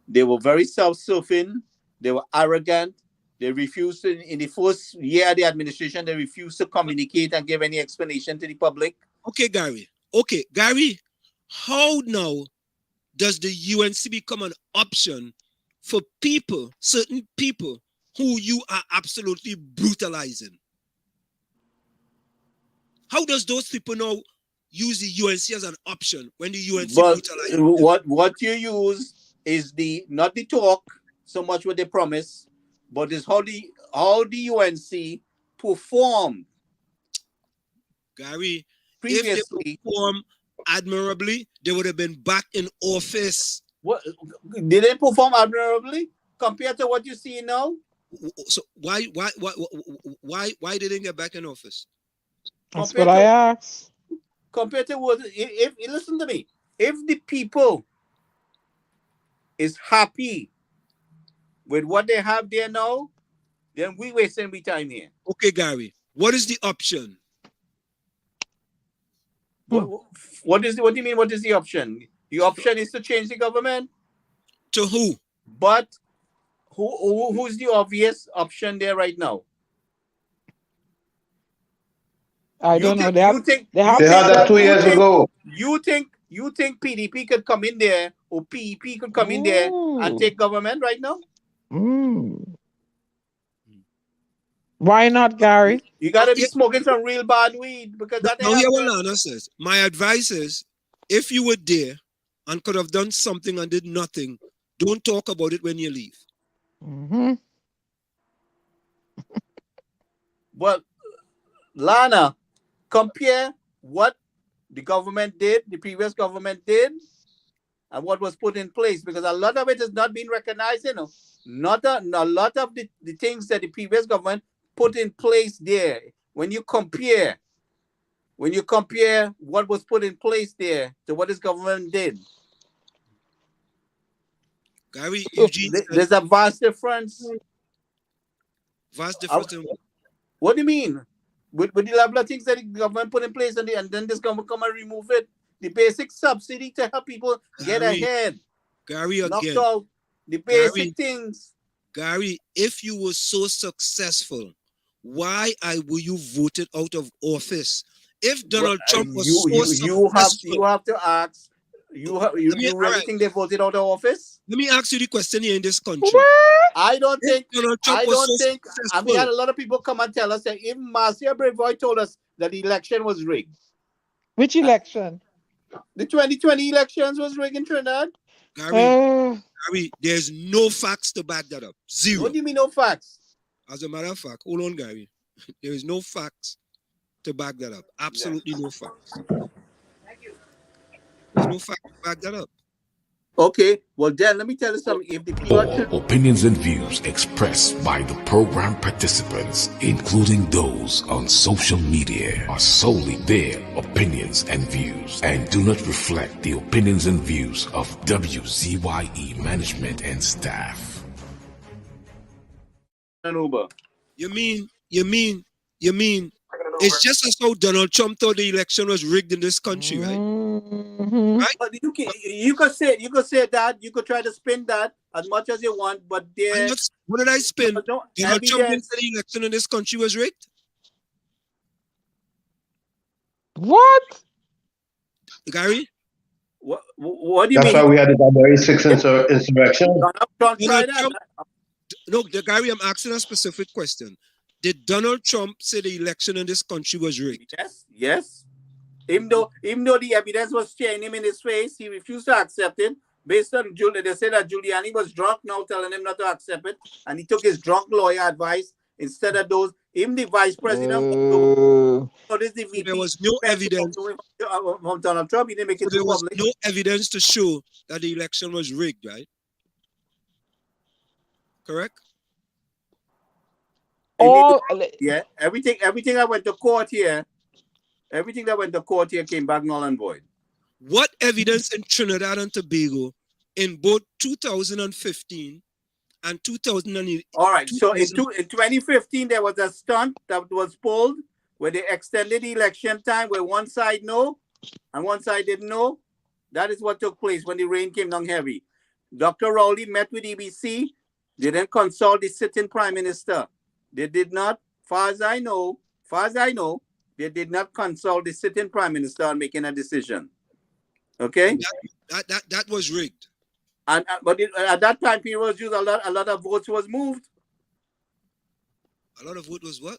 they were very self-serving. They were arrogant. They refused to, in the first year of the administration, they refused to communicate and give any explanation to the public. Okay, Gary. Okay, Gary, how now does the UNC become an option for people, certain people, who you are absolutely brutalizing? How does those people now use the UNC as an option when the UNC brutalizes them? What you use is not the talk so much what they promise, but is how the UNC performed. Gary, previously, if they perform admirably, they would have been back in office. What did they perform admirably compared to what you see now? So why did they get back in office? That's what I asked. Compared to what? If listen to me, if the people is happy with what they have there now, then we wasting we time here. Okay, Gary, what is the option? What do you mean? What is the option? The option is to change the government. To who? But who's the obvious option there right now? I don't know. They had that 2 years ago. You think PDP could come in there, or PEP could come in there and take government right now? Why not, Gary? You gotta be smoking some real bad weed, because that. Now hear what Lana says. My advice is, if you were there and could have done something and did nothing, don't talk about it when you leave. Well, Lana, compare what the government did, the previous government did, and what was put in place, because a lot of it is not being recognized. Not a lot of the things that the previous government put in place there. When you compare what was put in place there to what this government did, Gary, Eugene, there's a vast difference. Vast difference. What do you mean? With the level of things that the government put in place, and then this government come and remove it. The basic subsidy to help people get ahead. Gary, again. Out the basic things. Gary, if you were so successful, why were you voted out of office? If Donald Trump was you have to ask. You really think they voted out of office? Let me ask you the question here in this country. I don't think. I mean, had a lot of people come and tell us that even Marcia Brevoy told us that the election was rigged. Which election? The 2020 elections was rigged in Trinidad. Gary, there's no facts to back that up. Zero. What do you mean no facts? As a matter of fact, hold on, Gary. There is no facts to back that up. Absolutely no facts. Thank you. There's no facts to back that up. Okay, well then let me tell you something. If the people opinions and views expressed by the program participants, including those on social media, are solely their opinions and views and do not reflect the opinions and views of WZYE management and staff. You mean it's just as though Donald Trump thought the election was rigged in this country, right? Right? But you could say that, you could try to spin that as much as you want, but what did I spin? Donald Trump didn't say the election in this country was rigged. What? Gary? What do you mean? That's why we had the January 6th insurrection. No, Gary, I'm asking a specific question. Did Donald Trump say the election in this country was rigged? Yes. Even though the evidence was staring him in his face, he refused to accept it. Based on they said that Giuliani was drunk, now telling him not to accept it, and he took his drunk lawyer advice instead of those. Even the vice president, there was no evidence from Donald Trump. He didn't make it there was public. No evidence to show that the election was rigged, right? Correct? Yeah, everything that went to court here, came back null and void. What evidence in Trinidad and Tobago in both 2015 and 2008? All right, so in 2015 there was a stunt that was pulled where they extended the election time, where one side no and one side didn't know. That is what took place when the rain came down heavy. Dr. Rowley met with EBC They didn't consult the sitting prime minister. They did not, far as I know, they did not consult the sitting prime minister on making a decision. Okay? That was rigged. But at that time, period was used, a lot of votes was moved. A lot of vote was what?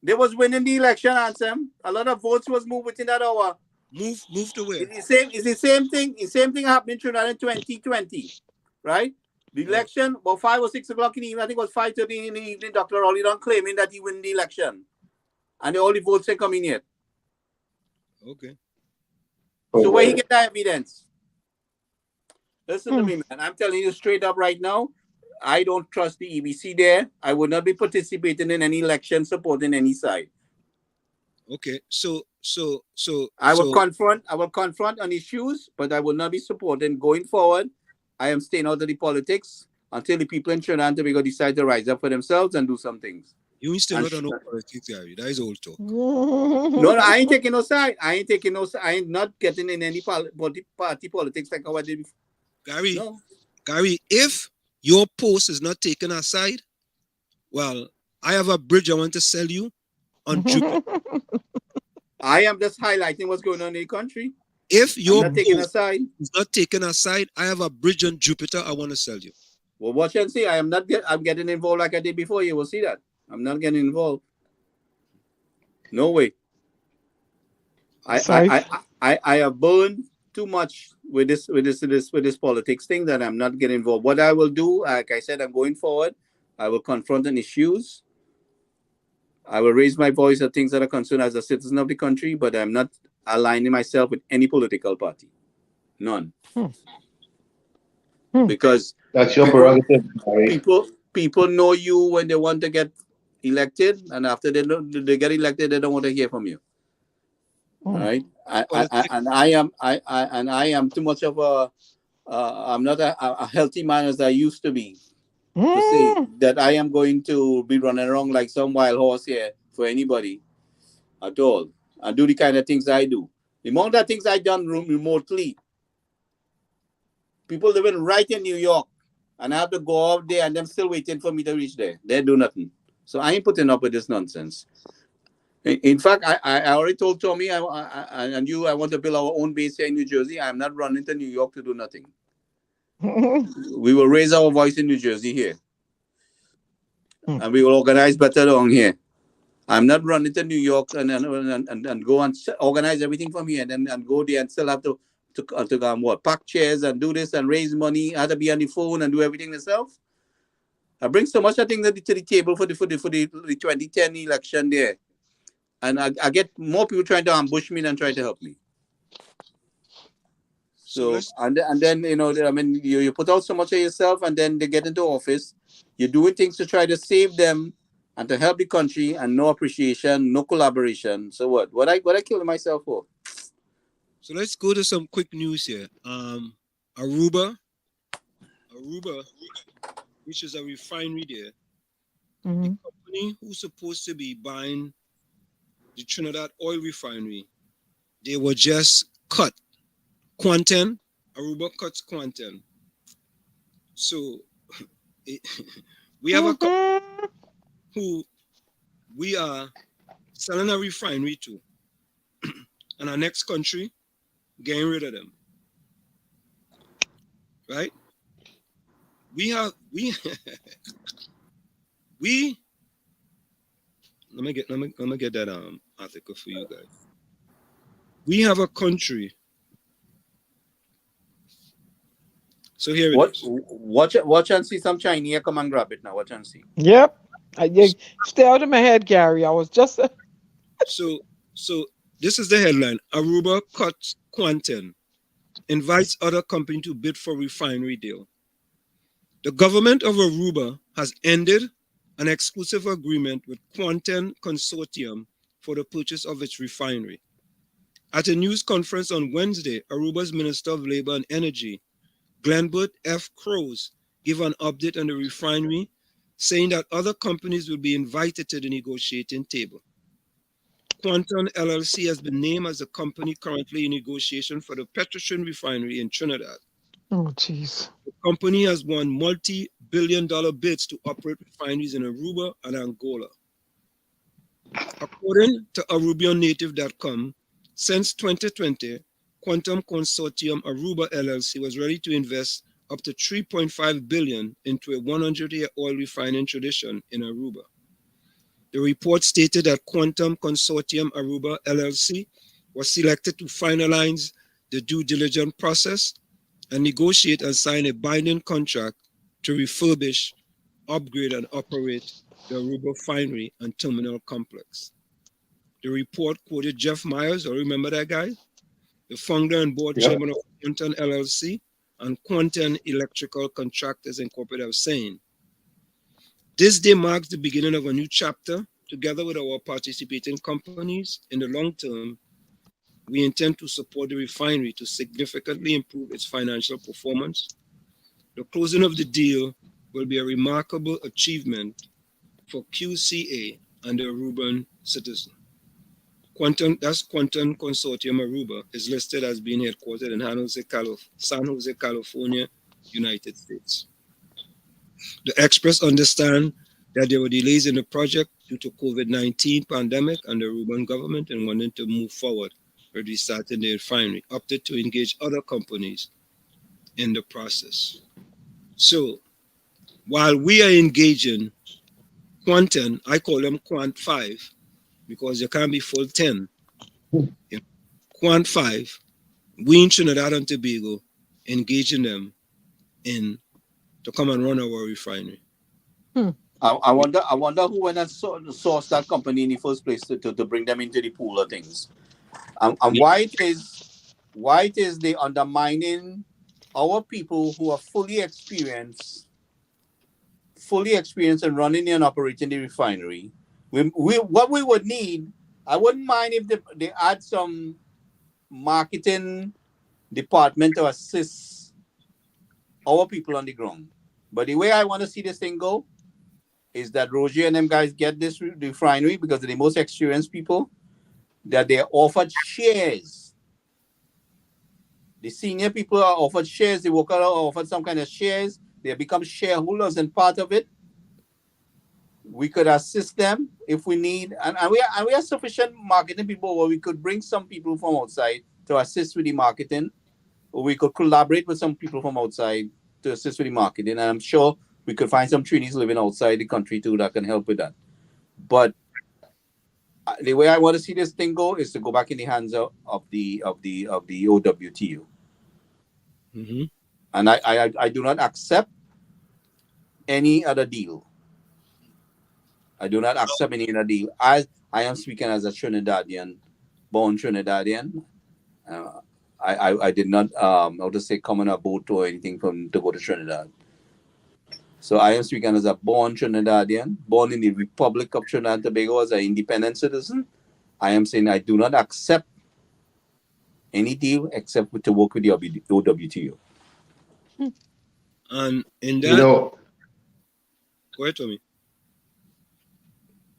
They was winning the election, Ansem. A lot of votes was moved within that hour. Move to where? It's the same thing. The same thing happened in Trinidad in 2020, right? The election, about 5 or 6 o'clock in the evening, I think it was 5:30 in the evening, Dr. Rolidon claiming that he won the election. And the only votes ain't coming yet. Okay. So where he get that evidence? Listen to me, man. I'm telling you straight up right now, I don't trust the EBC there. I would not be participating in any election supporting any side. Okay. So I will confront on issues, but I will not be supporting going forward. I am staying out of the politics until the people in Trinidad and Tobago decide to rise up for themselves and do some things. You ain't still not on no politics, Gary. That is old talk. No, I ain't taking no side. I ain't not getting in any party politics like how I did before. Gary, No. Gary, if your post is not taken aside, well, I have a bridge I want to sell you on Jupiter. I am just highlighting what's going on in the country. If your post is not taken aside, I have a bridge on Jupiter I want to sell you. Well, watch and see. I'm getting involved like I did before. You will see that. I'm not getting involved. No way. I have burned too much with this politics thing that I'm not getting involved. What I will do, like I said, I'm going forward. I will confront on issues. I will raise my voice at things that are concerned as a citizen of the country, but I'm not aligning myself with any political party. None. Because that's your prerogative. People know you when they want to get elected, and after they get elected, they don't want to hear from you. All right, I am too much of a I'm not a healthy man as I used to be. To say that I am going to be running around like some wild horse here for anybody at all and do the kind of things I do. The amount of things I done remotely, people living right in New York, and I have to go out there and them still waiting for me to reach there. They do nothing. So I ain't putting up with this nonsense. In fact, I already told Tommy and you, I want to build our own base here in New Jersey. I'm not running to New York to do nothing. We will raise our voice in New Jersey here. And we will organize better down here. I'm not running to New York and go and organize everything from here and go there and still have to pack chairs and do this and raise money. I have to be on the phone and do everything myself. I bring so much I think to the table for the 2010 election there. And I get more people trying to ambush me than trying to help me. So and then I mean you put out so much of yourself, and then they get into office. You're doing things to try to save them and to help the country, and no appreciation, no collaboration. So what I killed myself for? So let's go to some quick news here. Aruba, which is a refinery there. The company who's supposed to be buying the Trinidad oil refinery, they were just cut. Quantum, Aruba cuts Quantum. So we have a company who we are selling a refinery to, and our next country getting rid of them. Right? Let me get that article for you guys. We have a country. So here it is. Watch and see some Chinese come and grab it now. Watch and see. Yep. Stay out of my head, Gary. I was just So this is the headline. Aruba cuts Quantum, invites other company to bid for refinery deal. The government of Aruba has ended an exclusive agreement with Quantum Consortium for the purchase of its refinery. At a news conference on Wednesday, Aruba's Minister of Labor and Energy, Glenbert F. Crowes, gave an update on the refinery, saying that other companies will be invited to the negotiating table. Quantum LLC has been named as the company currently in negotiation for the Petrotrin refinery in Trinidad. Oh, jeez. The company has won billion bids to operate refineries in Aruba and Angola. According to ArubianNative.com, since 2020, Quantum Consortium Aruba LLC was ready to invest up to $3.5 billion into a 100-year oil refining tradition in Aruba. The report stated that Quantum Consortium Aruba LLC was selected to finalize the due diligence process and negotiate and sign a binding contract to refurbish, upgrade, and operate the Aruba refinery and terminal complex. The report quoted Jeff Myers, or remember that guy? The founder and board chairman of Quantum LLC and Quantum Electrical Contractors Incorporated, as saying, "This day marks the beginning of a new chapter. Together with our participating companies, in the long term, we intend to support the refinery to significantly improve its financial performance. The closing of the deal will be a remarkable achievement for QCA and the Aruban citizen." Quantum Consortium Aruba is listed as being headquartered in San Jose, California, United States. The experts understand that there were delays in the project due to COVID-19 pandemic, and the Aruban government, in wanting to move forward with restarting the refinery, opted to engage other companies in the process. So while we are engaging Quantum, I call them Quant 5 because you can't be full 10. Quant 5, we in Trinidad and Tobago engaging them to come and run our refinery. I wonder who went and sourced that company in the first place to bring them into the pool of things. And why it is they undermining our people who are fully experienced in running and operating the refinery. What we would need, I wouldn't mind if they add some marketing department to assist our people on the ground. But the way I want to see this thing go is that Roger and them guys get this refinery because they're the most experienced people, that they're offered shares. The senior people are offered shares, the workers are offered some kind of shares, they become shareholders and part of it. We could assist them if we need, and we are sufficient marketing people where we could bring some people from outside to assist with the marketing, or we could collaborate with some people from outside to assist with the marketing. And I'm sure we could find some Trinis living outside the country too that can help with that. But the way I want to see this thing go is to go back in the hands of the OWTU. Mm-hmm. And I do not accept any other deal. I do not accept any other deal. I am speaking as a Trinidadian, born Trinidadian. I did not, how to say, come on a boat or anything to go to Trinidad. So I am speaking as a born Trinidadian, born in the Republic of Trinidad and Tobago as an independent citizen. I am saying I do not accept any deal except to work with the OWTU. And in that, go ahead, Tommy.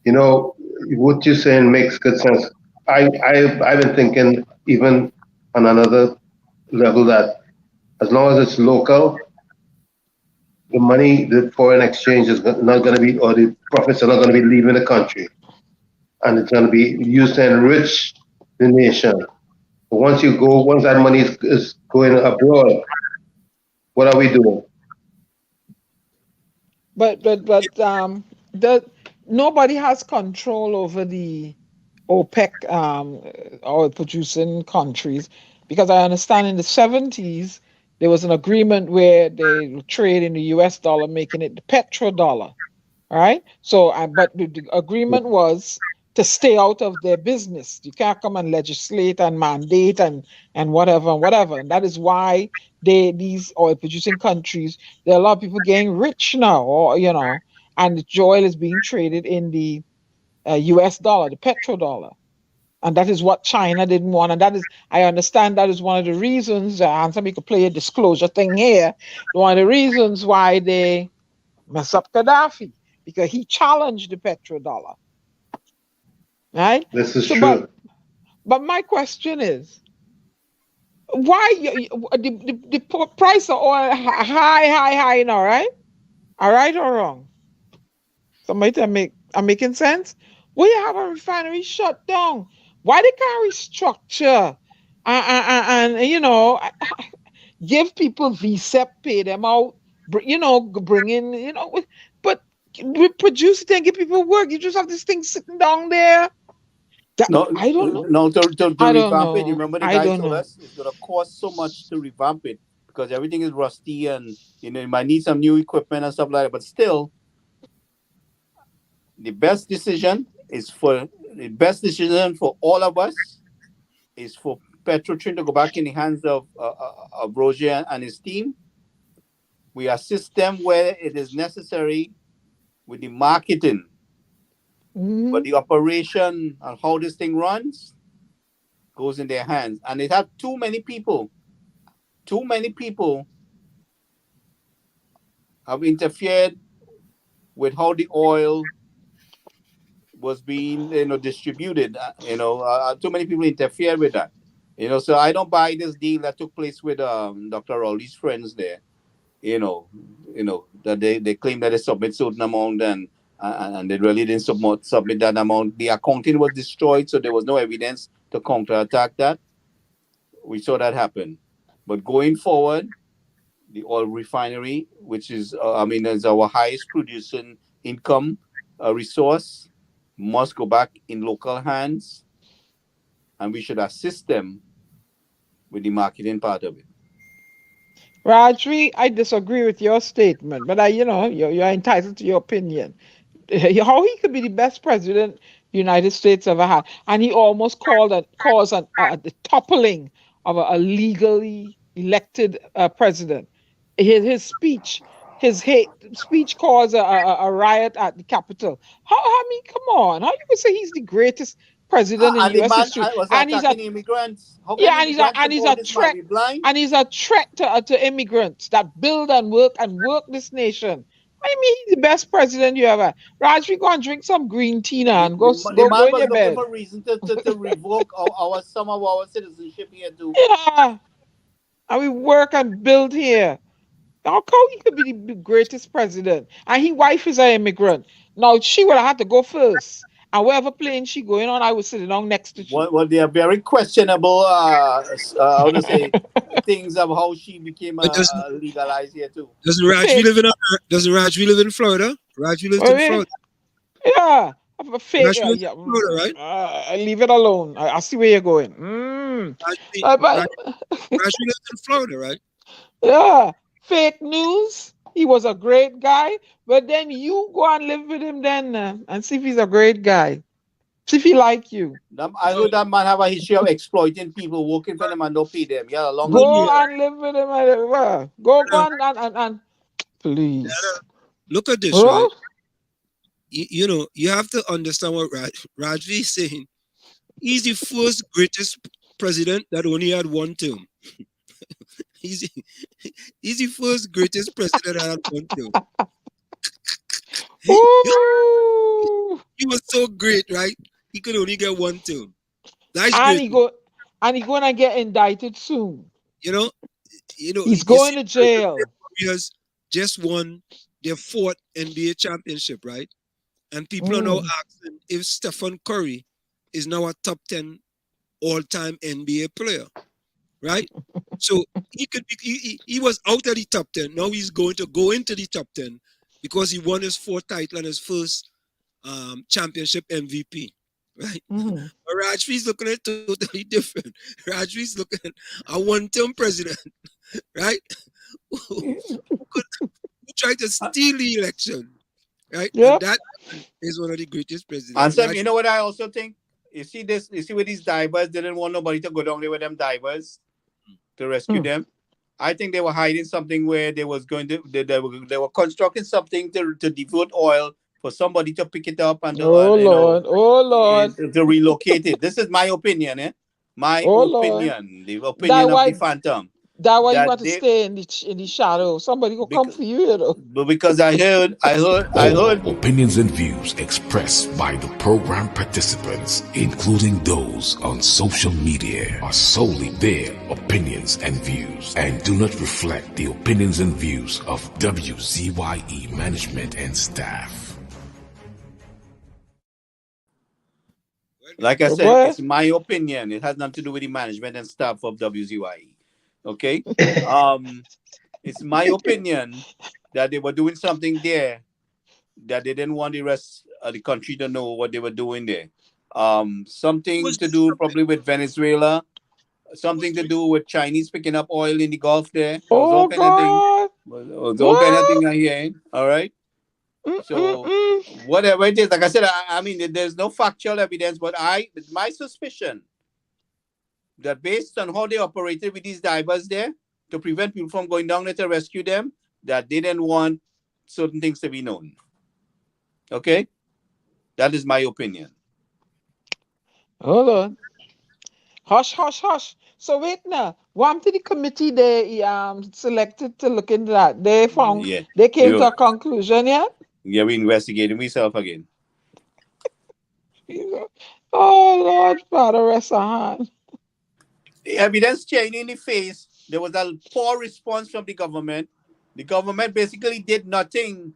What you're saying makes good sense. I've been thinking even on another level that as long as it's local, the money, the foreign exchange is not going to be, or the profits are not going to be leaving the country, and it's going to be used to enrich the nation. But once that money is going abroad, what are we doing? But nobody has control over the OPEC oil producing countries, because I understand in the 70s there was an agreement where they trade in the US dollar, making it the petrodollar, right? So, but the agreement was to stay out of their business. You can't come and legislate and mandate and whatever. And that is why these oil producing countries, there are a lot of people getting rich now, and the oil is being traded in the US dollar, the petrodollar. And that is what China didn't want. And I understand that is one of the reasons, and somebody could play a disclosure thing here, one of the reasons why they mess up Gaddafi, because he challenged the petrodollar. Right? This is true. But my question is, why the price of oil high now, right? All right or wrong? Somebody tell me I'm making sense? Why you have a refinery shut down? Why they can't restructure? And you know, give people VSEP, pay them out, you know, bring in, you know, but we produce it and give people work. You just have this thing sitting down there. No, I don't know. no, to I don't revamp it. You know. remember the I guy don't told know. us it's gonna cost so much to revamp it because everything is rusty and you know you might need some new equipment and stuff like that. But still, the best decision for all of us is for Petrotrin to go back in the hands of Roger and his team. We assist them where it is necessary with the marketing, but the operation and how this thing runs goes in their hands. And it had too many people have interfered with how the oil was being, you know, distributed. Too many people interfered with that. You know, so I don't buy this deal that took place with Dr. Rowley's friends there. You know that they claim that they submit certain amount and they really didn't submit that amount. The accounting was destroyed, so there was no evidence to counterattack that. We saw that happen. But going forward, the oil refinery, which is is our highest producing income resource, must go back in local hands, and we should assist them with the marketing part of it. Rajvi, I disagree with your statement, but you're entitled to your opinion. How he could be the best president the United States ever had, and he almost caused the toppling of a legally elected president. His speech, his hate speech caused a riot at the Capitol. I mean, come on, how you could say he's the greatest president in And the U.S. man history, was and he's a attacking immigrants. How can yeah, immigrants and he's a support this man? threat, Be blind? and he's a threat to immigrants that build and work this nation. I mean, he's the best president you ever. Raj, we go and drink some green tea now and go The go man in was your looking bed. for reason to revoke some of our citizenship here too. Yeah, and we work and build here. How come he could be the greatest president? And his wife is an immigrant. Now she would have had to go first. And wherever plane she going on, I was sitting down next to she. Well, they are very questionable. How to say things of how she became But legalized here too. doesn't Rajvi live in Florida? Rajvi lives in Florida. Yeah, a fake. Rajvi lives in Florida, right? I leave it alone. I see where you're going. Rajvi lives in Florida, right? Yeah, fake news. He was a great guy, but then you go and live with him then and see if he's a great guy. See if he like you. I heard that man have a history of exploiting people, working for them and don't pay them. Yeah, long Go and live with him. Go and please. Look at this, right? You have to understand what Rajvi is saying. He's the first greatest president that only had one term. He's the first greatest president that had one term. He was so great, right? He could only get one term. That's great. He's gonna get indicted soon. You know, he's going to jail. Warriors just won their 4th NBA championship, right? And people are now asking if Stephen Curry is now a top 10 all-time NBA player, right? So he was out of the top 10. Now he's going to go into the top 10 because he won his 4th title and his first championship MVP, right? But Rajvi's looking at it totally different. Rajvi's looking at a one-term president, right? who tried to steal the election, right? Yep. And that is one of the greatest presidents. And Sam, you know what I also think? You see with these divers, they didn't want nobody to go down there with them divers to rescue them. I think they were hiding something where they were constructing something to divert oil for somebody to pick it up and to relocate it. This is my opinion, My opinion. The opinion of the Phantom. That why you that want to they stay in the shadow. Somebody will come because, for you, you know. but because I heard All opinions and views expressed by the program participants, including those on social media, are solely their opinions and views and do not reflect the opinions and views of WZYE management and staff. like I So said, go ahead. it's my opinion. It has nothing to do with the management and staff of WZYE. Okay? Um, it's my opinion that they were doing something there that they didn't want the rest of the country to know what they were doing there. Something to do probably with Venezuela, something to do with Chinese picking up oil in the Gulf there. There was all Oh kind of thing. God. Was all kind of What? thing I hear. All right. So Mm-mm-mm. whatever it is, like I said, I mean, there's no factual evidence, but my suspicion that based on how they operated with these divers there to prevent people from going down there to rescue them, that they didn't want certain things to be known. Okay, that is my opinion. Hold on. Hush, hush, hush. So wait now. One to the committee they selected to look into that. They found Yeah, they came to a conclusion, yeah? yeah, we investigating myself again. Oh Lord, Father, rest our hand. The evidence changed in the face. There was a poor response from the government. The government basically did nothing.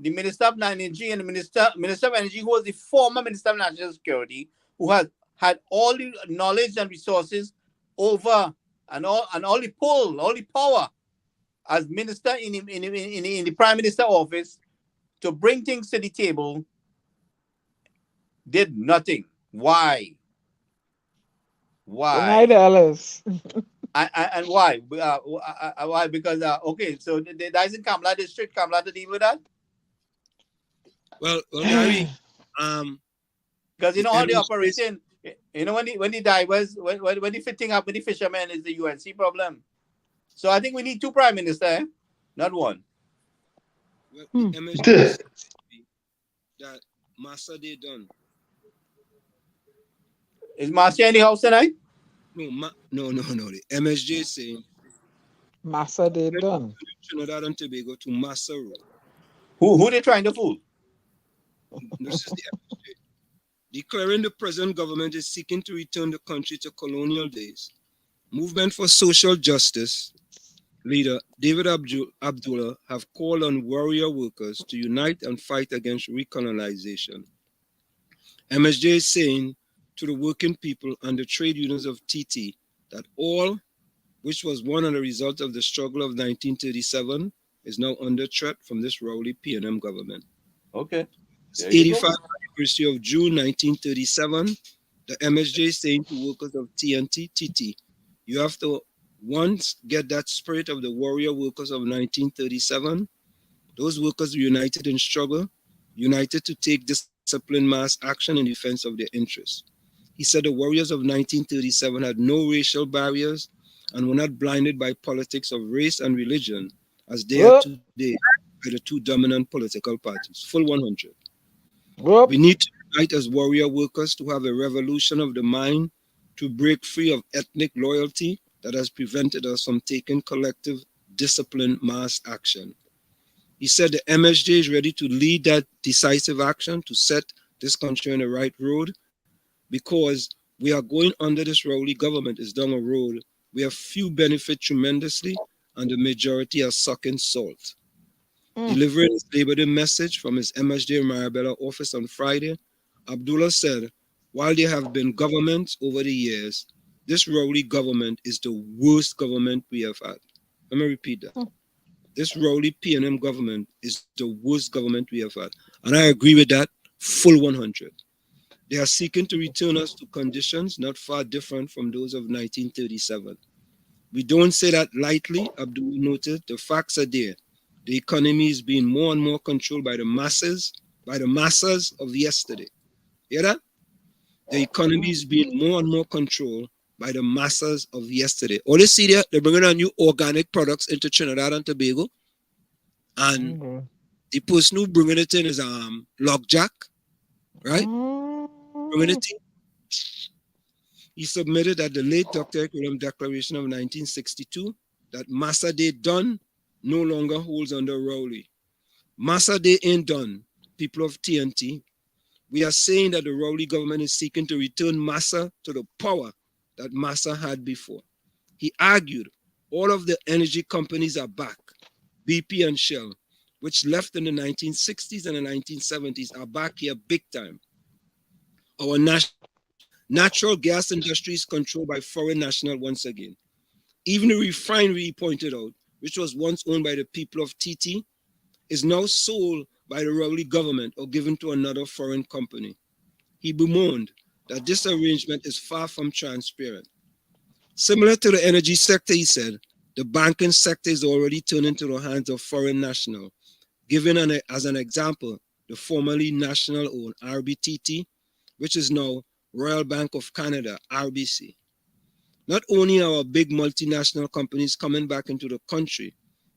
The Minister of Energy and the Minister of Energy, who was the former Minister of National Security, who had all the knowledge and resources over and all the pull, all the power as minister in the Prime Minister office to bring things to the table, did nothing. Why? Good night, Alice. And why? Why? Because okay, so that is in Kamla district, Kamla to deal with that. Well, Gary, because you know how they MSJ operate in. You know when the divers when the fitting up with the fishermen is the UNC problem. So I think we need two prime ministers, not one. Well, MSJ said that Massa they done. Is Marcia in the house tonight? No. The MSJ saying Massa they done. Trinidad and Tobago to Massa Road. Who they trying to fool? This is the MSJ. Declaring the present government is seeking to return the country to colonial days. Movement for Social Justice leader David Abdullah have called on warrior workers to unite and fight against recolonization. MSJ is saying to the working people and the trade unions of TT that all which was won as a result of the struggle of 1937 is now under threat from this rowdy P&M government. Okay. 85th anniversary of June 1937, the MSJ is saying to workers of TNT, TT, you have to once get that spirit of the warrior workers of 1937. Those workers were united in struggle, united to take disciplined mass action in defense of their interests. He said the warriors of 1937 had no racial barriers and were not blinded by politics of race and religion as they are today by the two dominant political parties. Full 100. We need to unite as warrior workers to have a revolution of the mind to break free of ethnic loyalty that has prevented us from taking collective disciplined mass action. He said the MSJ is ready to lead that decisive action to set this country on the right road because we are going under this rowdy government is down a road where few benefit tremendously and the majority are sucking salt. Delivering his Labor Day message from his MSJ Marabella office on Friday, Abdullah said, while there have been governments over the years, this rowdy government is the worst government we have had. Let me repeat that. This rowdy P&M government is the worst government we have had. And I agree with that, full 100. They are seeking to return us to conditions not far different from those of 1937. We don't say that lightly, Abdullah noted. The facts are there. The economy is being more and more controlled by the masses of yesterday. Hear that? The economy is being more and more controlled by the masses of yesterday. All you see there, they're bringing on new organic products into Trinidad and Tobago. And the person who bringing it in is Lockjack, right? Bringing it in. He submitted at the late Dr. Equilibrium Declaration of 1962 that Massa Day done no longer holds under Rowley. Massa Day ain't done, people of TNT. We are saying that the Rowley government is seeking to return Massa to the power that Massa had before. He argued all of the energy companies are back. BP and Shell, which left in the 1960s and the 1970s, are back here big time. Our natural gas industry is controlled by foreign nationals once again. Even the refinery, he pointed out, which was once owned by the people of TT, is now sold by the Rowley government or given to another foreign company. He bemoaned that this arrangement is far from transparent. Similar to the energy sector, he said, the banking sector is already turning to the hands of foreign nationals. Given as an example, the formerly national-owned RBTT, which is now Royal Bank of Canada, RBC. Not only are our big multinational companies coming back into the country,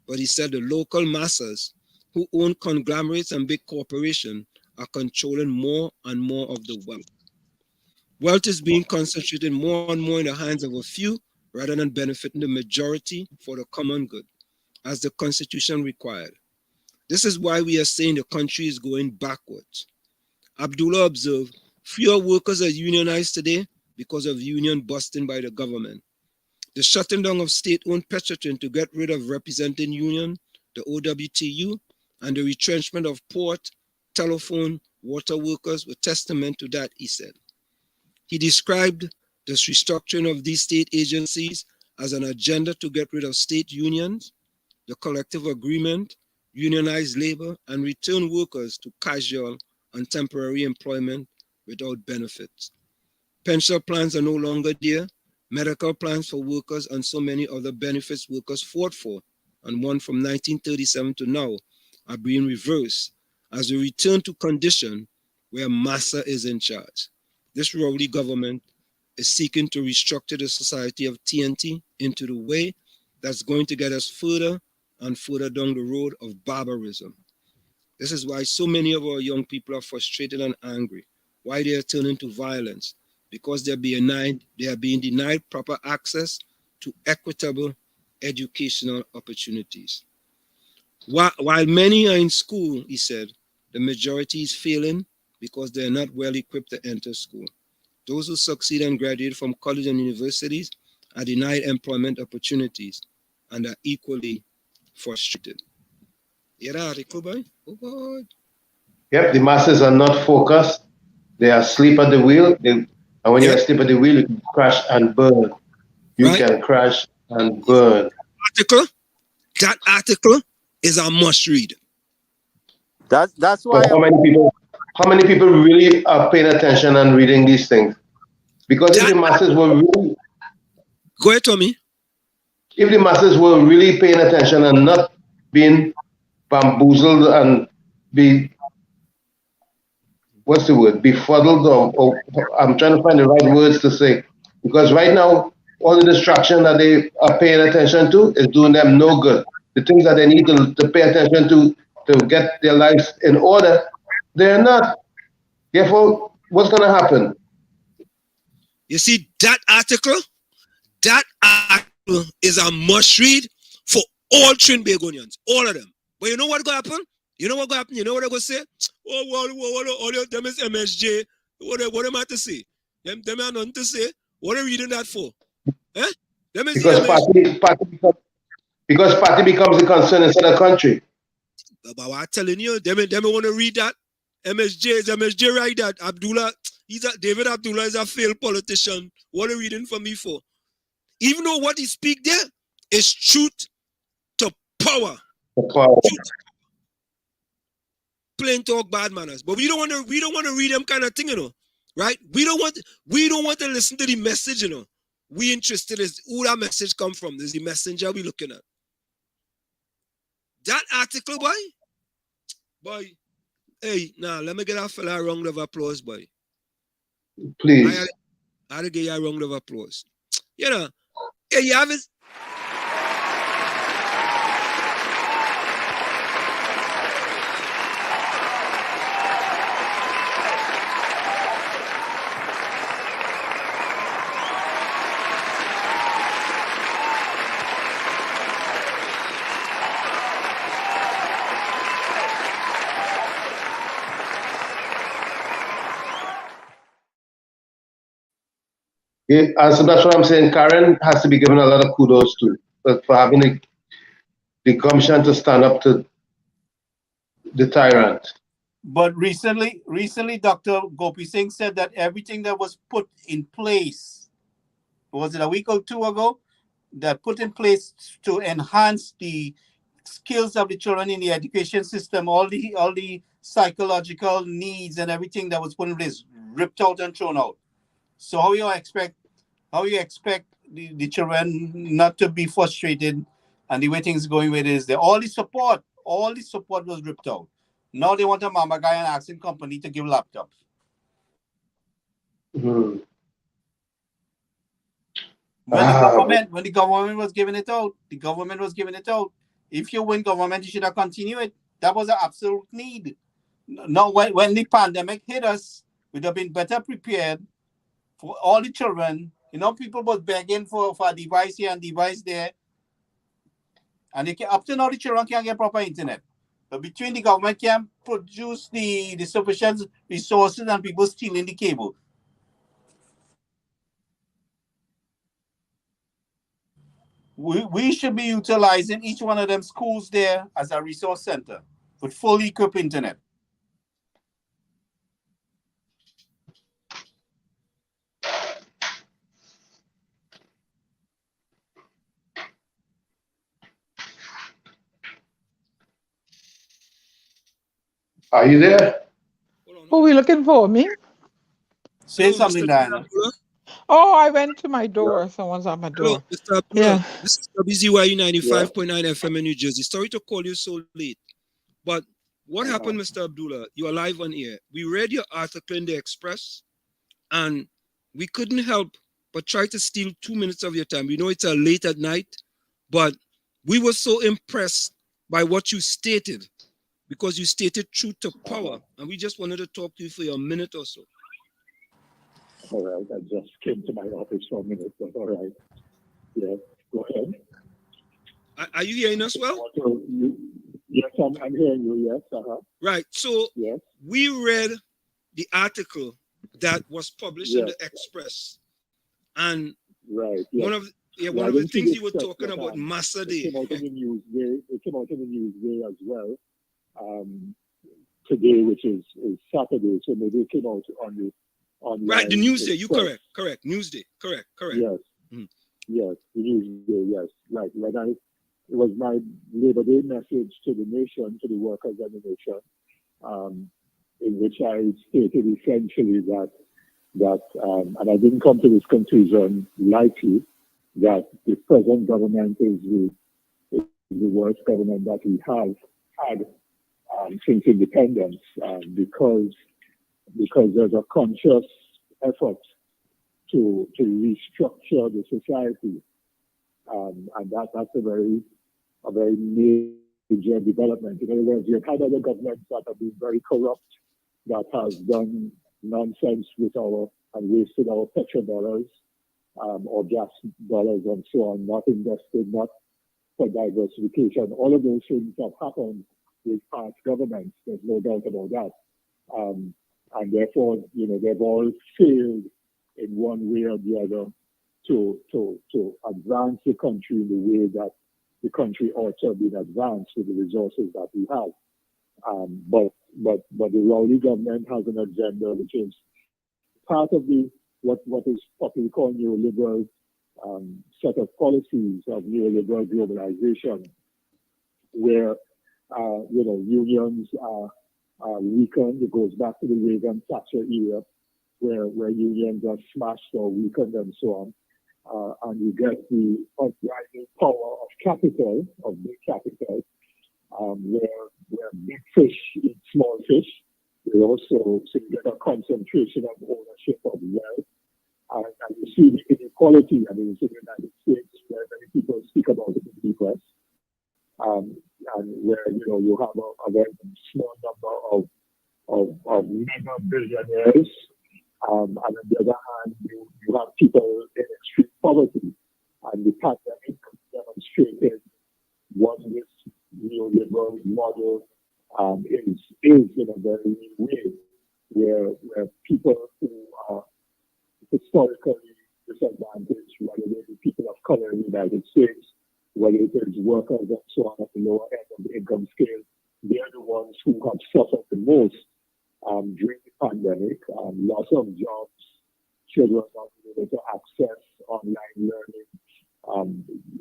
but he said the local masses who own conglomerates and big corporations are controlling more and more of the wealth. Wealth is being concentrated more and more in the hands of a few rather than benefiting the majority for the common good, as the Constitution required. This is why we are saying the country is going backwards. Abdullah observed, fewer workers are unionized today because of union busting by the government. The shutting down of state-owned Petrotrin to get rid of representing union, the OWTU, and the retrenchment of port, telephone, water workers were testament to that, he said. He described the restructuring of these state agencies as an agenda to get rid of state unions, the collective agreement, unionized labor, and return workers to casual and temporary employment without benefits. Pension plans are no longer there, medical plans for workers, and so many other benefits workers fought for, and won from 1937 to now, are being reversed as a return to condition where Massa is in charge. This Rowley government is seeking to restructure the society of TNT into the way that's going to get us further and further down the road of barbarism. This is why so many of our young people are frustrated and angry, why they are turning to violence, because they are being denied proper access to equitable educational opportunities. While many are in school, he said, the majority is failing because they are not well equipped to enter school. Those who succeed and graduate from college and universities are denied employment opportunities and are equally frustrated. Hear that article, boy? Oh, God. Yep, the masses are not focused. They are asleep at the wheel. And when you're asleep at the wheel, you can crash and burn. You can crash and burn. That article is a must read. That's why. How many people really are paying attention and reading these things? Because if the masses were really... Go ahead, Tommy. If the masses were really paying attention and not being bamboozled and befuddled, or I'm trying to find the right words to say. Because right now, all the distraction that they are paying attention to is doing them no good. The things that they need to pay attention to get their lives in order, they're not. Therefore, what's going to happen? You see, that article is a must read for all Trinbagonians, all of them. But you know what going to happen? You know what going to happen? You know what they're going to say? Oh, them is MSJ. What am I to say? Them are nothing to say. What are you reading that for? Eh? Because party becomes a concern instead of country. But I'm telling you, them want to read that. MSJ write that. David Abdullah is a failed politician. What are you reading for me for? Even though what he speak there is truth to power. Plain talk, bad manners. But we don't want to read them kind of thing, you know. Right? We don't want to listen to the message, you know. We interested in who that message come from. There's the messenger we looking at. That article, boy. Hey, let me get that fella a round of applause, boy. Please. I had to give you a round of applause. You know, hey, you have it. Yeah, so that's what I'm saying. Karen has to be given a lot of kudos to for having the gumption to stand up to the tyrant. But recently, Dr. Gopi Singh said that everything that was put in place, was it a week or two ago, that put in place to enhance the skills of the children in the education system, all the psychological needs and everything that was put in place, ripped out and thrown out. So how you expect the children not to be frustrated and the way things going with it is that all the support was ripped out. Now they want a mama guy and asking company to give laptops. Hmm. When the government was giving it out, if you win government, you should have continued it. That was an absolute need. Now, when the pandemic hit us, we'd have been better prepared for all the children. You know, people was begging for a device here and device there. And up to now, the children can't get proper internet. But between the government can't produce the sufficient resources and people stealing the cable. We should be utilizing each one of them schools there as a resource center with fully equipped internet. Are you there? Who are we looking for? Me? Say something, Diana. Oh, I went to my door. Someone's at my door. Hello, Mr. Abdullah. This is WZYE 95.9 FM in New Jersey. Sorry to call you so late, but what happened, Mr. Abdullah? You are live on air. We read your article in the Express, and we couldn't help but try to steal 2 minutes of your time. We know it's late at night, but we were so impressed by what you stated, because you stated truth to power, and we just wanted to talk to you for a minute or so. All right, I just came to my office for a minute, but all right. Yeah, go ahead. Are you hearing us well? Yes, I'm hearing you, yes. Right, so yes. We read the article that was published in the Express, and right, one of the things you were talking about, Massa Day. It came out in the news day as well. Today, which is Saturday, so maybe it came out on the right, the news day. You correct. News day. Correct. Yes. Yes, the news day. Yes, right. It was my Labor Day message to the nation, to the workers of the nation, in which I stated essentially that and I didn't come to this conclusion lightly, that the present government is the worst government that we have had since independence, because there's a conscious effort to restructure the society, and that's a very major development. In other words, you've had other governments that have been very corrupt, that has done nonsense with and wasted our petrodollars, or gas dollars and so on, not invested, not for diversification. All of those things have happened with past governments. There's no doubt about that. And therefore, they've all failed in one way or the other to advance the country in the way that the country ought to have been advanced with the resources that we have. But the Rowley government has an agenda which is part of what is popularly called neoliberal set of policies of neoliberal globalization, where unions are weakened. It goes back to the Reagan Thatcher era, where unions are smashed or weakened and so on. And you get the uprising power of capital, of big capital, where big fish eat small fish. They also get a concentration of ownership of wealth. And you see the inequality, in the United States, where many people speak about it in the press, and where you have a very small number of mega billionaires, and on the other hand, you have people in extreme poverty. And the pandemic demonstrated what this neoliberal model is in a very new way, where people who are historically disadvantaged, whether it is people of color in the United States, whether it is workers and so on at the lower end of the income scale. They are the ones who have suffered the most during the pandemic. Loss of jobs, children not able to access online learning.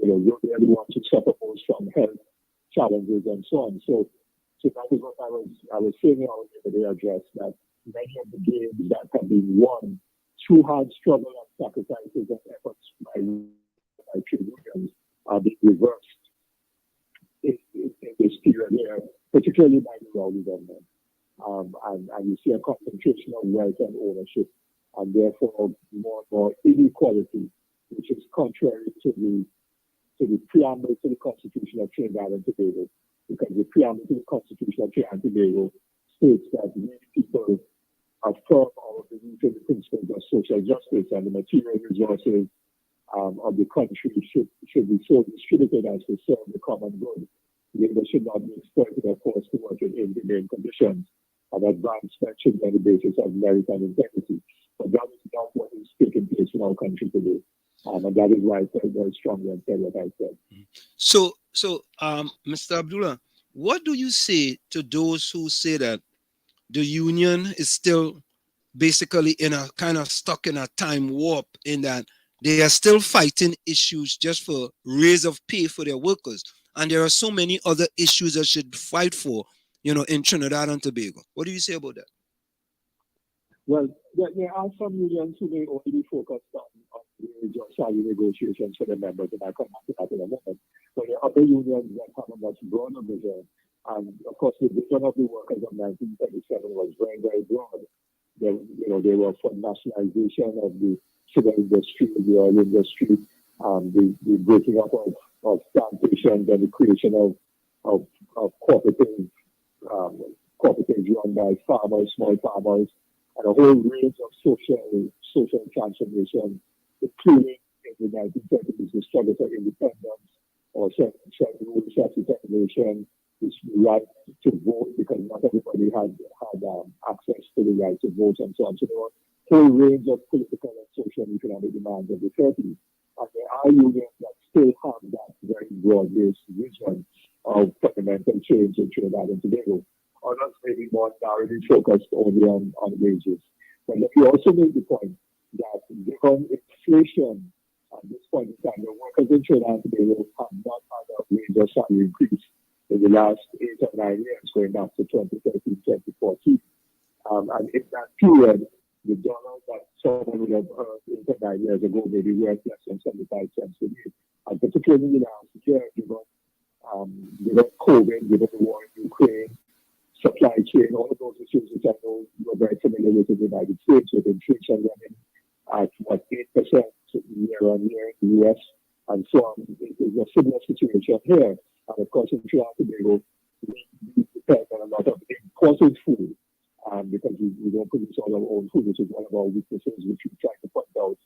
They are the ones who suffer most from health challenges and so on. So that is what I was saying in our day address, that many of the gains that have been won through hard struggle and sacrifices and efforts by trade unions are being reversed in this period here, particularly by the Rowley government. And you see a concentration of wealth and ownership, and therefore more and more inequality, which is contrary to the preamble to the Constitution of Trinidad and Tobago, because the preamble to the Constitution of Trinidad and Tobago states that we people affirm our belief in the principles of social justice, and the material resources of the country should be so distributed as to serve the common good. Labor should not be exploited or forced to work in inhumane conditions, and advancement should be on the basis of merit and integrity. But that is not what is taking place in our country today. And that is why I felt very strongly and said what I said. So, Mr. Abdullah, what do you say to those who say that the union is still basically in a kind of stuck in a time warp, in that they are still fighting issues just for raise of pay for their workers, and there are so many other issues that should fight for, in Trinidad and Tobago? What do you say about that? Well, there are some unions who may only be focused on wage or salary negotiations for their members, and I'll come back to that in a moment. But there are other unions that have a much broader vision. And of course, the vision of the workers of 1937 was very, very broad. They were for nationalization of the sugar industry, the oil industry, the breaking up of plantations, and the creation of cooperatives run by farmers, small farmers, and a whole range of social transformation, including in the 1930s, the struggle for independence or self-rule, self-determination, the right to vote, because not everybody had access to the right to vote and so on. So there were a whole range of political and social and economic demands of the 30s. And there are unions that still have that very broad-based vision of fundamental change in Trinidad and Tobago. Others may be more narrowly focused only on wages. But let me also make the point that given inflation at this point in time, the workers in Trinidad and Tobago have not had a wage or salary increase in the last 8 or 9 years, going back to 2013, 2014. And in that period, the dollar that someone would have earned 8 or 9 years ago may be worth less than 75 cents a day. And particularly in the last year, given COVID, given the war in Ukraine, supply chain, all of those issues which I know you're very familiar with in the United States, with inflation running at 8% year on year in the US, and so on. It's a similar situation here. And of course, in Trinidad and Tobago, we depend on a lot of imported food because we don't produce all our own food, which is one of our weaknesses, which we tried to point out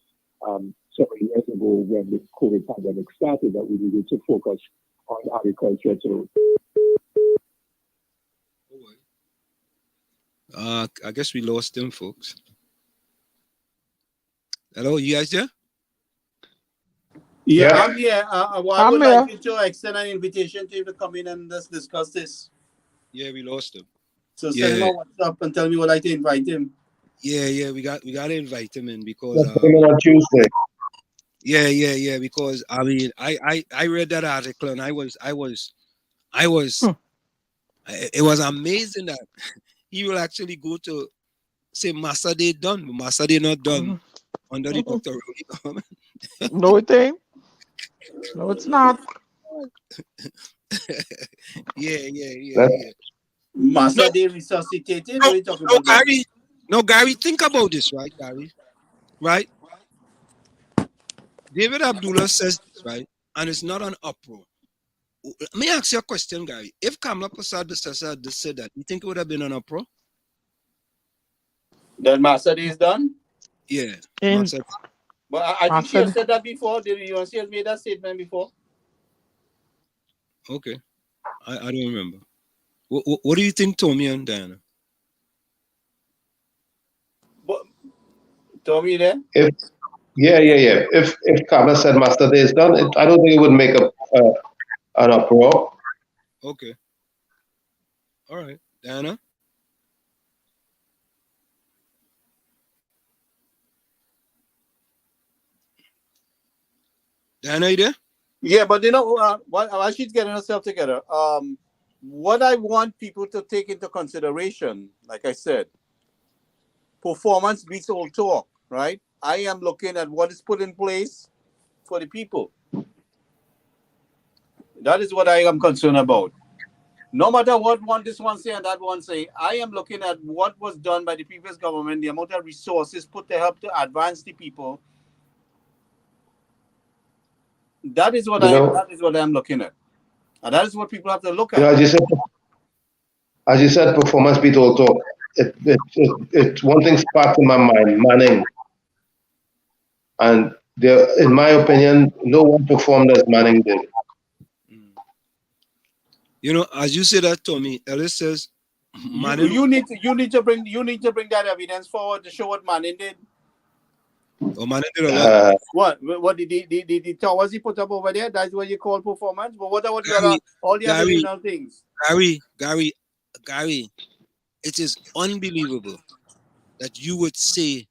several years ago when the COVID pandemic started, that we needed to focus on agriculture. I guess we lost them, folks. Hello, you guys there? Yeah, I'm here. I would like you to extend an invitation to him to come in and let's discuss this. Yeah, we lost him. So send him a WhatsApp and tell me would like to invite him. Yeah, we got to invite him in because on Tuesday. Yeah, because I mean I read that article and it was amazing that he will actually go to say Massa Day done, but Massa Day not done under the Dr. Rowley government. No, it ain't. No, it's not. Yeah. Massa Day resuscitated. What are you talking about? Gary, think about this, right, Gary? Right? David Abdullah says this, right? And it's not an uproar. Let me ask you a question, Gary. If Kamla Prasad had said that, you think it would have been an uproar? That Massa Day is done? Yeah. But I think she has said that before. Did you see her made that statement before? Okay. I don't remember. What do you think, Tommy and Diana? Tommy there? Yeah. If Kaba said Master Day is done, I don't think it would make an uproar. Okay. All right. Diana? Diana, you there? Yeah, but while she's getting herself together, what I want people to take into consideration, like I said, performance beats all talk, right? I am looking at what is put in place for the people. That is what I am concerned about. No matter what this one say and that one say, I am looking at what was done by the previous government, the amount of resources put to help to advance the people. That is what I'm looking at. And that is what people have to look at. As you said, performance beat all talk. It one thing sparked in my mind, Manning. And there, in my opinion, no one performed as Manning did. As you say that, Tommy, Ellis says, Manning. You need to bring that evidence forward to show what Manning did. Oh, Manning did a lot. What the towers he put up over there? That's what you call performance. But what about all the other regional things? Gary, it is unbelievable that you would say.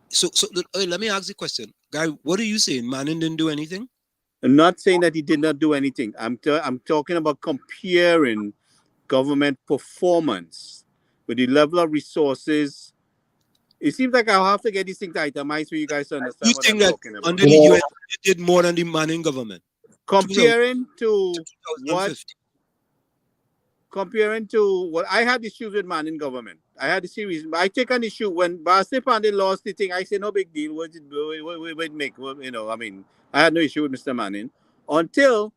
So let me ask the question, Gary. What are you saying? Manning didn't do anything? I'm not saying that he did not do anything. I'm talking about comparing government performance with the level of resources. It seems like I'll have to get these things itemized for you guys to understand what I'm talking about. Under the UN, you did more than the Manning government. Comparing to what I had issues with Manning government. I had a series. I take an issue when Basti Pandey lost the thing. I say no big deal. What make? I mean, I had no issue with Mr. Manning until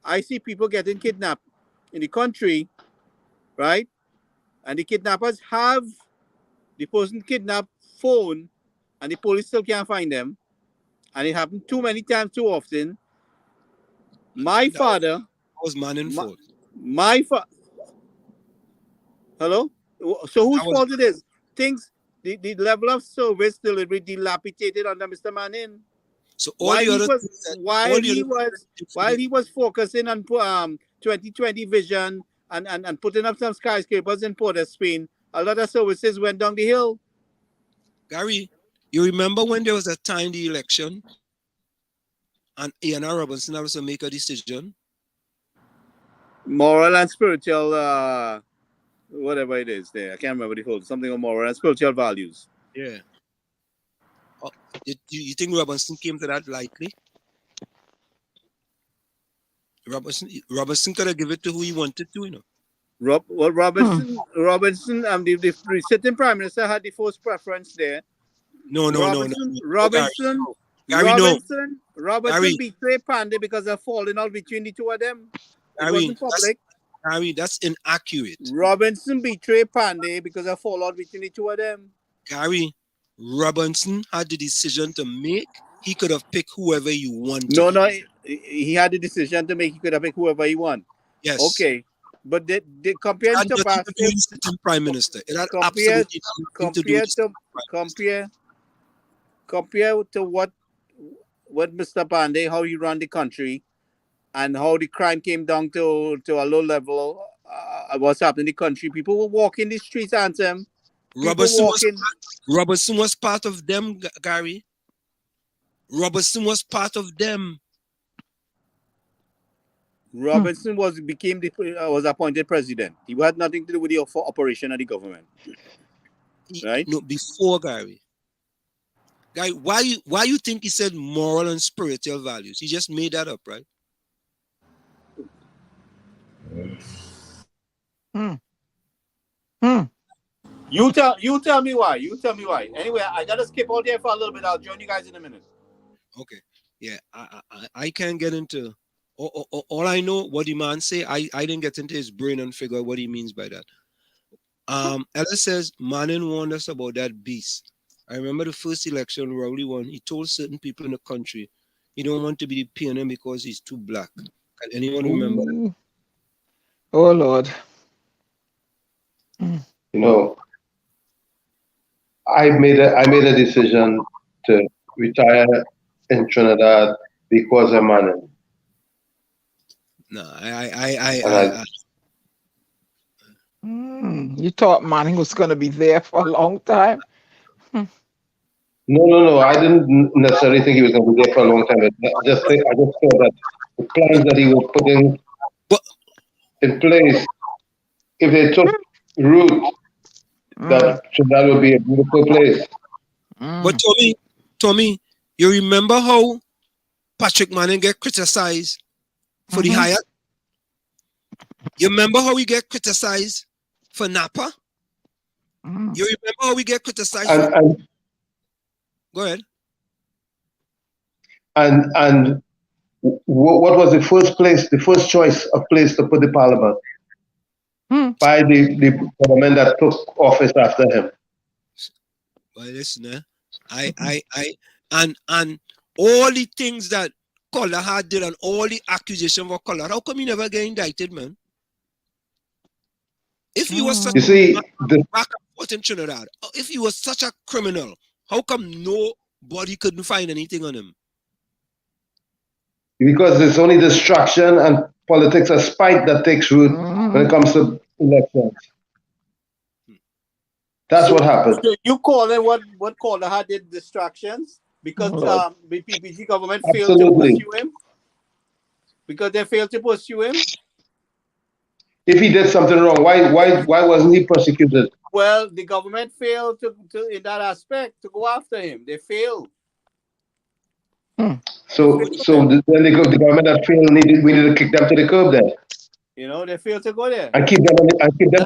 I see people getting kidnapped in the country, right? And the kidnappers have the person kidnapped phone, and the police still can't find them. And it happened too many times, too often. My father was Manning's fault. Hello? So whose fault it is? Things, the level of service delivery dilapidated under Mr. Manning. So while he was focusing on 2020 vision and putting up some skyscrapers in Port of Spain, a lot of services went down the hill. Gary, you remember when there was a time the election and Ian Robinson also make a decision? Moral and spiritual, whatever it is there. I can't remember the whole, something on moral and spiritual values. Yeah. You think Robinson came to that lightly? Robinson could have given it to who he wanted to, Robinson, the sitting prime minister had the first preference there. No. Robinson betrayed Pandey because of falling out between the two of them. It wasn't public. Gary, that's inaccurate. Robinson betrayed Pandey because of fallout between the two of them. Gary, Robinson had the decision to make. He could have picked whoever he wanted. No, he had the decision to make. He could have picked whoever he wanted. Yes. Okay. But they compared to prime minister. It had compare to what Mr. Pandey, how he ran the country, and how the crime came down to a low level. What's happening in the country? People were walking the streets, answer. Robertson was part of them, Gary. Robertson was part of them. Robinson was appointed president. He had nothing to do with the operation of the government, right? No, before Gary. Guy, why you think he said moral and spiritual values? He just made that up, right? You tell me why. Anyway, I gotta skip all there for a little bit. I'll join you guys in a minute. Okay. Yeah, I can't get into. All I know what the man say, I didn't get into his brain and figure out what he means by that. Ellis says Manning warned us about that beast. I remember the first election Rowley won. He told certain people in the country he don't want to be the PNM because he's too black. Can anyone remember that? Oh Lord. I made a decision to retire in Trinidad because of Manning. No, You thought Manning was going to be there for a long time? No. I didn't necessarily think he was going to be there for a long time. I just thought that the plans that he was putting in place, if they took root, that would be a beautiful place. But Tommy, you remember how Patrick Manning get criticized for the Hyatt? You remember how we get criticized for Napa? You remember how we get criticized for... Go ahead. And what was the first choice of place to put the parliament? By the government that took office after him. Well, listen, and all the things that Collar had did and all the accusations for Collar, how come he never get indicted, man? If he was such back and forth in Trinidad, if he was such a criminal, how come nobody couldn't find anything on him? Because it's only distraction and politics of spite that takes root when it comes to elections. That's what happened. So you call it what Collar had did distractions? Because the PPG government failed to pursue him? Because they failed to pursue him? If he did something wrong, why wasn't he persecuted? Well, the government failed to in that aspect to go after him. They failed. So then the government that failed, we need to kick them to the curb then. You know, they failed to go there. And keep them to the curb. Kick them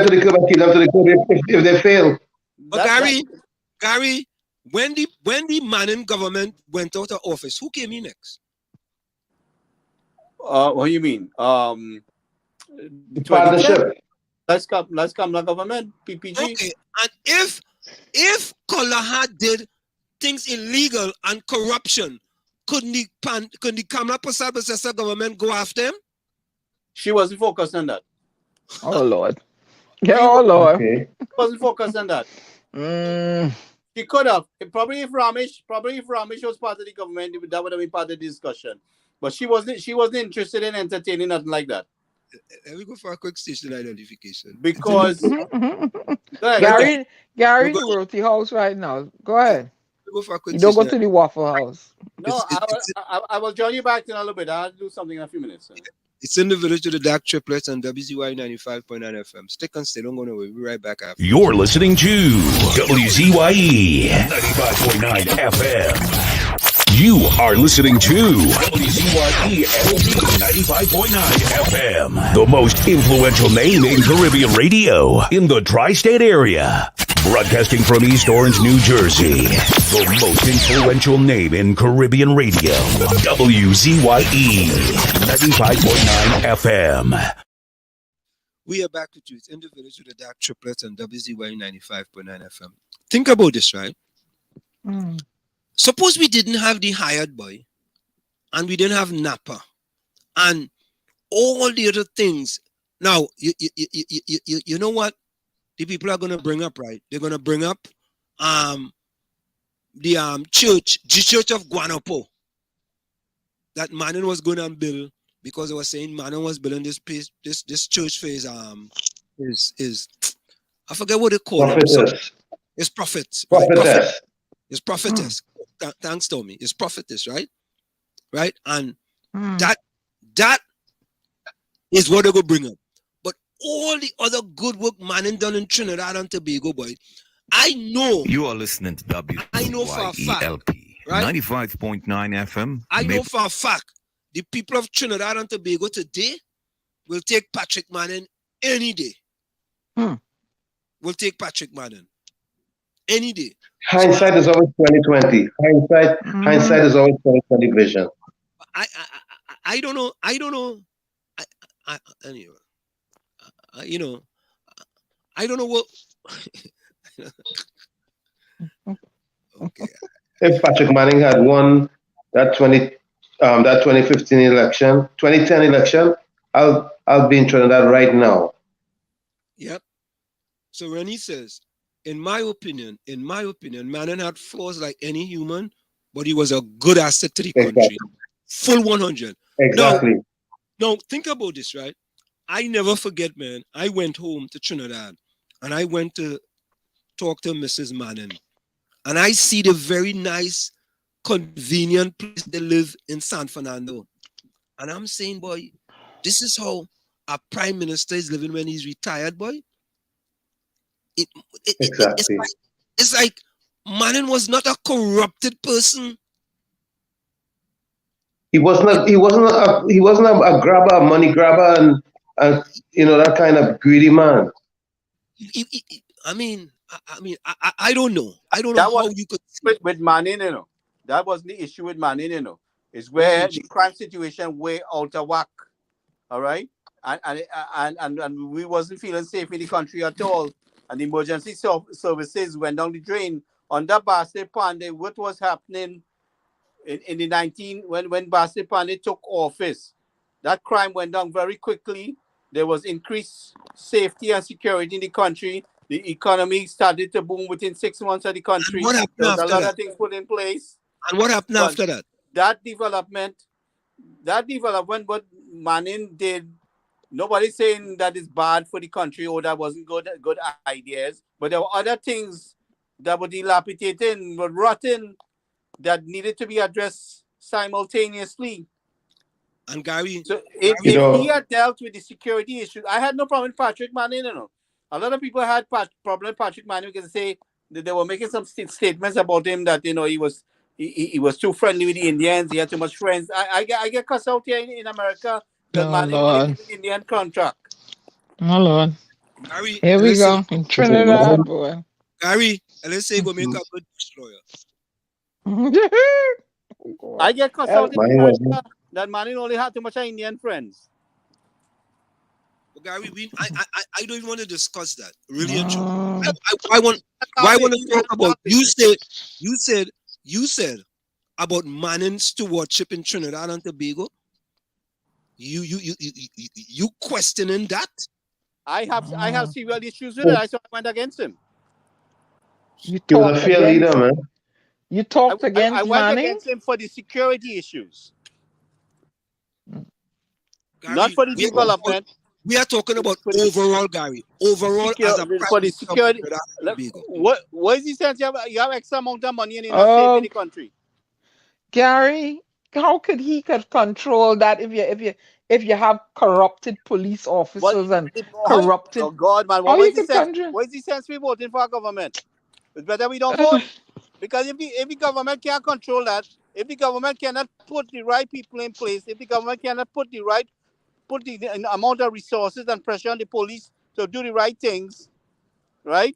to the curb and keep them to the curb if they fail. But Gary, when the Manning government went out of office, who came in next? What do you mean? The partnership. Let's come the government, PPG. Okay, and if Collar did things illegal and corruption, couldn't the Kamala Persad government go after him? She wasn't focused on that. Oh Lord. Yeah, oh Lord. Okay. She wasn't focused on that. She could have. Probably if Ramesh was part of the government, that would have been part of the discussion. But she wasn't interested in entertaining nothing like that. Let me go for a quick station identification. Because Gary in the Royalty House right now. Go ahead. Go for a quick you don't go to the Waffle House. No, I will join you back in a little bit. I'll do something in a few minutes. It's in the village of the DAG Triplets on WZYE 95.9 FM. Stick and stay. Don't go nowhere. We'll be right back after. You're listening to WZYE 95.9 FM. You are listening to WZYE 95.9 FM, the most influential name in Caribbean radio in the tri-state area. Broadcasting from East Orange, New Jersey, the most influential name in Caribbean radio, WZYE 95.9 FM. We are back with you. It's in the village with the DAG Triplets and WZYE 95.9 FM. Think about this, right? Suppose we didn't have the hired boy and we didn't have Napa and all the other things. Now, you know what the people are going to bring up, right? They're going to bring up the church of Guanapo that Manning was going to build because they were saying Manning was building this place, this church for his I forget what they call it. It's prophets. Prophetess. It's prophetess. Thanks, Tommy. It's prophetess, right? Right? And that is what they're going to bring up. But all the other good work Manning done in Trinidad and Tobago, boy, I know. You are listening to WZYE I know for a fact, right? 95.9 FM. I know for a fact the people of Trinidad and Tobago today will take Patrick Manning any day. Will take Patrick Manning any day. Hindsight is always 2020. Hindsight is always 2020 vision. I don't know. Anyway, I don't know what. Okay. If Patrick Manning had won that 2015 election, 2010 election, I'll be in Trinidad right now. Yep. So Rennie says, in my opinion, Manning had flaws like any human, but he was a good asset to the country. Full 100. Exactly. Now, think about this, right? I never forget, man. I went home to Trinidad and I went to talk to Mrs. Manning. And I see the very nice, convenient place they live in San Fernando. And I'm saying, boy, this is how a prime minister is living when he's retired, boy. Exactly. It's like Manning was not a corrupted person. He wasn't a grabber, a money grabber, and that kind of greedy man. I don't know. I don't know how you could with Manning, That wasn't the issue with Manning, It's where the crime situation way out of whack. All right, and we wasn't feeling safe in the country at all, and the emergency services went down the drain. Under Basse Pandey, what was happening in the when Basse Pandey took office, that crime went down very quickly. There was increased safety and security in the country. The economy started to boom within 6 months of the country. There was a lot of things put in place. And what happened after that? That development, what Manning did, nobody's saying that is bad for the country or that wasn't good ideas, but there were other things that were dilapidating, were rotten, that needed to be addressed simultaneously. And Gary, so if he had dealt with the security issues, I had no problem with Patrick Manning. A lot of people had problem with Patrick Manning because they were making some statements about him that he was too friendly with the Indians. He had too much friends. I get cussed out here in America because Manning only did Indian contract. Hold on. Gary, here we go in Trinidad, boy. Gary, let's say go make a good lawyer. I get cussed out in America that Manning only had too much Indian friends. But Gary, I don't even want to discuss that. Really and true. I want to talk about you said about Manning's stewardship in Trinidad and Tobago. You questioning that? I have serious issues with it. I went against him. He was a fair leader, man. You talked against I went Manning? against him for the security issues. Gary, not for the development. We are talking about overall, Gary. Overall, as a for the security. What is the sense? You have X amount of money and you're not safe in the country. Gary, how could he control that if you have corrupted police officers and corrupted? Oh God, man! What is the sense we voting for our government? It's better we don't vote because if the government can't control that, if the government cannot put the right people in place, if the government cannot put the amount of resources and pressure on the police to do the right things, right?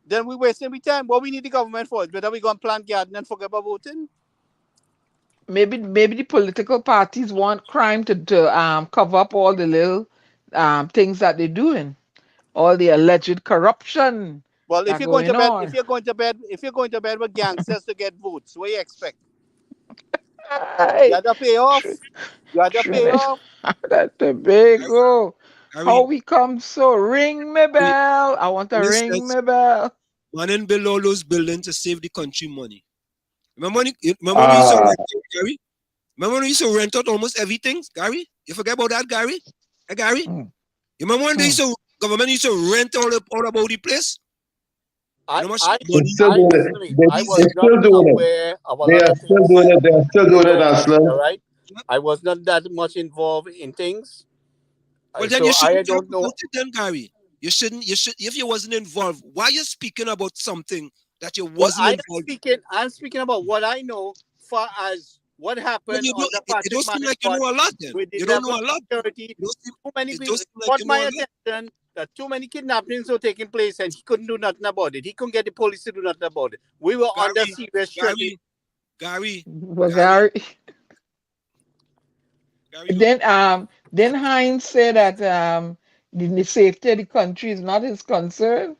Then we're wasting time. What we need the government for? It's better we go and plant garden and forget about voting. Maybe the political parties want crime to cover up all the little things that they're doing, all the alleged corruption. Well, if you're going to bed with gangsters to get votes, what do you expect? You have to pay off. You have to pay off. That's the big go. How we come so? Ring me bell. I want to ring me bell. Manning build all those buildings to save the country money. Remember when you used to rent out, Gary? Remember when you used to rent out almost everything, Gary? You forget about that, Gary? Hey, Gary? You remember when government used to rent all about the place? They are still doing it, Aslan. All right. I was not that much involved in things. Well, then you shouldn't talk about it then, Gary. You should, if you wasn't involved, why are you speaking about something that you wasn't involved? I'm speaking about what I know far as what happened on the Patrick. It don't seem like you know a lot then. You don't know a lot. Too many people caught my attention that too many kidnappings were taking place and he couldn't do nothing about it. He couldn't get the police to do nothing about it. We were under serious scrutiny. Gary. Then Hines said that the safety of the country is not his concern.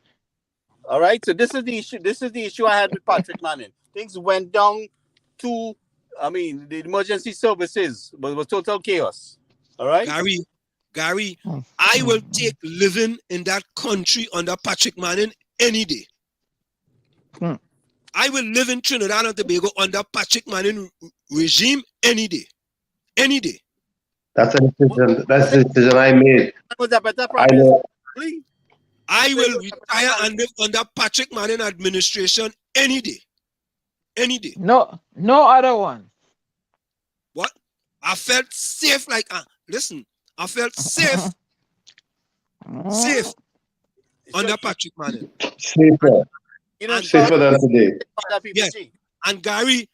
All right, so this is the issue. This is the issue I had with Patrick Manning. Things went down to, the emergency services was total chaos. All right, Gary, I will take living in that country under Patrick Manning any day. I will live in Trinidad and Tobago under Patrick Manning regime any day. Any day. That's a decision. That's the decision I made. Was a better I promise. know. Please. I will retire and live under Patrick Manning administration any day. Any day. No other one. What? I felt safe like listen, I felt safe. Safe under Patrick Manning. Safer. Safer than today. Yes. And Gary,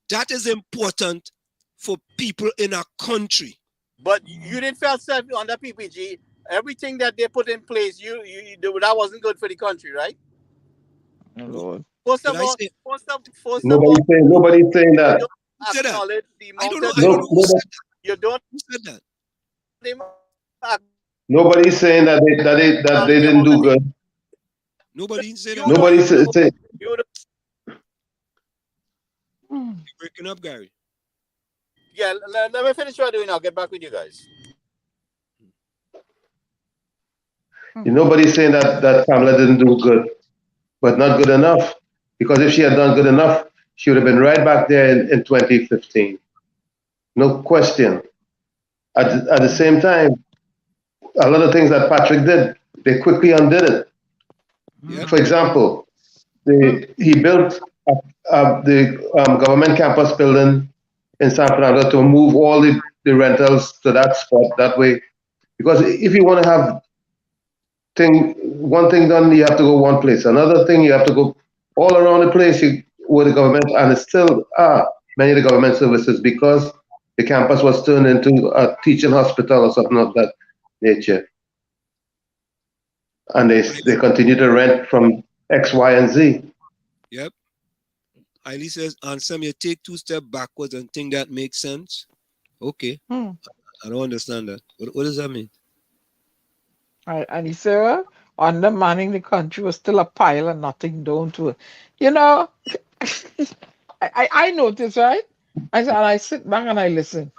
that is important for people in a country. But you didn't feel safe under PPG. Everything that they put in place, that wasn't good for the country, right? Lord. First of all, nobody's saying that. I don't know who said that. You don't. Who said that? Nobody's saying that they didn't do good. Nobody said that. Nobody said. You're breaking up, Gary. Yeah, let me finish what I'm doing. I'll get back with you guys. Nobody's saying that Kamala didn't do good, but not good enough. Because if she had done good enough, she would have been right back there in 2015. No question. At the same time, a lot of things that Patrick did, they quickly undid it. Yeah. For example, he built the government campus building in San Fernando to move all the rentals to that spot that way. Because if you want to have one thing done, you have to go one place. Another thing, you have to go all around the place with the government, and it still are many of the government services because the campus was turned into a teaching hospital or something of that nature. And they continue to rent from X, Y, and Z. Yep. Eileen says, Ansem, you take 2 steps backwards and think that makes sense. Okay. I don't understand that. What does that mean? And he said, undermining the country was still a pile and nothing done to it. You know, I notice, right? I sit back and I listen.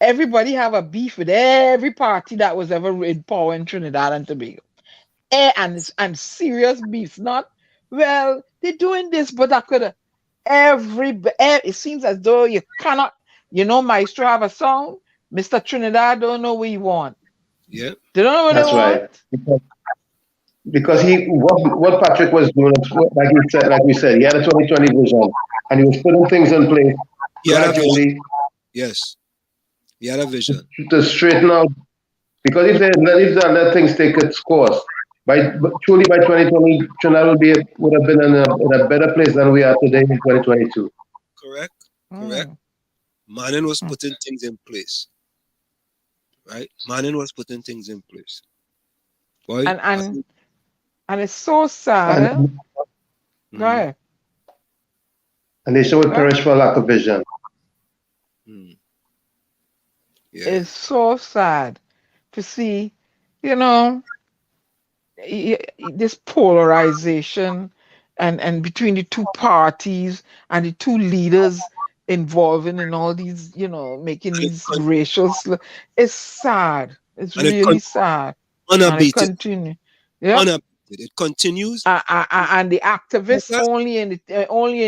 Everybody have a beef with every party that was ever in power in Trinidad and Tobago. And serious beef. Not, well, they're doing this, but I could have. It seems as though you cannot, Maestro have a song. Mr. Trinidad don't know what he want. Yeah. They don't know what they want. Right. Because what Patrick was doing, like we said, he had a 2020 vision, and he was putting things in place gradually. Yes, he had a vision to straighten out. Because if they let things take its course, truly by 2020, Trinidad would have been in a better place than we are today in 2022. Correct. Manning was putting things in place. Right? Manning was putting things in place. Boy, and it's so sad. Right. And they should perish for lack of vision. Yeah. It's so sad to see, this polarization and between the two parties and the two leaders involving in all these, making these racial it's sad. It's really sad. Unabated. And it continues. Yeah. Unabated. It continues. And the activists only in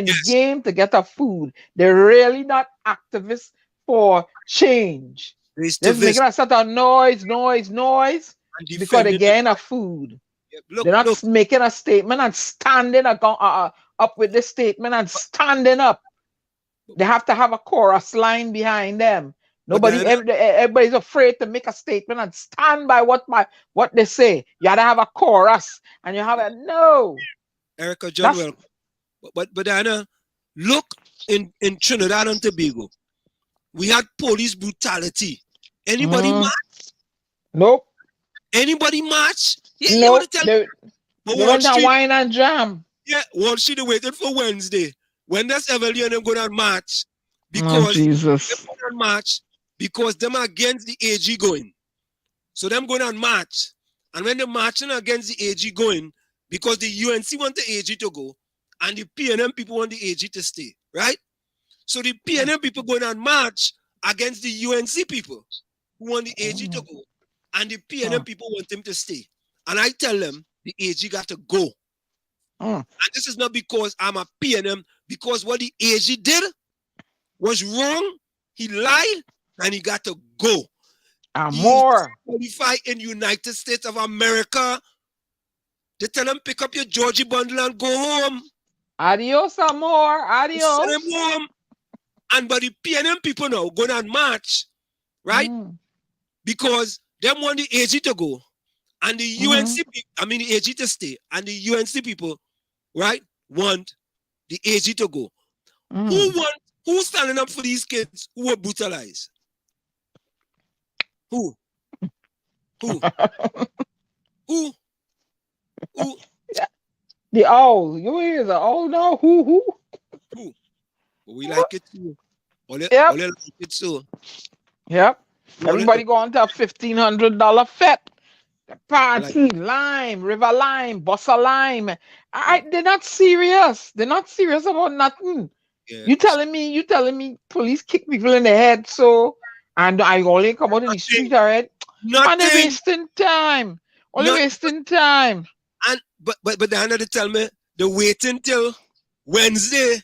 the game to get a food. They're really not activists for change. They're making a sort of noise because they're getting a food. They're not making a statement and standing up with the statement and standing up. They have to have a chorus line behind them. Everybody's afraid to make a statement and stand by what they say. You have to have a chorus, and you have a no. Erica John, but Anna, look in Trinidad and Tobago, we had police brutality. Anybody march? Nope. Anybody march? Yeah, nope. They went to wine and jam. Yeah, Wall Street waited for Wednesday. When does Evelyn and go down march? Because Jesus. Because them against the AG going. So them going on march. And when they're marching against the AG going, because the UNC want the AG to go, and the PNM people want the AG to stay, right? So the PNM people going on march against the UNC people who want the AG to go, and the PNM people want them to stay. And I tell them the AG got to go. And this is not because I'm a PNM, because what the AG did was wrong. He lied and he got to go. More. Qualified in United States of America. They tell him pick up your Georgie bundle and go home. Adios, amor. Adios. Send him home. And but the PNM people now going on march, right? Because they want the AG to go. And the UNC people, I mean the AG to stay. And the UNC people, right, want the AG to go. Who's standing up for these kids who were brutalized? Who? Who? The owl. You hear the owl now? Who? We like it too. All like it too. Yep. Everybody going to a $1,500 fete. The party, lime, river lime, bossa lime. They're not serious. They're not serious about nothing. Yeah. You telling me police kick people in the head, so and I only come out in the street already. And they're wasting time. Wasting time. And but Diana, they tell me they're waiting till Wednesday.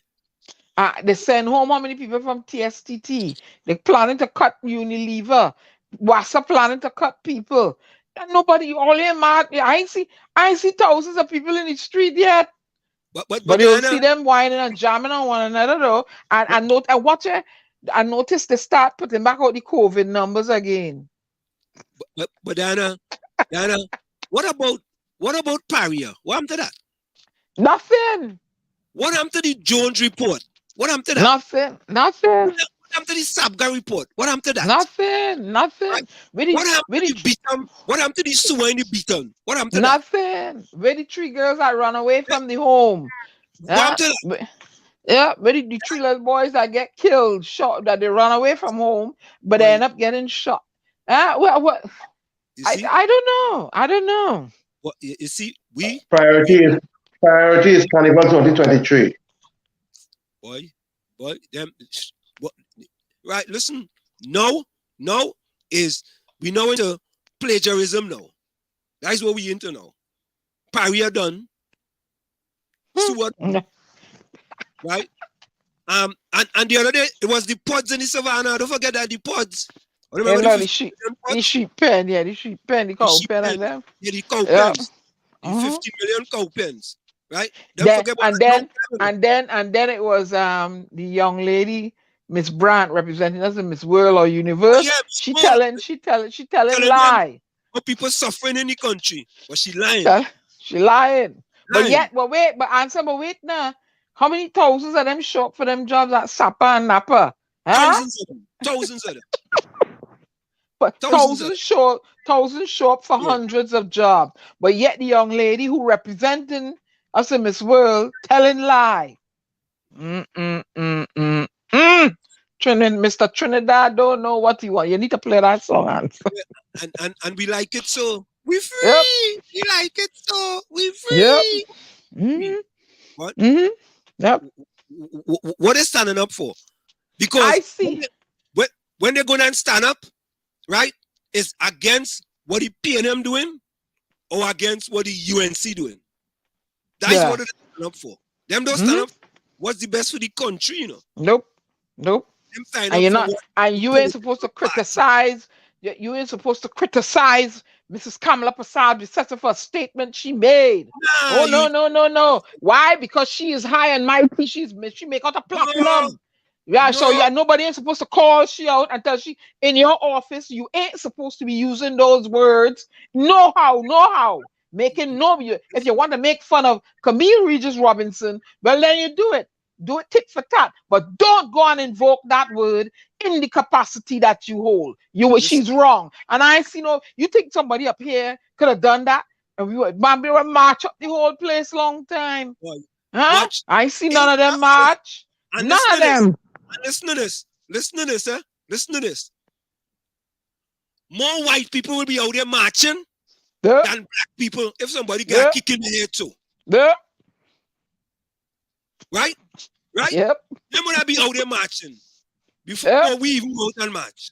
They send home how many people from TSTT? They're planning to cut Unilever. WASA planning to cut people. And nobody only mad. I ain't see thousands of people in the street yet. But you'll see them whining and jamming on one another though. And I noticed they start putting back out the COVID numbers again. But Diana, what about Paria? What happened to that? Nothing. What happened to the Jones report? What happened to that? Nothing. What happened to the Sabga report? What happened to that? Nothing. Right. What happened to the Beaton? What happened to the Sue in the Beaton? What happened to Nothing. Where the 3 girls that run away from the home. What happened to that? Yeah, where the 3 little boys that get killed, shot, that they run away from home, but they end up getting shot. What? I don't know. What you see, priority is Carnival 2023. Boy, them. What? Right, listen. No is we know into plagiarism now. That's what we into now. Paria done. Stewart. Right? And the other day it was the pods in the savannah. Don't forget that the pods. Remember the sheep pen, the sheep pen, the cow pen and them. Yeah, the cow pens. The 50 million cow pens. Right? And then it was the young lady, Miss Brandt, representing us in Miss World or Universe. Yeah, she telling lie. What people suffering in the country, but she lying. She lying. But wait now. How many thousands of them show up for them jobs at Sapa and Napa? Huh? Thousands of them. But thousands show up for hundreds of jobs. But yet the young lady who representing us in Miss World telling lie. Mr. Trinidad don't know what he want. You need to play that song. And we like it so. We free. Yep. We like it so. We free. Yep. What? Yep. What is standing up for? Because I see when they're going to stand up, right, it's against what the PNM doing or against what the UNC doing. That's what they're standing up for. Them don't stand up. What's the best for the country, you know? Nope. And you ain't supposed to criticize. You ain't supposed to criticize Mrs. Kamala Prasad for a statement she made. No. Why? Because she is high and mighty. She make out a platinum. Nobody ain't supposed to call she out and tell she in your office. You ain't supposed to be using those words. No how. If you want to make fun of Camille Regis Robinson, well then you do it. Do it tit for tat, but don't go and invoke that word in the capacity that you hold. She's wrong. And I see you think somebody up here could have done that? And we would march up the whole place long time. Huh? I see none of them march. None of them. Listen to this. Listen to this. More white people will be out there marching than black people if somebody got kicked in the head too. Right? Yep. Them would be out there marching before we even go out and march.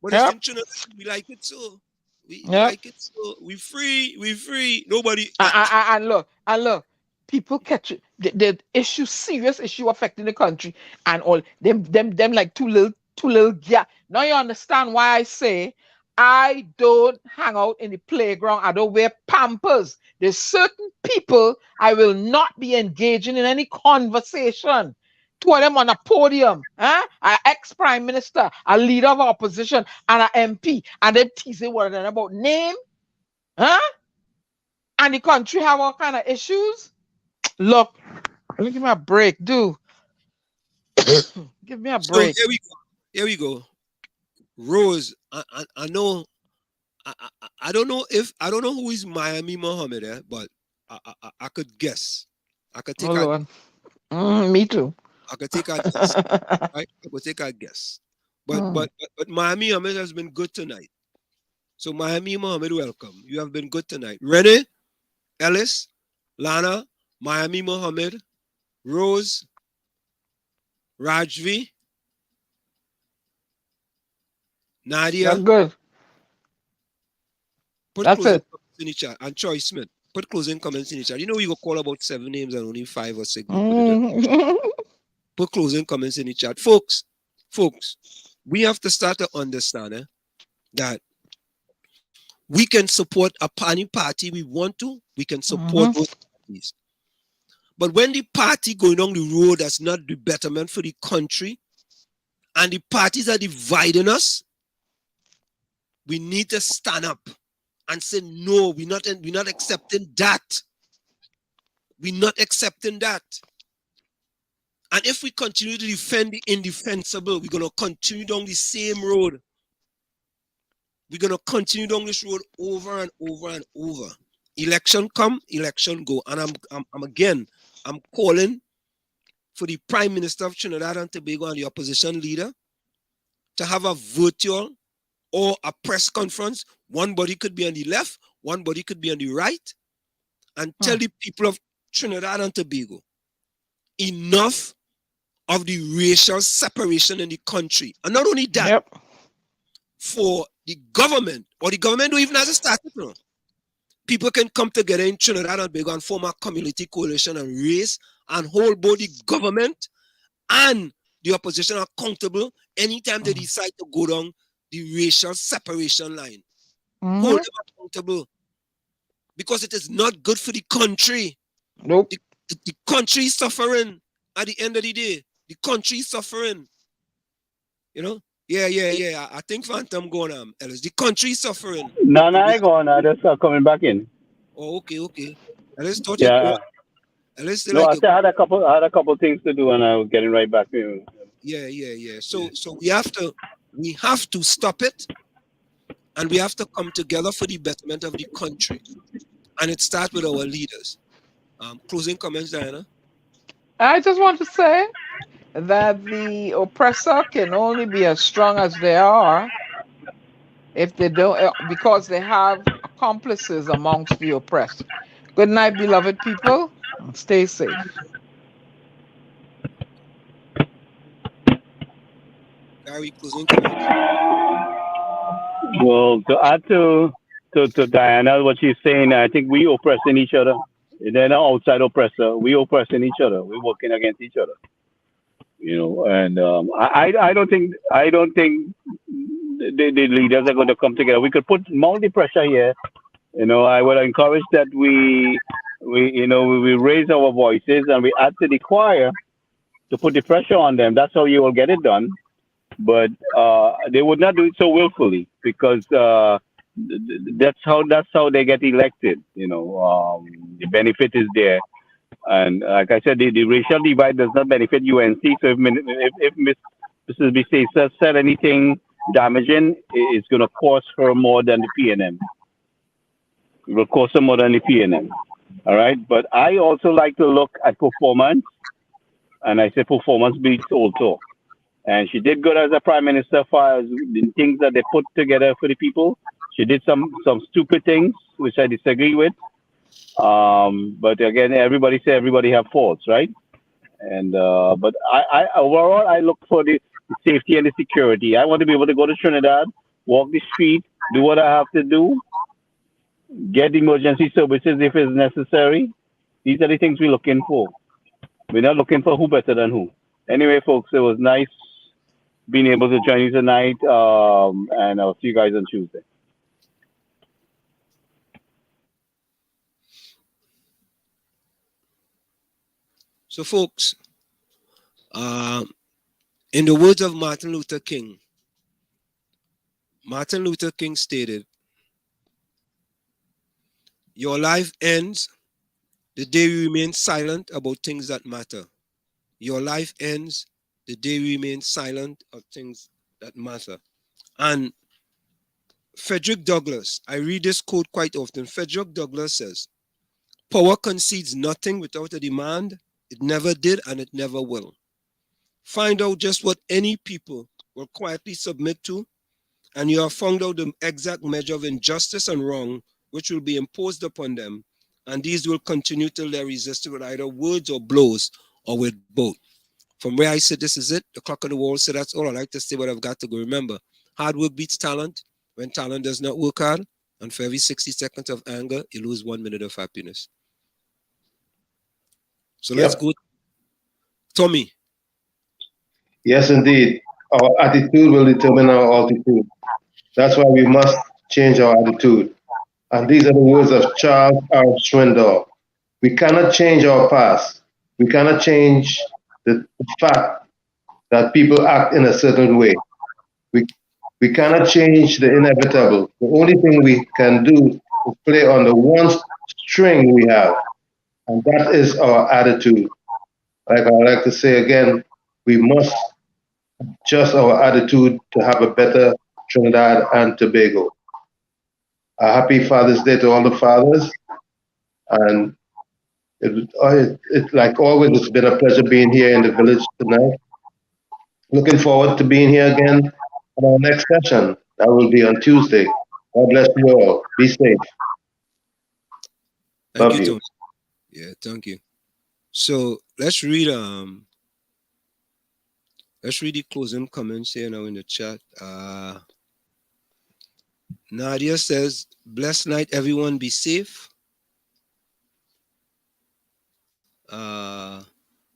But it's in Trinidad, we like it so. We Yeah. like it so. We free. Nobody. And look, people catch it. The issue, serious issue affecting the country, and all them like two little yeah. Now you understand why I say I don't hang out in the playground. I don't wear pampers. There's certain people I will not be engaging in any conversation. Two of them on a podium, huh? An ex-prime minister, a leader of opposition, and an MP, and they teasing one another about name, huh? And the country have all kind of issues. Look, give me a break, do. Give me a So break. here we go. Rose, I know. I don't know who is Miami Mohammed, but I could guess. I could take Hold on. Me too. I could take a guess. Right? I could take a guess. But Miami Mohammed has been good tonight. So Miami Mohammed, welcome. You have been good tonight. Renee, Ellis, Lana, Miami Mohammed, Rose, Rajvi, Nadia. That's good. Put That's closing it. comments in the chat. And Troy Smith, put closing comments in the chat. You know, we go call about 7 names and only 5 or 6. Put closing comments in the chat. Folks, we have to start to understand that we can support any party we want to. We can support those parties. But when the party going on the road that's not the betterment for the country, and the parties are dividing us, we need to stand up and say, no, we're not accepting that. We're not accepting that. And if we continue to defend the indefensible, we're going to continue down the same road. We're going to continue down this road over and over and over. Election come, election go. And I'm calling for the Prime Minister of Trinidad and Tobago and the opposition leader to have a virtual or a press conference. One body could be on the left, one body could be on the right, and tell the people of Trinidad and Tobago, enough of the racial separation in the country. And not only that, for the government, or the government don't even have to start it now. People can come together in Trinidad and Tobago and form a community coalition and race and hold both the government and the opposition accountable anytime they decide to go down the racial separation line. Hold them accountable. Because it is not good for the country. Nope. The country is suffering at the end of the day. The country is suffering. You know? Yeah. I think Phantom going on, Ellis. The country is suffering. No, I gone. I just coming back in. Oh, okay. Ellis thought Ellis no, I had a couple things to do, and I was getting right back to you. Yeah. So we have to stop it, and we have to come together for the betterment of the country. And it starts with our leaders. Closing comments, Diana? I just want to say that the oppressor can only be as strong as they are if they don't, because they have accomplices amongst the oppressed. Good night, beloved people. Stay safe. Gary, closing comments. Well, to add to Diana, what she's saying, I think we oppressing each other. They're not outside oppressor. We oppressing each other. We're working against each other. You know, and I don't think the leaders are going to come together. We could mount the pressure here. You know, I would encourage that we raise our voices and we add to the choir to put the pressure on them. That's how you will get it done. But they would not do it so willfully, because that's how they get elected. You know, the benefit is there. And like I said, the racial divide does not benefit UNC. So if Mrs. Bisesa said anything damaging, it's going to cost her more than the PNM. It will cost her more than the PNM. All right. But I also like to look at performance. And I say performance beats also. And she did good as a prime minister as far as the things that they put together for the people. She did some stupid things, which I disagree with. But again, everybody say everybody have faults, right? And but I overall I look for the safety and the security. I want to be able to go to Trinidad, walk the street, do what I have to do, get emergency services if it's necessary. These are the things we're looking for. We're not looking for who better than who. Anyway, folks, it was nice being able to join you tonight, and I'll see you guys on Tuesday. So, folks, in the words of Martin Luther King stated, "Your life ends the day you remain silent about things that matter. Your life ends the day you remain silent of things that matter." And Frederick Douglass, I read this quote quite often. Frederick Douglass says, "Power concedes nothing without a demand. It never did and it never will. Find out just what any people will quietly submit to, and you have found out the exact measure of injustice and wrong which will be imposed upon them, and these will continue till they're resisted with either words or blows or with both." From where I sit, this is it. The clock on the wall said, that's all I like to say, but I've got to go. Remember, hard work beats talent when talent does not work hard, and for every 60 seconds of anger, you lose 1 minute of happiness. So let's go. Tommy. Yes, indeed. Our attitude will determine our altitude. That's why we must change our attitude. And these are the words of Charles R. Swindoll. We cannot change our past. We cannot change the fact that people act in a certain way. We cannot change the inevitable. The only thing we can do is play on the one string we have, and that is our attitude. Like I like to say again, we must adjust our attitude to have a better Trinidad and Tobago. A happy Father's Day to all the fathers. And like always, it's been a pleasure being here in the village tonight. Looking forward to being here again on our next session. That will be on Tuesday. God bless you all. Be safe. Love you. Yeah, thank you. So let's read the closing comments here now in the chat. Nadia says, "Blessed night, everyone, be safe."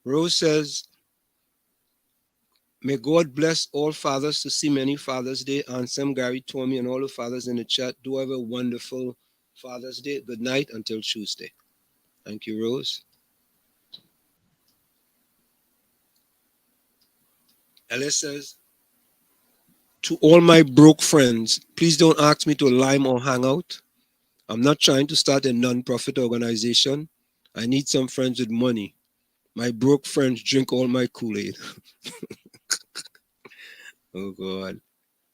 Rose says, "May God bless all fathers to see many Father's Day." Ansem, Gary, Tommy, and all the fathers in the chat, do have a wonderful Father's Day. Good night until Tuesday. Thank you, Rose. Alice says, "To all my broke friends, please don't ask me to lime or hang out. I'm not trying to start a non-profit organization. I need some friends with money. My broke friends drink all my Kool-Aid." Oh, God.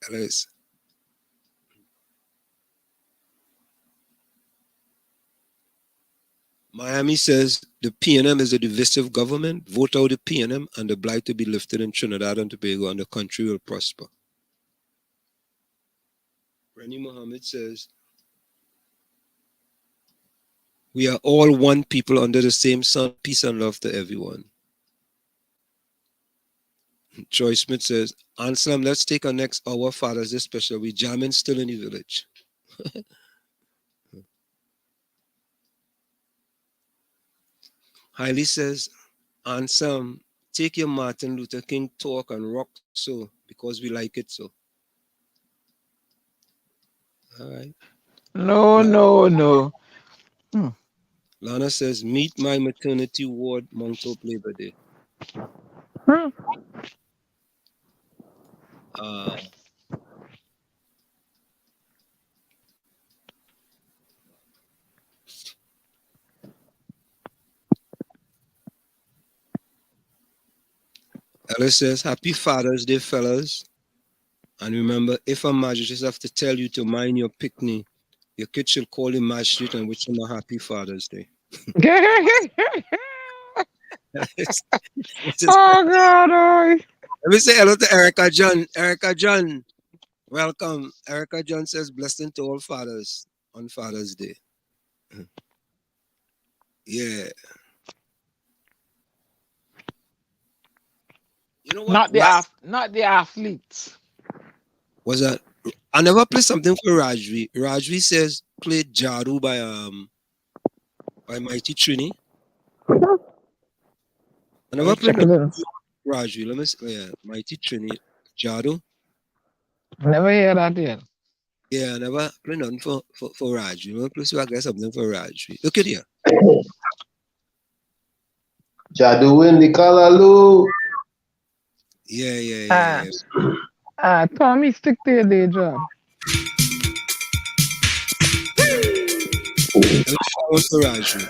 Alice. Miami says, "The PNM is a divisive government. Vote out the PNM and the blight to be lifted in Trinidad and Tobago, and the country will prosper." Rennie Mohammed says, "We are all one people under the same sun. Peace and love to everyone." Joy Smith says, "Anselm, let's take our next hour Father's Day special. We jamming still in the village." Hailey says, "Anselm, take your Martin Luther King talk and rock so, because we like it so." All right. No. Lana says, "Meet my maternity ward, Mount Hope Labor Day." Alice says, "Happy Father's Day, fellas. And remember, if a magistrate have to tell you to mind your picnic, your kid should call the magistrate and wish him a happy Father's Day." Oh, God. Let me say hello to Erica John. Erica John, welcome. Erica John says, "Blessing to all fathers on Father's Day." Yeah. You know what? Not the athletes. What's that? I never play something for Rajvi. Rajvi says play Jadu by Mighty Trini. I never played Rajvi. Let me see. Yeah, Mighty Trini. Jadu. Never hear that yet. Yeah, I never play nothing for Rajvi. I play so I get something for Rajvi. Look at here. Jadu in the Kalalu. Yeah. Tommy, stick to your day job. What's for Rajvi?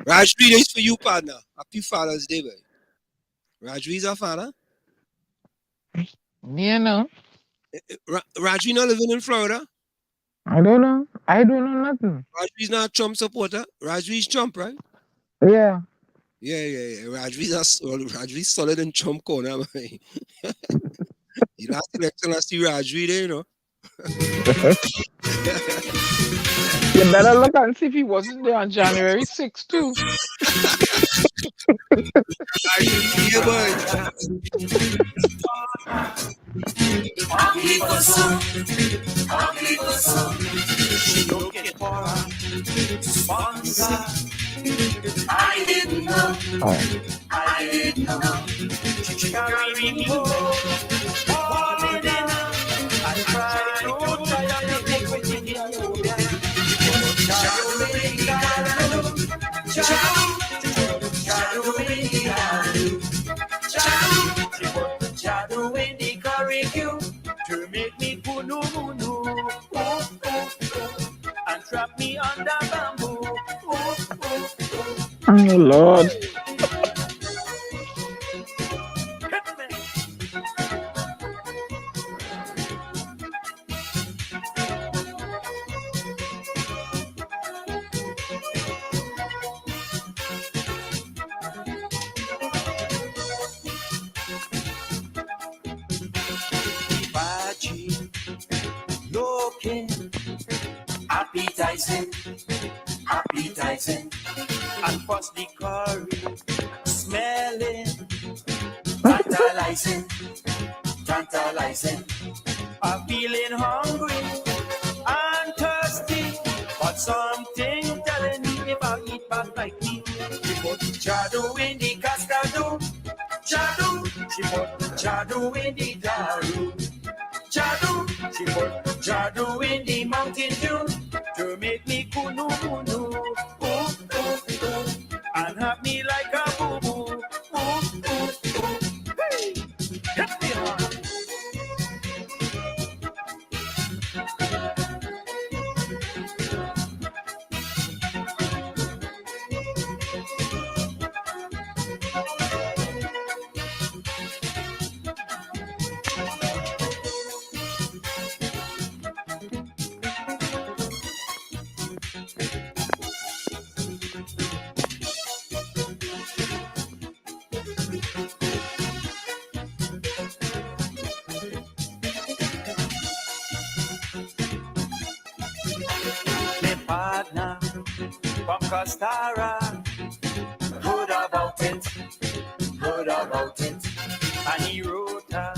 Rajvi, this is for you, partner. Happy Father's Day, boy. Rajvi is our father? Yeah, no. Rajvi not living in Florida? I don't know. I don't know nothing. Rajvi's not a Trump supporter. Rajvi's Trump, right? Yeah. Yeah. Rajvi's solid in Trump corner, man. The last election, I see Rajvi there, you know. You better look and see if he wasn't there on January 6th, too. Yeah, boy. I didn't know. She carried me home. I cried, oh, child, you take me to the home. Shadow in the curriculum to make me kunu and trap me under bamboo. Oh, Lord. Looking appetizing, and first the curry, smelling, tantalizing. I'm feeling hungry and thirsty, but something telling me if I eat back like me, she put Jadu in the cascado, Jadu, she put Jadu in the daru. Jadu, she put Jadu in the mountain dew to make me kunu and have me like a boo boo. Hey, hit me hard. Costara, heard about it, and he wrote a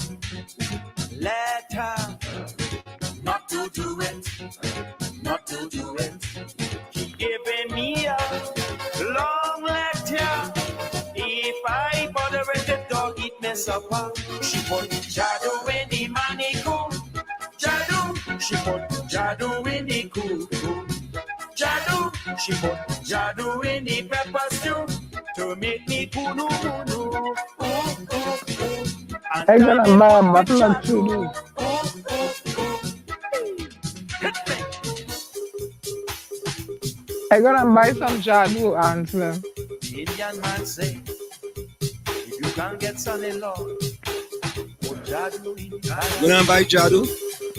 letter not to do it. He gave me a long letter. If I bother with the dog, it mess up. She put Jadu in the manicure. Jadu, she put Jadu in the cuckoo. Jadu, she put Jadu in the pepper stew to make me kunu. I'm gonna buy a bottle of chili. I'm gonna buy some Jadu, answer. The Indian man say, if you can't get son-in-law, put Jadu in the bag. You gonna buy Jadu?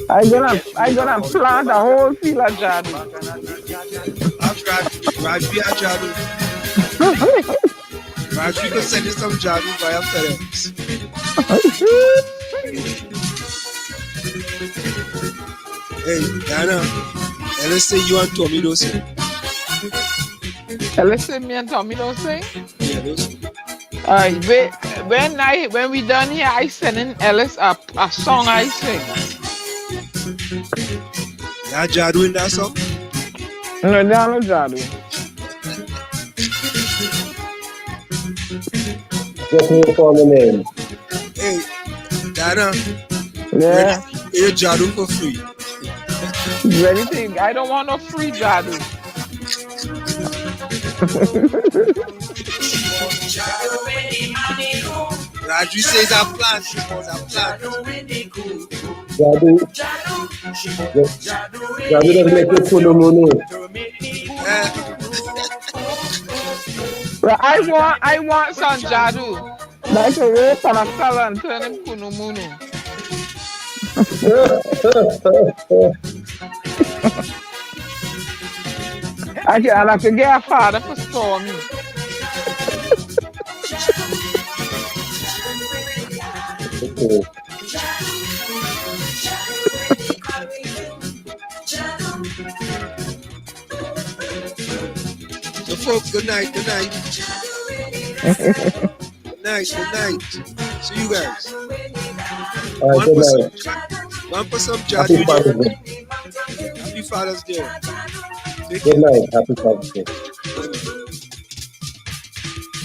I'm gonna plant a whole field of Jadu. Rajvi a Jadu. Rajvi could send you some Jadu via FedEx. Hey, Dana. let's say you and Tommy don't sing. Let's say me and Tommy don't sing. Yeah, those two. When we done here, I send in Ellis a song I sing. Yeah, Jadu in that song? No, no Jadu. Just me for the name. Hey, Dada. Yeah. Hey, Jadu for free. Anything. I don't want no free Jadu. Raju says a plan. She was a plan. Jadu doesn't make it for the money. Well, I want some Jadu. Like a rape on a fella and turn him kunu munu. I can get a father for stormy. Okay. So folks, good night. Good night. Good night. See you guys. All right, good night. One for some Happy Jadu. Father's Day. Happy Father's Day. Good night. Happy Father's Day.